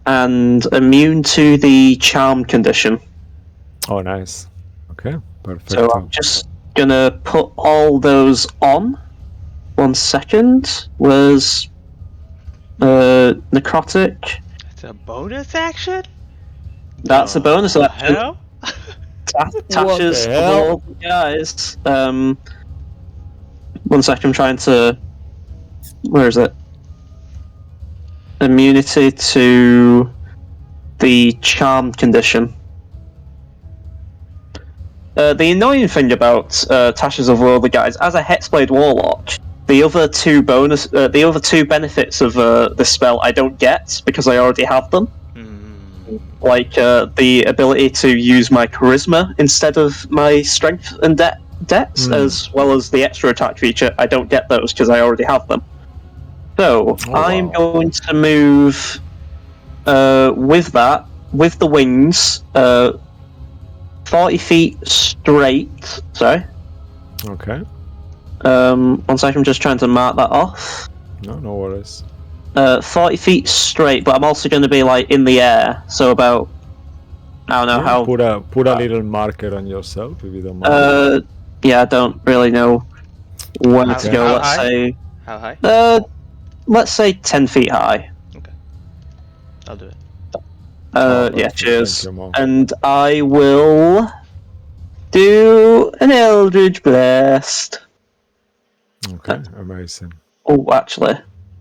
and immune to the charm condition. Oh, nice. Okay, perfect. So I'm just gonna put all those on. 1 second. Where's necrotic? It's a bonus action? That's a bonus action. Hell? Tasha's What the hell? guys. 1 second, I'm trying to. Where is it? Immunity to the charm condition. The annoying thing about Tasha's Otherworldly Guise, as a Hexblade Warlock, the other two benefits of this spell I don't get because I already have them. Like the ability to use my charisma instead of my strength and dex, as well as the extra attack feature. I don't get those because I already have them. So I'm going to move with the wings, 40 feet straight. Sorry. Okay. 1 second, I'm just trying to mark that off. No worries. 40 feet straight, but I'm also going to be like in the air, so about I don't know how. Put a little marker on yourself if you don't mind. Yeah, I don't really know where to go. How Let's high? say How high? Let's say 10 feet high. I'll do it. Yeah, perfect. cheers. Thank you, Mo. And I will do an Eldridge Blast. Okay, amazing. Oh, actually,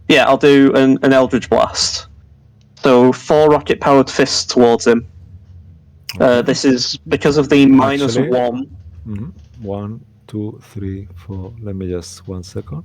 yeah, I'll do an Eldridge Blast. So 4 rocket-powered fists towards him. This is because of the Actually- -1. 1, 2, 3, 4. Let me just 1 second.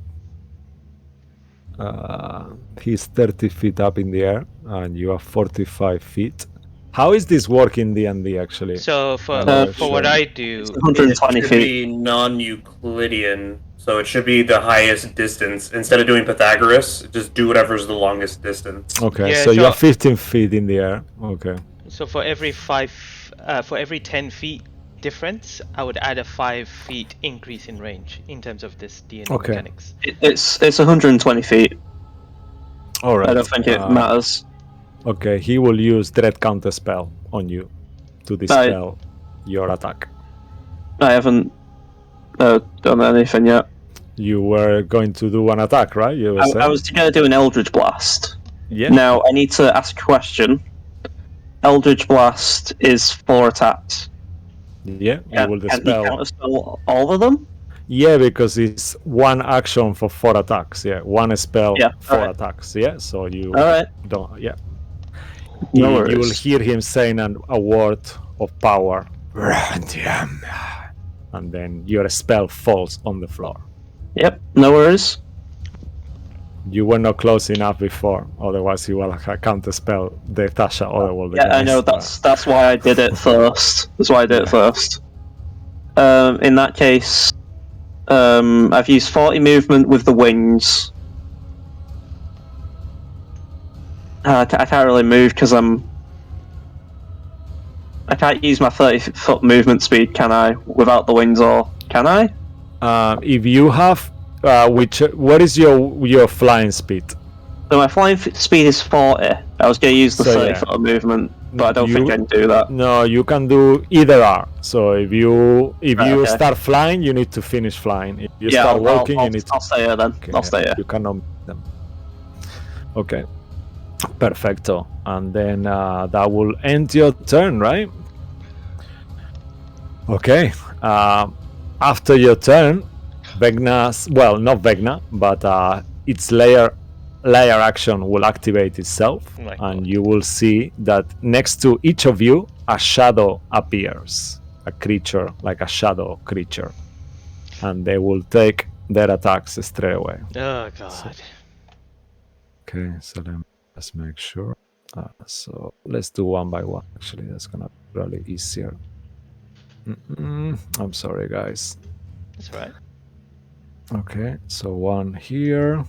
He's 30 feet up in the air, and you are 45 feet. How is this work in D&D, actually? So for Sure. what I do, It's 120 it should feet. be non-Euclidean, so it should be the highest distance. Instead of doing Pythagoras, just do whatever's the longest distance. Okay, Yeah, so you so- are 15 feet in the air. Okay. so for every 10 feet difference, I would add a 5 feet increase in range in terms of this D&D Okay. mechanics. It's 120 feet. All right. I don't think it matters. Okay, he will use Dread Counter spell on you to dispel your attack. I haven't done anything yet. You were going to do an attack, right? You were I saying? was going to do an Eldritch Blast. Yeah. Now, I need to ask a question. Eldritch Blast is 4 attacks. Yeah, you will Can he dispel. counterspell all of them? Yeah, because it's one action for 4 attacks. Yeah, one spell, Yeah, 4 alright. attacks. Yeah, so you Alright. don't. Yeah. No you will worries. hear him saying a word of power, and then your spell falls on the floor. Yep, no worries. You were not close enough before, otherwise you will counter spell the Tasha Otherworld. Yeah, I know, that's why I did it first. That's why I did it first. In that case, I've used 40 movement with the wings. I can't really move because I can't use my 30-foot movement speed, can I? Without the wings, or can I? If you have, what is your flying speed? So my flying speed is 40. I was going to use the So, yeah. 30-foot movement, but I don't think You- I can do that. No, you can do either R. So if you Okay. start flying, you need to finish flying. If you Yeah, start I'll, walking, I'll, you need to. I'll stay here then. Okay, I'll stay here. You cannot meet them. Okay. Perfecto. And then that will end your turn, right? Okay. After your turn, Vecna's, well, not Vecna, but its layer action will activate itself, Oh my and God. you will see that next to each of you, a shadow appears, a creature, like a shadow creature, and they will take their attacks straight away. Oh god. Okay, so let me just make sure. So let's do one by one. Actually, that's gonna be really easier. I'm sorry, guys. That's right. Okay, so one here.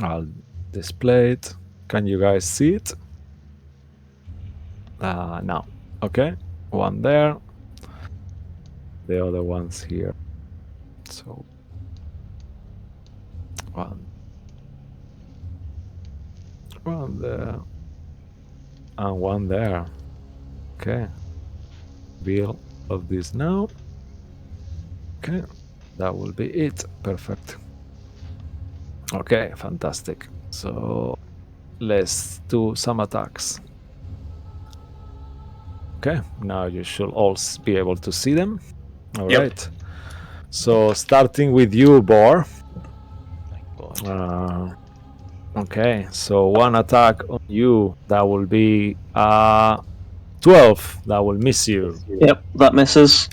I'll display it. Can you guys see it? No. Okay, one there. The other one's here. So one there and one there. Okay, reveal of this now. Okay, that will be it. Perfect. Okay, fantastic. So let's do some attacks. Okay, now you should all be able to see them. All Yep. right. So starting with you, Bor. My god. Okay, so one attack on you, that will be 12. That will miss you. Yep, that misses.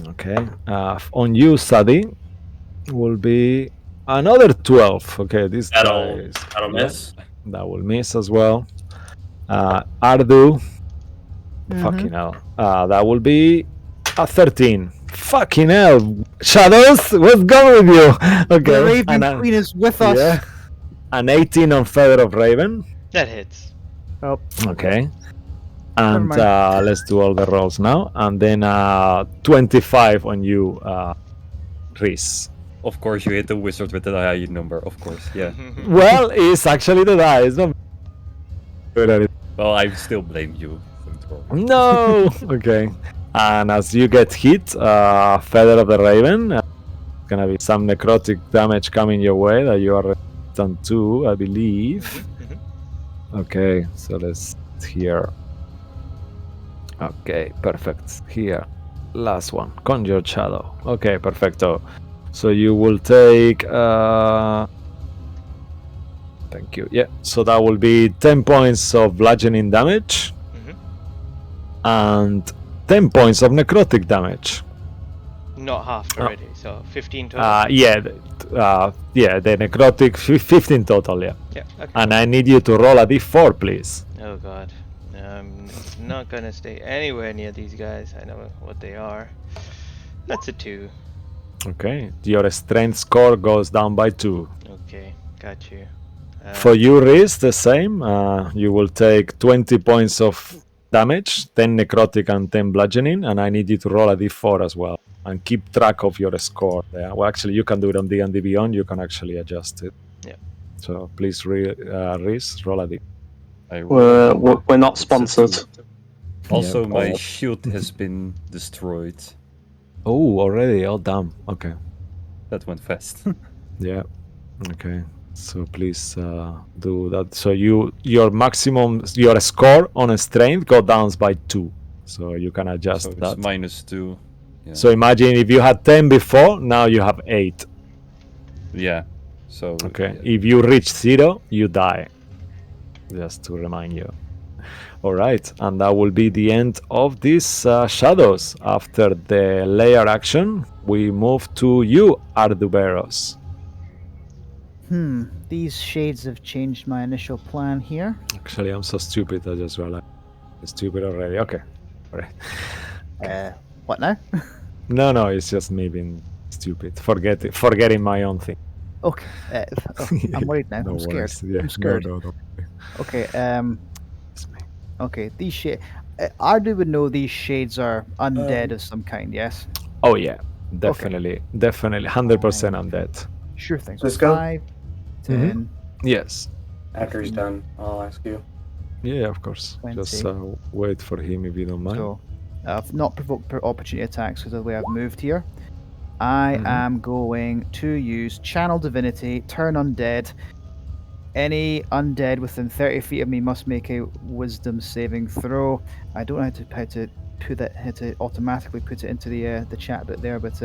Okay. On you, Sadi, will be another 12. Okay, this That'll guy is, that'll yeah, miss. that will miss as well. Ardu, fucking hell. That will be a 13. Fucking hell. Shadows, what's going with you? Okay. The Raven and, Queen is with us. yeah. An 18 on Feather of Raven. That hits. Oh, Okay. And mind. let's do all the rolls now. And then 25 on you, Reese. Of course, you hit the wizard with the high number. Of course, yeah. Well, it's actually the die. It's not. Well, I still blame you. No. Okay. And as you get hit, Feather of the Raven, gonna be some necrotic damage coming your way that you are resistant to, I believe. Okay, so let's here. Okay, perfect. Here, last one. Conjure Shadow. Okay, perfecto. So you will take. Thank you. Yeah. So that will be 10 points of bludgeoning damage and 10 points of necrotic damage. Not half already, so 15 total. Yeah, the necrotic 15 total. Yeah. Yeah. Okay. And I need you to roll a d4, please. Oh god. I'm not gonna stay anywhere near these guys. I know what they are. That's a 2. Okay. Your strength score goes down by 2. Okay, got you. For you, Riz, the same. You will take 20 points of damage, 10 necrotic and 10 bludgeoning, and I need you to roll a d4 as well. And keep track of your score there. Well, actually, you can do it on D&D Beyond. You can actually adjust it. Yeah. So please, Riz, roll a d. We're not sponsored. Also, Yep. my shield has been destroyed. Oh, already? Oh, damn. Okay. That went fast. Yeah. Okay. So please do that. So your maximum, your score on a strength go down by 2. So you can adjust So it's that. -2. Yeah. So imagine if you had 10 before, now you have 8. Yeah. So Okay. If you reach 0, you die. Just to remind you. All right. And that will be the end of these shadows. After the layer action, we move to you, Arduberos. These shades have changed my initial plan here. Actually, I'm so stupid. I just realized. I'm stupid already. Okay. All right. What now? No, it's just me being stupid. Forgetting my own thing. Okay. I'm worried now. No I'm scared. worries. Yeah, I'm scared. No. Okay. It's me. Okay. These shades. Ardu would know these shades are undead of some kind. Yes. Oh yeah, definitely, 100% undead. Sure thing. Let's go. 5, 10, Yes. After he's done, I'll ask you. Yeah, of course. 20. Just wait for him if you don't mind. So, I've not provoked opportunity attacks because of the way I've moved here. I am going to use Channel Divinity, turn undead. Any undead within 30 feet of me must make a Wisdom saving throw. I don't know how to automatically put it into the chat bit there, but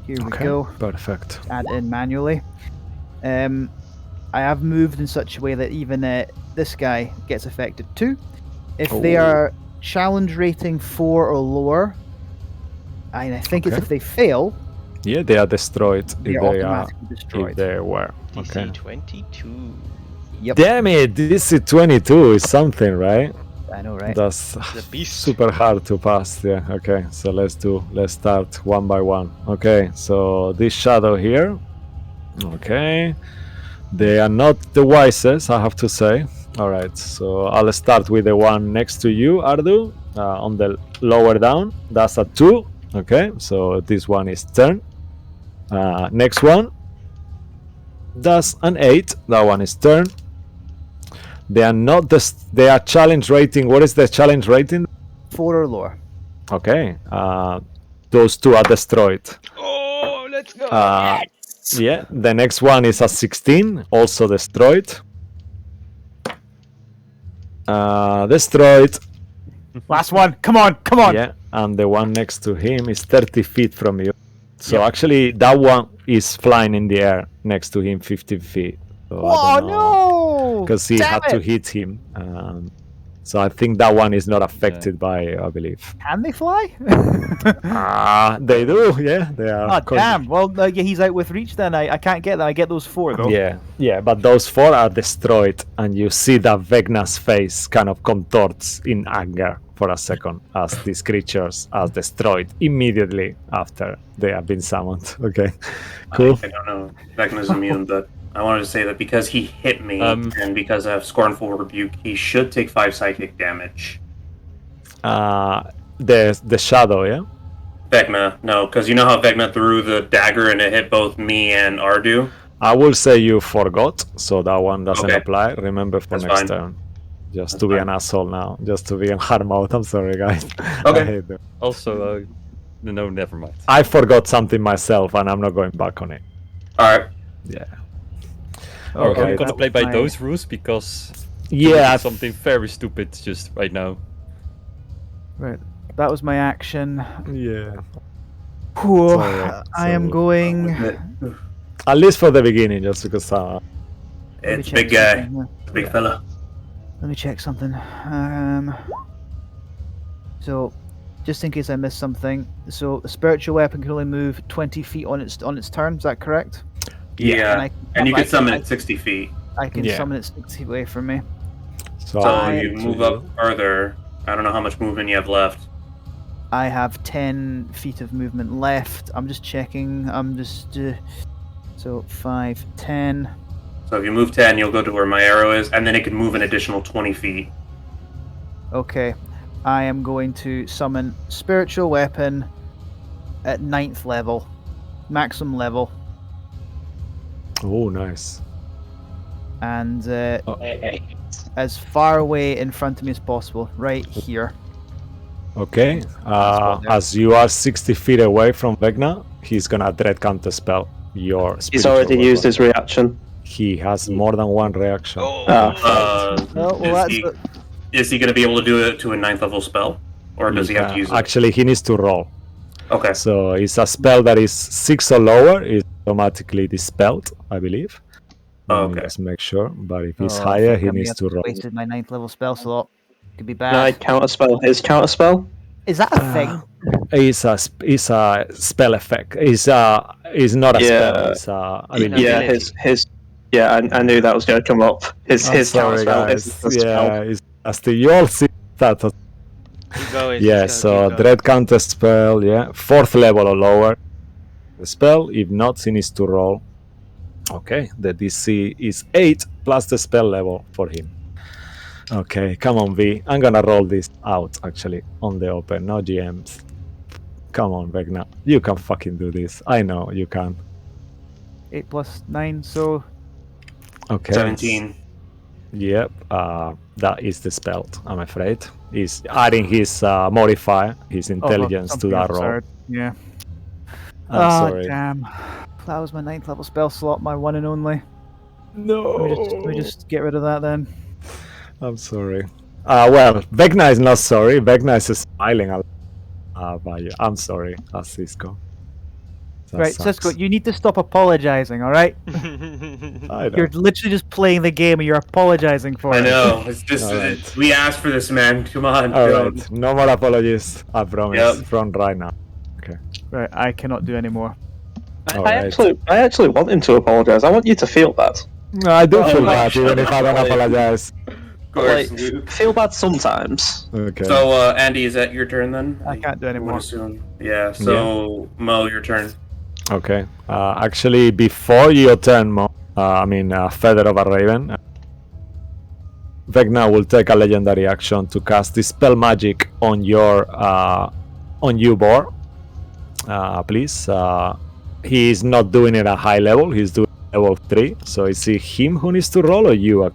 here we go. Perfect. Add in manually. I have moved in such a way that even this guy gets affected too. If they are challenge rating 4 or lower, and I think it's if they fail. Yeah, they are destroyed. They are automatically destroyed. If they were. Okay. DC 22. Yep. Damn it! DC 22 is something, right? I know, right? That's The beast. super hard to pass. Yeah. Okay. So let's start one by one. Okay. So this shadow here. Okay. They are not the wisest, I have to say. All right. So I'll start with the one next to you, Ardu, on the lower down. That's a 2. Okay. So this one is turn. Next one. That's an 8. That one is turn. They are not they are challenge rating. What is the challenge rating? 4 or lower. Okay. Those 2 are destroyed. Oh, let's go. Yeah. The next one is a 16, also destroyed. Destroyed. Last one. Come on. Yeah. And the one next to him is 30 feet from you. So actually, that one is flying in the air next to him, 50 feet. So Oh no! Because he had to hit him. So I think that one is not affected by, I believe. Can they fly? They do, yeah. They are. Oh damn! Well, yeah, he's out with reach then. I can't get that. I get those 4 though. Yeah, but those 4 are destroyed, and you see that Vecna's face kind of contorts in anger for a second as these creatures are destroyed immediately after they have been summoned. Okay, cool. I don't know. Vecna's immune, but I wanted to say that because he hit me and because I have Scornful Rebuke, he should take 5 psychic damage. The shadow, yeah? Vecna, no, because you know how Vecna threw the dagger and it hit both me and Ardu? I will say you forgot, so that one doesn't Okay. apply. Remember for That's next fine. turn. Just That's to be fine. an asshole now. Just to be in hard mode. I'm sorry, guys. Okay. I hate them. Also, No, never mind. I forgot something myself, and I'm not going back on it. All right. Yeah. Okay, I'm Okay. gonna play by Fine. those rules because Yeah. something very stupid just right now. Right. That was my action. Yeah. Whew, So- I am so- going. At least for the beginning, just because. Let me It's a check big guy, something here. big Yeah. fella. Let me check something. So, just in case I missed something, so the spiritual weapon can only move 20 feet on its turn. Is that correct? Yeah, and you I can summon I- it 60 feet. I can Yeah. summon it 60 feet away from me. So, So I- if you move up further, I don't know how much movement you have left. I have 10 feet of movement left. I'm just checking. So 5, 10. So if you move 10, you'll go to where my arrow is, and then it can move an additional 20 feet. Okay. I am going to summon spiritual weapon at 9th level. Maximum level. Oh, nice. And Oh. as far away in front of me as possible. Right here. Okay. spot there. As you are 60 feet away from Vecna, he's gonna dread counter spell your. He's spiritual already used weapon. his reaction. He has more than one reaction. Oh, Oh, well, that's Is he going to be able to do it to a 9th level spell? Or does he have to use it? Actually, he needs to roll. Okay. So it's a spell that is 6 or lower is automatically dispelled, I believe. Let me Okay. just make sure. But if he's I higher, think he I may needs have to roll. wasted my 9th level spell slot. Could be Can I bad. counterspell his counterspell? Is that a thing? It's a spell effect. It's not a spell. Yeah. It's a An ability. Yeah, ability. his. Yeah, I knew that was going to come up. His sorry, counterspell guys. isn't the spell. Yeah, it's still you all see that. Keep going. Yeah, just so gotta keep going. dread counter spell. Yeah, 4th level or lower. The spell. If not, he needs to roll. Okay, the DC is 8 plus the spell level for him. Okay, come on, V. I'm gonna roll this out actually on the open, no GMs. Come on, Vecna. You can fucking do this. I know you can. 8 plus 9, so Okay. 17. Yep, that is the spell, I'm afraid. He's adding his modifier, his intelligence to something that roll. absurd. Yeah. I'm sorry. Damn. That was my 9th level spell slot, my one and only. No. Let me just get rid of that then. I'm sorry. Well, Vecna is not sorry. Vecna is smiling by you. I'm sorry, that's Cisco. That Right, sucks. Cisco, you need to stop apologizing, alright? I You're know. literally just playing the game and you're apologizing for I it. know. It's just Alright. we asked for this, man. Come on. All go. right, no more apologies. I promise. Yep. From right now. Right, I cannot do any more. Alright. I actually want him to apologize. I want you to feel bad. No, I do feel my bad, even if I don't God. apologize. Of course, Like, Luke. feel bad sometimes. Okay. So, Andy, is that your turn then? I can't do any would more. assume. Yeah. So, Mo, your turn. Okay. Actually, before your turn, Mo, Feather of a Raven, Vecna will take a legendary action to cast Dispel Magic on your on you, Bor. Please. He is not doing it at high level. He's doing level 3. So is it him who needs to roll or you?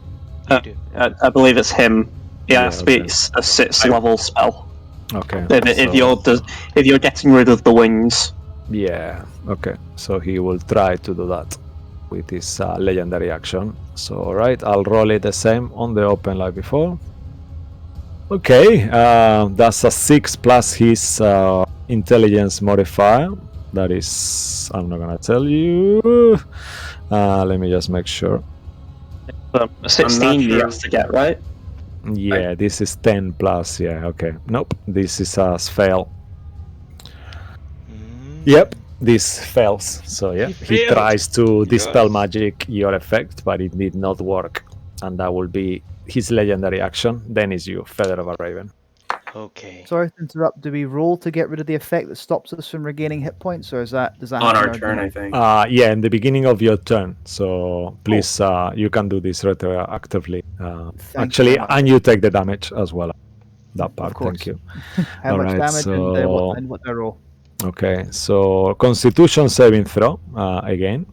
I believe it's him. Yeah, Yeah, it has to be okay. a 6th level spell. Okay. If you're getting rid of the wings. Yeah, okay. So he will try to do that with his legendary action. So, alright, I'll roll it the same on the open like before. Okay, that's a 6 plus his intelligence modifier. That is, I'm not gonna tell you. Let me just make sure. A 16 you sure. have to get, right? Yeah, this is 10 plus. Yeah, okay. Nope, this is a fail. Yep, this fails. So yeah, he failed. tries to dispel Yes. magic your effect, but it did not work. And that will be his legendary action. Then is you, Feather of a Raven. Okay. Sorry to interrupt. Do we roll to get rid of the effect that stops us from regaining hit points, or does that On happen our turn, I think. Yeah, in the beginning of your turn. So please, you can do this retroactively. Thank you Actually, very much. and you take the damage as well. That part, course. thank you. How much Alright, damage so- and what do I roll? Okay, so Constitution saving throw again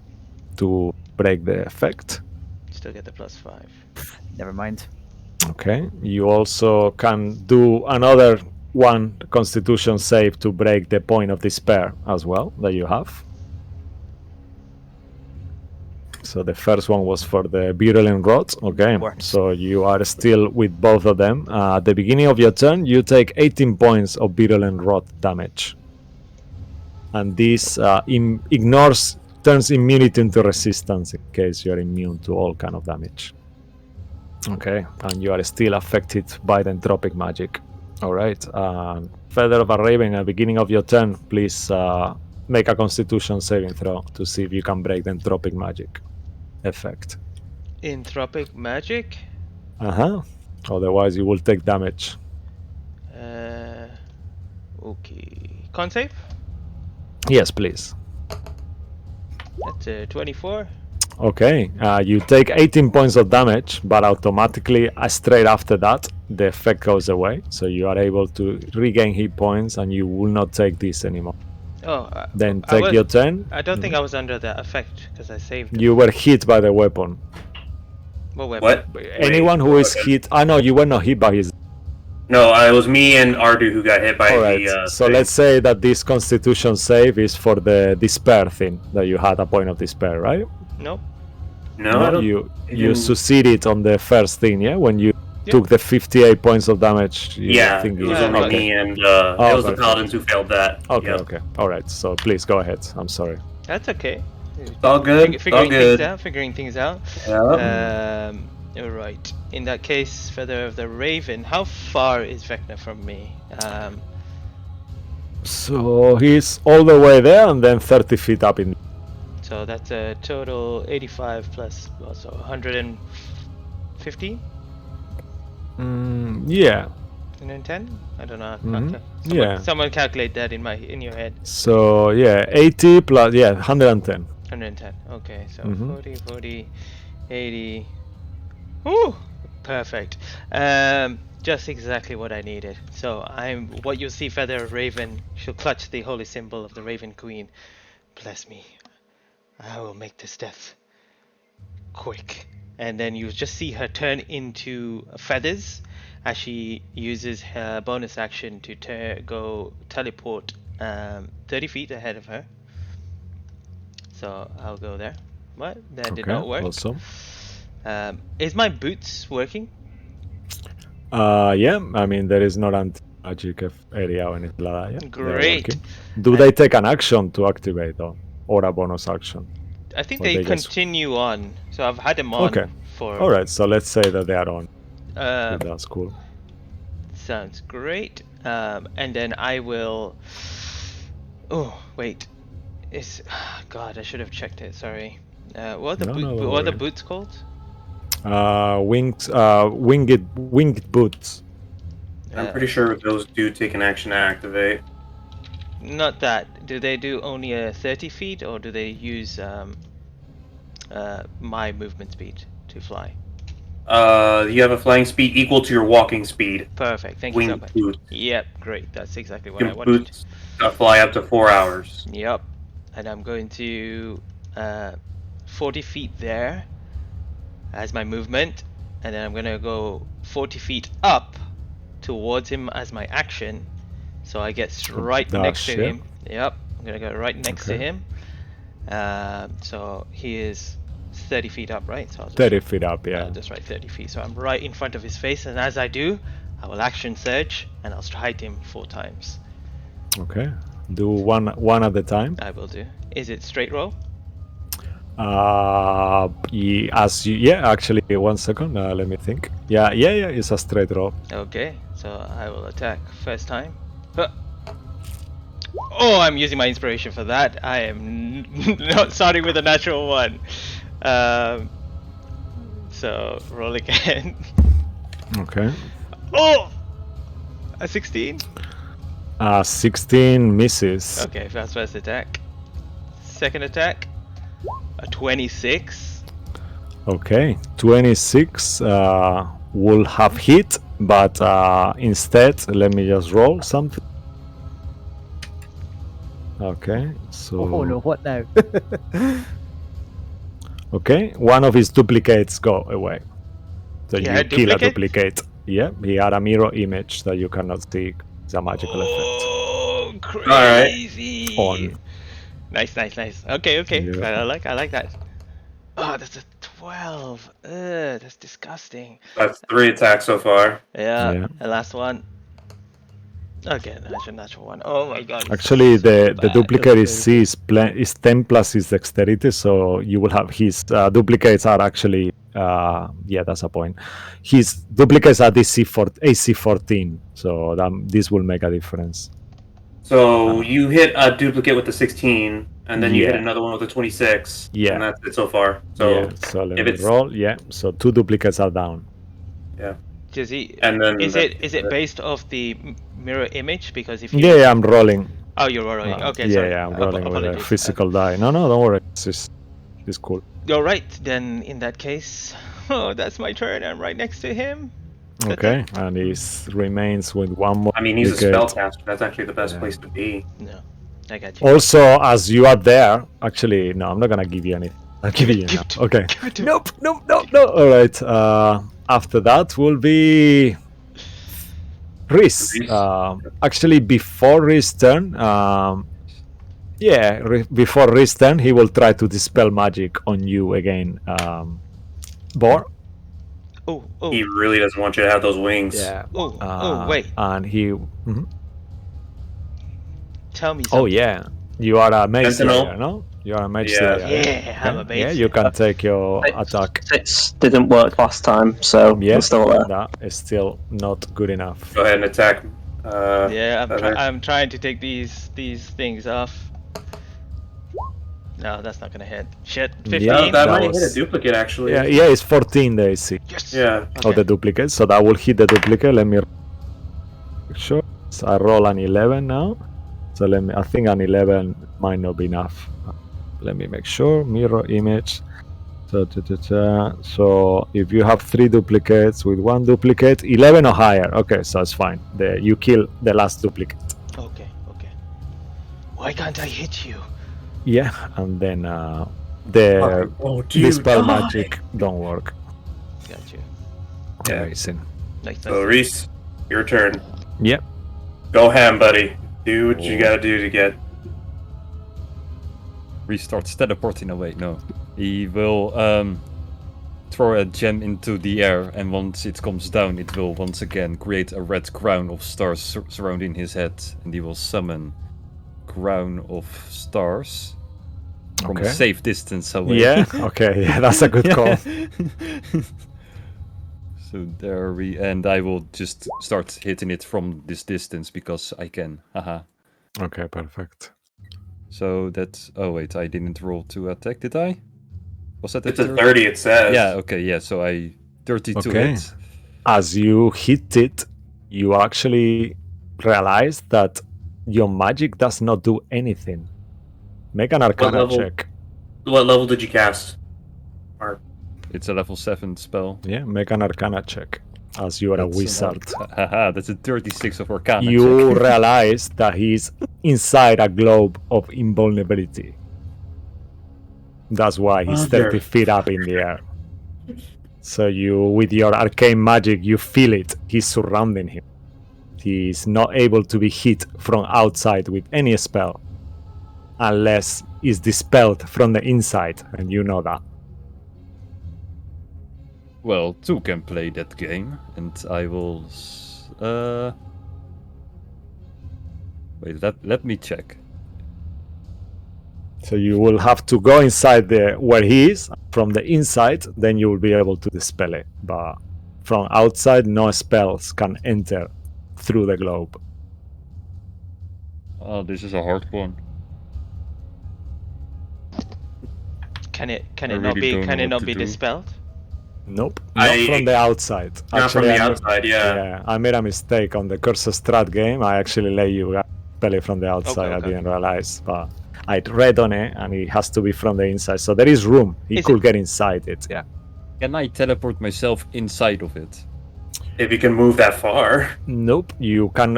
to break the effect. Still get the +5. Never mind. Okay, you also can do another one Constitution save to break the point of despair as well that you have. So the first one was for the virulent rot. Okay, Works. so you are still with both of them. At the beginning of your turn, you take 18 points of virulent rot damage, and this turns immunity into resistance in case you are immune to all kind of damage. Okay, and you are still affected by the entropic magic. All right, Feather of a Raven. At the beginning of your turn, please make a Constitution saving throw to see if you can break the entropic magic effect. Entropic magic. Otherwise, you will take damage. Okay. Con save. Yes, please. That's 24. Okay, you take 18 points of damage, but automatically, straight after that, the effect goes away. So you are able to regain hit points, and you will not take this anymore. Oh. Then take your turn. I don't think I was under that effect because I saved. You were hit by the weapon. What weapon? What? Anyone who is hit. No, you were not hit by his. No, it was me and Ardu who got hit by Alright, the. so thing. let's say that this Constitution save is for the despair thing that you had a point of despair, right? Nope. No, I don't. you didn't- succeeded on the first thing, yeah? When you Yeah. took the 58 points of damage. Yeah, think it was Yeah, only okay. me and it was the perfect. paladins who failed that. Okay, Yep. okay. Alright, so please go ahead. I'm sorry. That's okay. All good. Figuring all good. things out. Figuring things out. Yeah. All right. In that case, Feather of the Raven. How far is Vecna from me? So he's all the way there and then 30 feet up in. So that's a total 85 plus also 115. Yeah. 110? I don't know. Mhm. Someone calculate that in your head. So yeah, 80 plus 110. 110. Okay, so Mhm. 40, 80. Ooh, perfect. Just exactly what I needed. So what you'll see, Feather of Raven. She'll clutch the holy symbol of the Raven Queen. Bless me. I will make this death quick. And then you just see her turn into feathers as she uses her bonus action to go teleport 30 feet ahead of her. So I'll go there. What? That did not work. Awesome. Is my boots working? Yeah, I mean there is not anti-magic area or anything like that. Yeah, they're Great. working. Do they take an action to activate or a bonus action? I think Or they they just- continue on. So I've had them on Okay. for. All right, so let's say that they are on. Um, That's cool. Sounds great. And then I will. Oh wait, God, I should have checked it. Sorry. What are the No, no, don't what are the worry. boots called? Winged boots. I'm pretty sure those do take an action to activate. Not that. Do they do only 30 feet, or do they use my movement speed to fly? You have a flying speed equal to your walking speed. Perfect. Thank you so Winged much. boots. Yep. Great. That's exactly what I Your wanted. boots fly up to 4 hours. Yep. And I'm going to 40 feet there as my movement, and then I'm going to go 40 feet up towards him as my action, so I get right dash, next to yeah. him. Yep. I'm going to go right next to Okay. him. So he is 30 feet up, right? So I'll just, 30 feet up, yeah. I'll just write 30 feet. So I'm right in front of his face, and as I do, I will action surge, and I'll strike him 4 times. Okay. Do one at a time. I will do. Is it straight roll? Actually, 1 second. Let me think. Yeah. It's a straight roll. Okay, so I will attack first time. Huh. Oh, I'm using my inspiration for that. I am not starting with a natural 1. So roll again. Okay. Oh, a 16. 16 misses. Okay, that's first attack. Second attack, a 26. Okay. 26 will have hit, but instead, let me just roll something. Okay. So. Oh no, what now? Okay, one of his duplicates go away. So He you had kill a duplicate? duplicate. Yeah, he had a mirror image that you cannot see It's a magical effect. Oh, right. crazy! On. Nice. Okay. Yeah. I like that. Oh, that's a 12. Ugh, that's disgusting. That's 3 attacks so far. Yeah. The last one. Okay, that's a natural one. Oh my god. Actually, so the bad. duplicate is C is 10 plus his dexterity, so you will have his duplicates are actually that's a point. His duplicates are AC 14, so this will make a difference. So you hit a duplicate with the 16, and then you hit Yeah. another one with the 26. Yeah. And that's it so far. So so let if me it's roll. Yeah, so 2 duplicates are down. Does he? and then Is it based off the mirror image? Because if you Yeah, I'm rolling. Oh, you're rolling. Okay, yeah, sorry. yeah, I'm rolling with a Apologies. physical die. No, don't worry. It's cool. You're right. Then in that case, oh, that's my turn. I'm right next to him. Okay, and he remains with one more. I mean, he's a duplicate. spellcaster. That's actually the best Yeah. place to be. No, I got you. Also, as you are there, actually, no, I'm not gonna give you anything. I'll give you Give now. it to Okay. Give it to Nope. All right. After that will be Rhys. Rhys. Actually, before Rhys' turn, before Rhys' turn, he will try to dispel magic on you again. Bor. Oh, He really doesn't want you to have those wings. Yeah. wait. And he. Mhm. Tell me something. Oh yeah, you are a mage Sentinel. slayer, no? You are a mage Yeah. slayer. Yeah, I'm a Yeah, base. you can take your attack. 6 didn't work last time, so Yeah, I'm still there. that is still not good enough. Go ahead and attack. Yeah, Feather. I'm trying to take these things off. No, that's not gonna hit. Shit, 15. Yeah, that that might hit was- a duplicate, actually. Yeah, it's 14 the AC Yes. Yeah. of the duplicate, so that will hit the duplicate. Let me make sure. So I roll an 11 now. So I think an 11 might not be enough. Let me make sure. Mirror image. So if you have 3 duplicates with 1 duplicate, 11 or higher. Okay, so it's fine. You kill the last duplicate. Okay. Why can't I hit you? Yeah, and then the dispel die. magic don't work. Got you. Yeah. Amazing. Nice. So, Rhys, your turn. Yep. Go ham, buddy. Do what you gotta do to get. Restarts teleporting away. No, he will throw a gem into the air, and once it comes down, it will once again create a red crown of stars surrounding his head, and he will summon Crown of Stars from Okay. a safe distance away. Yeah. Okay. Yeah, that's a good call. So and I will just start hitting it from this distance because I can. Haha. Okay. Perfect. So that's. Oh wait, I didn't roll to attack, did I? Was that It's a 30, it says. Yeah. Okay. Yeah. So I 32 Okay. hits. As you hit it, you actually realize that your magic does not do anything. Make an Arcana level? check. What level did you cast? It's a level 7 spell. Yeah, make an Arcana check. As you are a That's wizard. Haha, that's a 36 of Arcana. You check. realize that he's inside a globe of invulnerability. That's why he's Mother. 30 feet up in the air. So you, with your arcane magic, you feel it. He's surrounding him. He's not able to be hit from outside with any spell. Unless it's dispelled from the inside, and you know that. Well, 2 can play that game, and I will. Wait, let me check. So you will have to go inside where he is. From the inside, then you will be able to dispel it. But from outside, no spells can enter through the globe. Oh, this is a hard one. Can it I not really be don't know what to do. dispelled? Nope, not from the outside. Not from Actually, the outside, yeah. Yeah, I made a mistake on the Curse of Strat game. I actually let you spell it from the outside. Okay. I didn't realize, but I read on it, and it has to be from the inside. So there is room. He Is could get inside it. Yeah. Can I teleport myself inside of it? If you can move that far. Nope.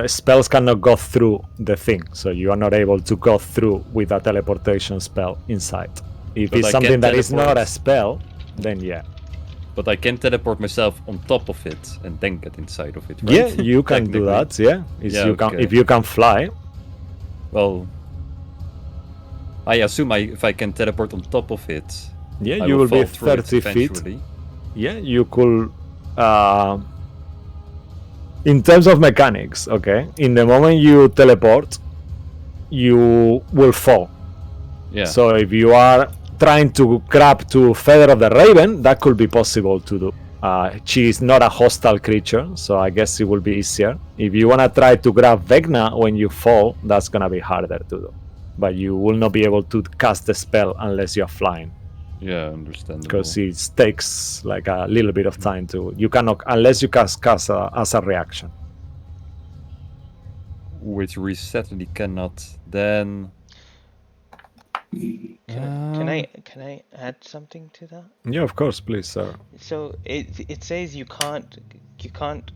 Spells cannot go through the thing, so you are not able to go through with a teleportation spell inside. If But it's I something can that is not teleport. a spell, then yeah. But I can teleport myself on top of it and then get inside of it, right? Yeah, you can do Technically. that. Yeah, Okay. if you can fly. Well, I assume if I can teleport on top of it, Yeah, I you will be fall through it 30 feet. eventually. Yeah, you could. In terms of mechanics, okay, in the moment you teleport, you will fall. Yeah. So if you are trying to grab to Feather of the Raven, that could be possible to do. She is not a hostile creature, so I guess it will be easier. If you want to try to grab Vecna when you fall, that's going to be harder to do. But you will not be able to cast the spell unless you're flying. Yeah, understandable. Because it takes like a little bit of time to. You cannot, unless you cast as a reaction. Which we certainly cannot. Then. Can I add something to that? Yeah, of course, please, sir. So it says you can't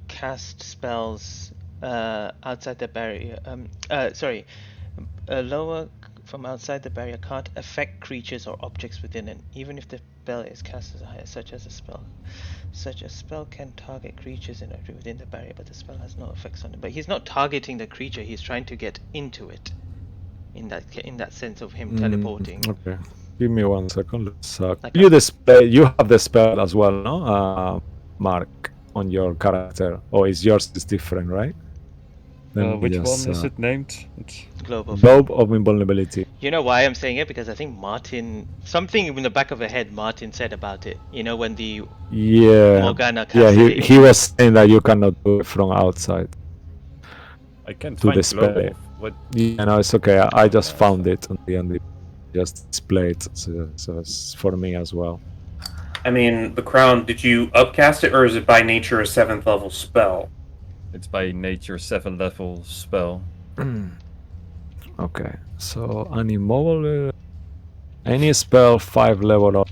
cast spells outside the barrier. Lower from outside the barrier can't affect creatures or objects within it, even if the spell is cast as higher, such a spell can target creatures within the barrier, but the spell has no effects on it. But he's not targeting the creature; he's trying to get into it. In that sense of him teleporting. Okay, give me 1 second. Let's, Like you have the spell as well, no? Mark on your character, or is yours is different, right? Then Which just, one is it named? It's... Globe of Invulnerability. You know why I'm saying it? Because I think Martin, something in the back of her head, Martin said about it. You know, when the Morgana cast it. he was saying that you cannot do it from outside. I can't To find display. global. What? Yeah, no, it's okay. I just found it on the end. Just displayed, so it's for me as well. I mean, the crown, did you upcast it, or is it by nature a 7th level spell? It's by nature 7th level spell. Okay, so an immobile. Any spell 5 level up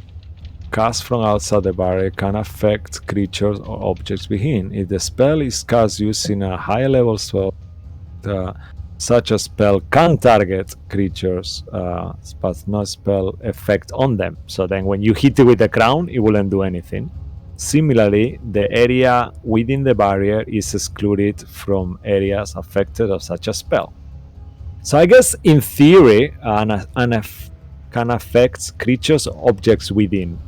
cast from outside the barrier can affect creatures or objects within. If the spell is cast using a higher level spell, such a spell can target creatures, but no spell effect on them. So then when you hit it with the crown, it wouldn't do anything. Similarly, the area within the barrier is excluded from areas affected of such a spell. So I guess in theory, can affect creatures or objects within.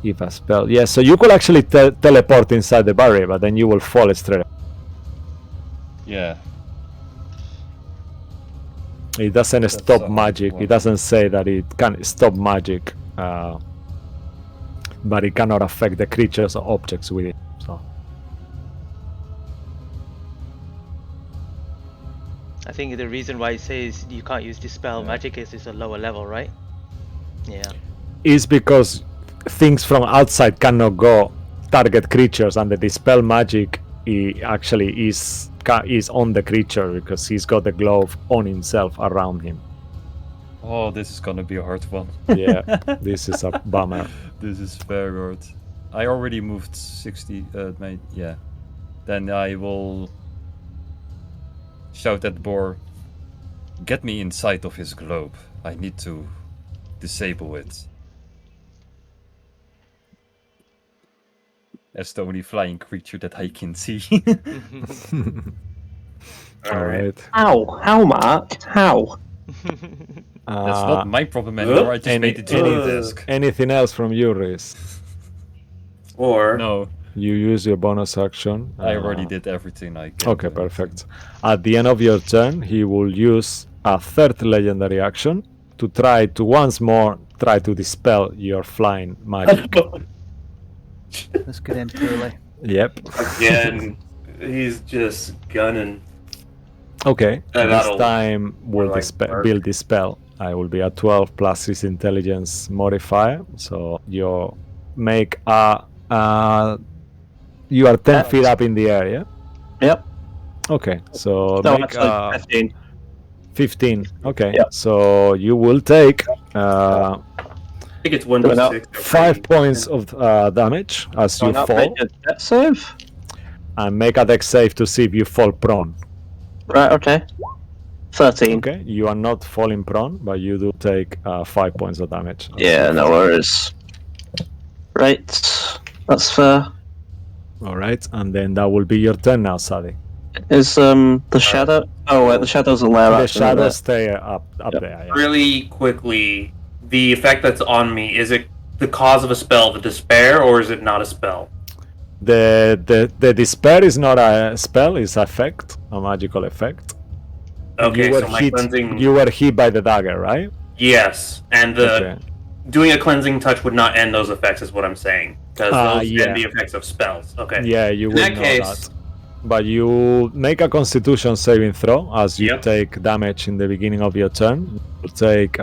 If a spell... Yeah, so you could actually teleport inside the barrier, but then you will fall straight. Yeah. It doesn't That's stop something magic. to It doesn't say that it can stop magic, but it cannot affect the creatures or objects with it. So I think the reason why it says you can't use dispel magic is it's a lower level, right? Yeah. it's because things from outside cannot go target creatures, and the dispel magic actually is on the creature because he's got the glove on himself around him. Oh, this is gonna be a hard one. Yeah, this is a bummer. This is very hard. I already moved 60. Yeah. Then I will shout at Boar. Get me inside of his globe. I need to disable it. As the only flying creature that I can see. Alright. How, Mark? How? That's not my problem anymore. I just made the genie desk. Anything else from you, Riz? Or No, You use your bonus action. I already did everything I can. Okay, perfect. At the end of your turn, he will use a third legendary action to try to once more try to dispel your flying magic. This could end poorly. Yep. again, he's just gunning. Okay. This that'll time will like work. build dispel. I will be at 12 plus his intelligence modifier. So you make you are 10 feet up in the air, yeah? Yep. Okay, so No, make actually 15. 15. Okay, Yeah. so you will take I think it's Going up. 1d6. 5 points of damage as you Going up, fall, make a death save. and make a dex save to see if you fall prone. Right, okay. 13. Okay, you are not falling prone, but you do take 5 points of damage. Yeah, no worries. Right. That's fair. All right, and then that will be your turn now, Sadie. Is the shadow? Oh wait, the shadow's a lair. The action, shadows isn't stay up Yep. there. Yeah. Really quickly, the effect that's on me, is it the cause of a spell, the despair, or is it not a spell? The despair is not a spell; it's effect, a magical effect. Okay, you were so my hit. cleansing... You were hit by the dagger, right? Yes, and the Okay. doing a cleansing touch would not end those effects, is what I'm saying. Because those yeah. end the effects of spells. Okay. Yeah, you In will that know case, that. But you make a Constitution saving throw as you Yep. take damage in the beginning of your turn. You take.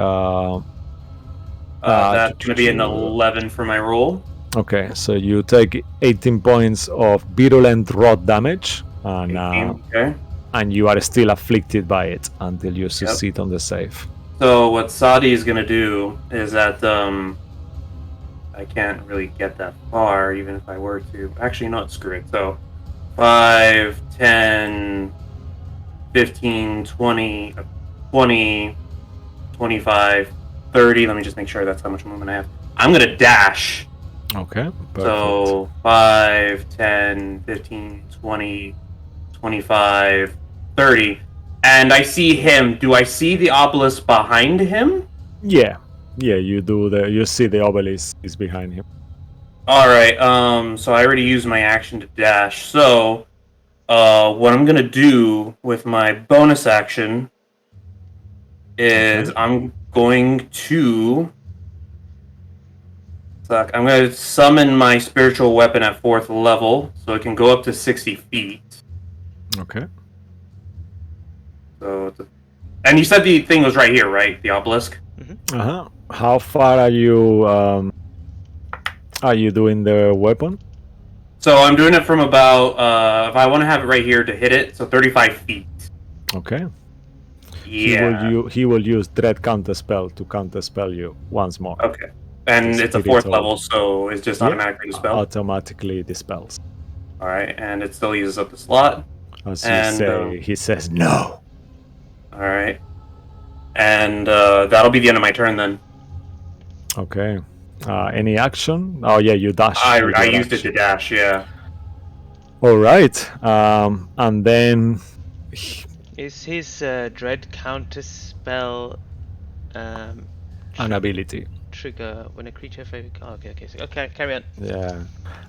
that's going to be an 11 for my roll. Okay, so you take 18 points of virulent rot damage, and 18, okay. and you are still afflicted by it until you succeed on the save. So what Sadi is going to do is that I can't really get that far, even if I were to. Actually, no, screw it. So 5, 10, 15, 20, 20, 25, 30. Let me just make sure that's how much movement I have. I'm going to dash. Okay, perfect. So 5, 10, 15, 20, 25, 30. And I see him. Do I see the obelisk behind him? Yeah, you do. You see the obelisk is behind him. All right. So I already used my action to dash. So, what I'm gonna do with my bonus action is I'm going to. I'm gonna summon my spiritual weapon at 4th level, so it can go up to 60 feet. Okay. So, and you said the thing was right here, right? The obelisk. How far are you? Are you doing the weapon? So I'm doing it from about. If I want to have it right here to hit it, so 35 feet. Okay. Yeah. He will use Dread Counterspell to counterspell you once more. Okay. And Just it's a spiritual. 4th level, so it's just automatically dispelled. Automatically dispels. All right, and it still uses up the slot. As you And, say, he says no. All right, and that'll be the end of my turn then. Okay. Any action? Oh yeah, you dash. I used it to dash. Yeah. All right. And then Is his dread counter spell an ability. trigger when a creature favorite? Oh, okay, carry on. Yeah.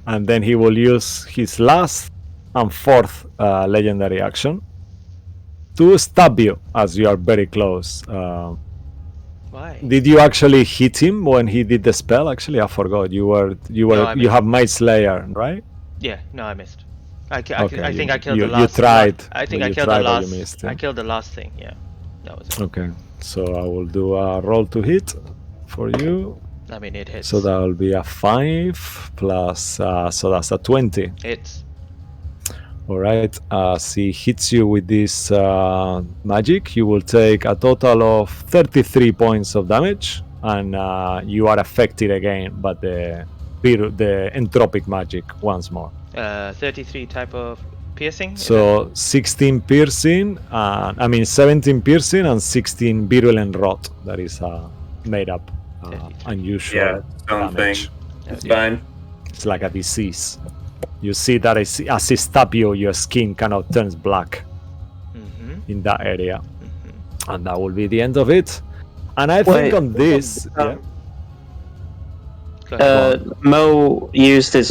And then he will use his last and 4th legendary action to stab you as you are very close. Why? Did you actually hit him when he did the spell? Actually, I forgot. You missed. have Might Slayer, right? Yeah, no, I missed. I Okay, think I killed you the last. tried, I think but I you killed tried, the but you last. missed, yeah. I killed the last thing. Yeah, that was it. Okay. So I will do a roll to hit for you. I mean, it hits. So that will be a 5 plus. So that's a 20. It's All right. As he hits you with this magic, you will take a total of 33 points of damage, and you are affected again by the entropic magic once more. 33 type of piercing. is So 16 piercing, 17 piercing and 16 virulent rot. That is made up unusual Yeah. Something. damage. It's Yeah. fine. It's like a disease. You see that as he stab you, your skin kind of turns black Mm-hmm. in that area. Mm-hmm. And that will be the end of it. And I think on this... yeah. Mo used his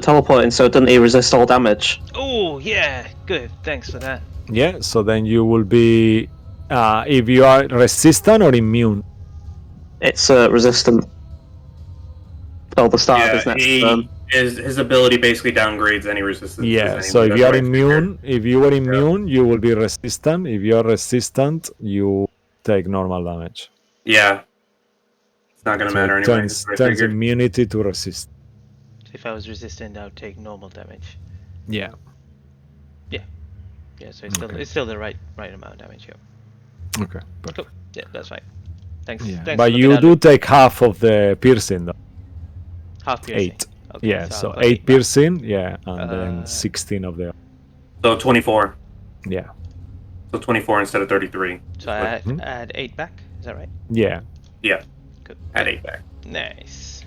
teleporting, so didn't he resist all damage? Oh yeah, good. Thanks for that. Yeah, so then you will be... if you are resistant or immune. It's resistant. Oh, the start Yeah, is next. his ability basically downgrades any resistance. Yeah, so if you are immune, you will be resistant. If you are resistant, you take normal damage. Yeah. It's not gonna So matter it anyway. turns immunity to resist. If I was resistant, I would take normal damage. Yeah. Yeah, so it's still the right amount of damage here. Okay. Cool. Yeah, that's fine. Thanks. Yeah. Thanks But for you looking do at it. take half of the piercing, though. Half piercing. 8. Okay, Yeah, so I'll put 8 back. piercing, yeah, and then 16 of the... So 24. Yeah. So 24 instead of 33. So I add 8 back. Is that right? Yeah. Yeah. Good. At 8 back. Nice.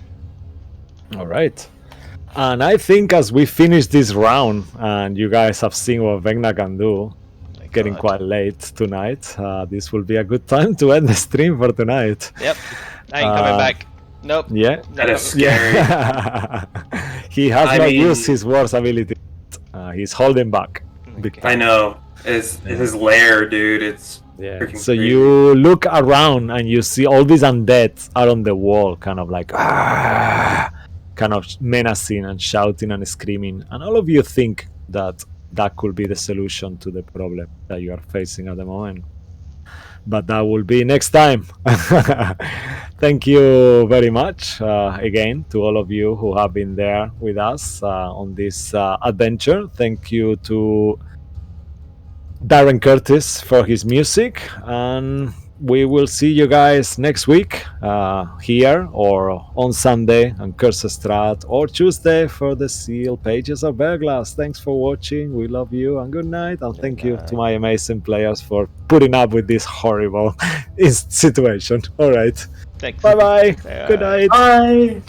All right. And I think as we finish this round, and you guys have seen what Vecna can do, My getting God. quite late tonight, this will be a good time to end the stream for tonight. Yep. I ain't coming back. Nope. Yeah. That is Not- scary. Yeah. He has I not mean- used his worst ability. He's holding back. Big Okay. I time. know. It's his lair, dude. It's Yeah. freaking So crazy. you look around and you see all these undead out on the wall, kind of like kind of menacing and shouting and screaming. And all of you think that that could be the solution to the problem that you are facing at the moment. But that will be next time. Thank you very much again to all of you who have been there with us on this adventure. Thank you to Darren Curtis for his music, and we will see you guys next week here or on Sunday on Curse Strat, or Tuesday for the Seal Pages of Bearglass. Thanks for watching. We love you, and good night. And thank you to my amazing players for putting up with this horrible situation. All right. Thanks. Bye bye. Good night. Bye.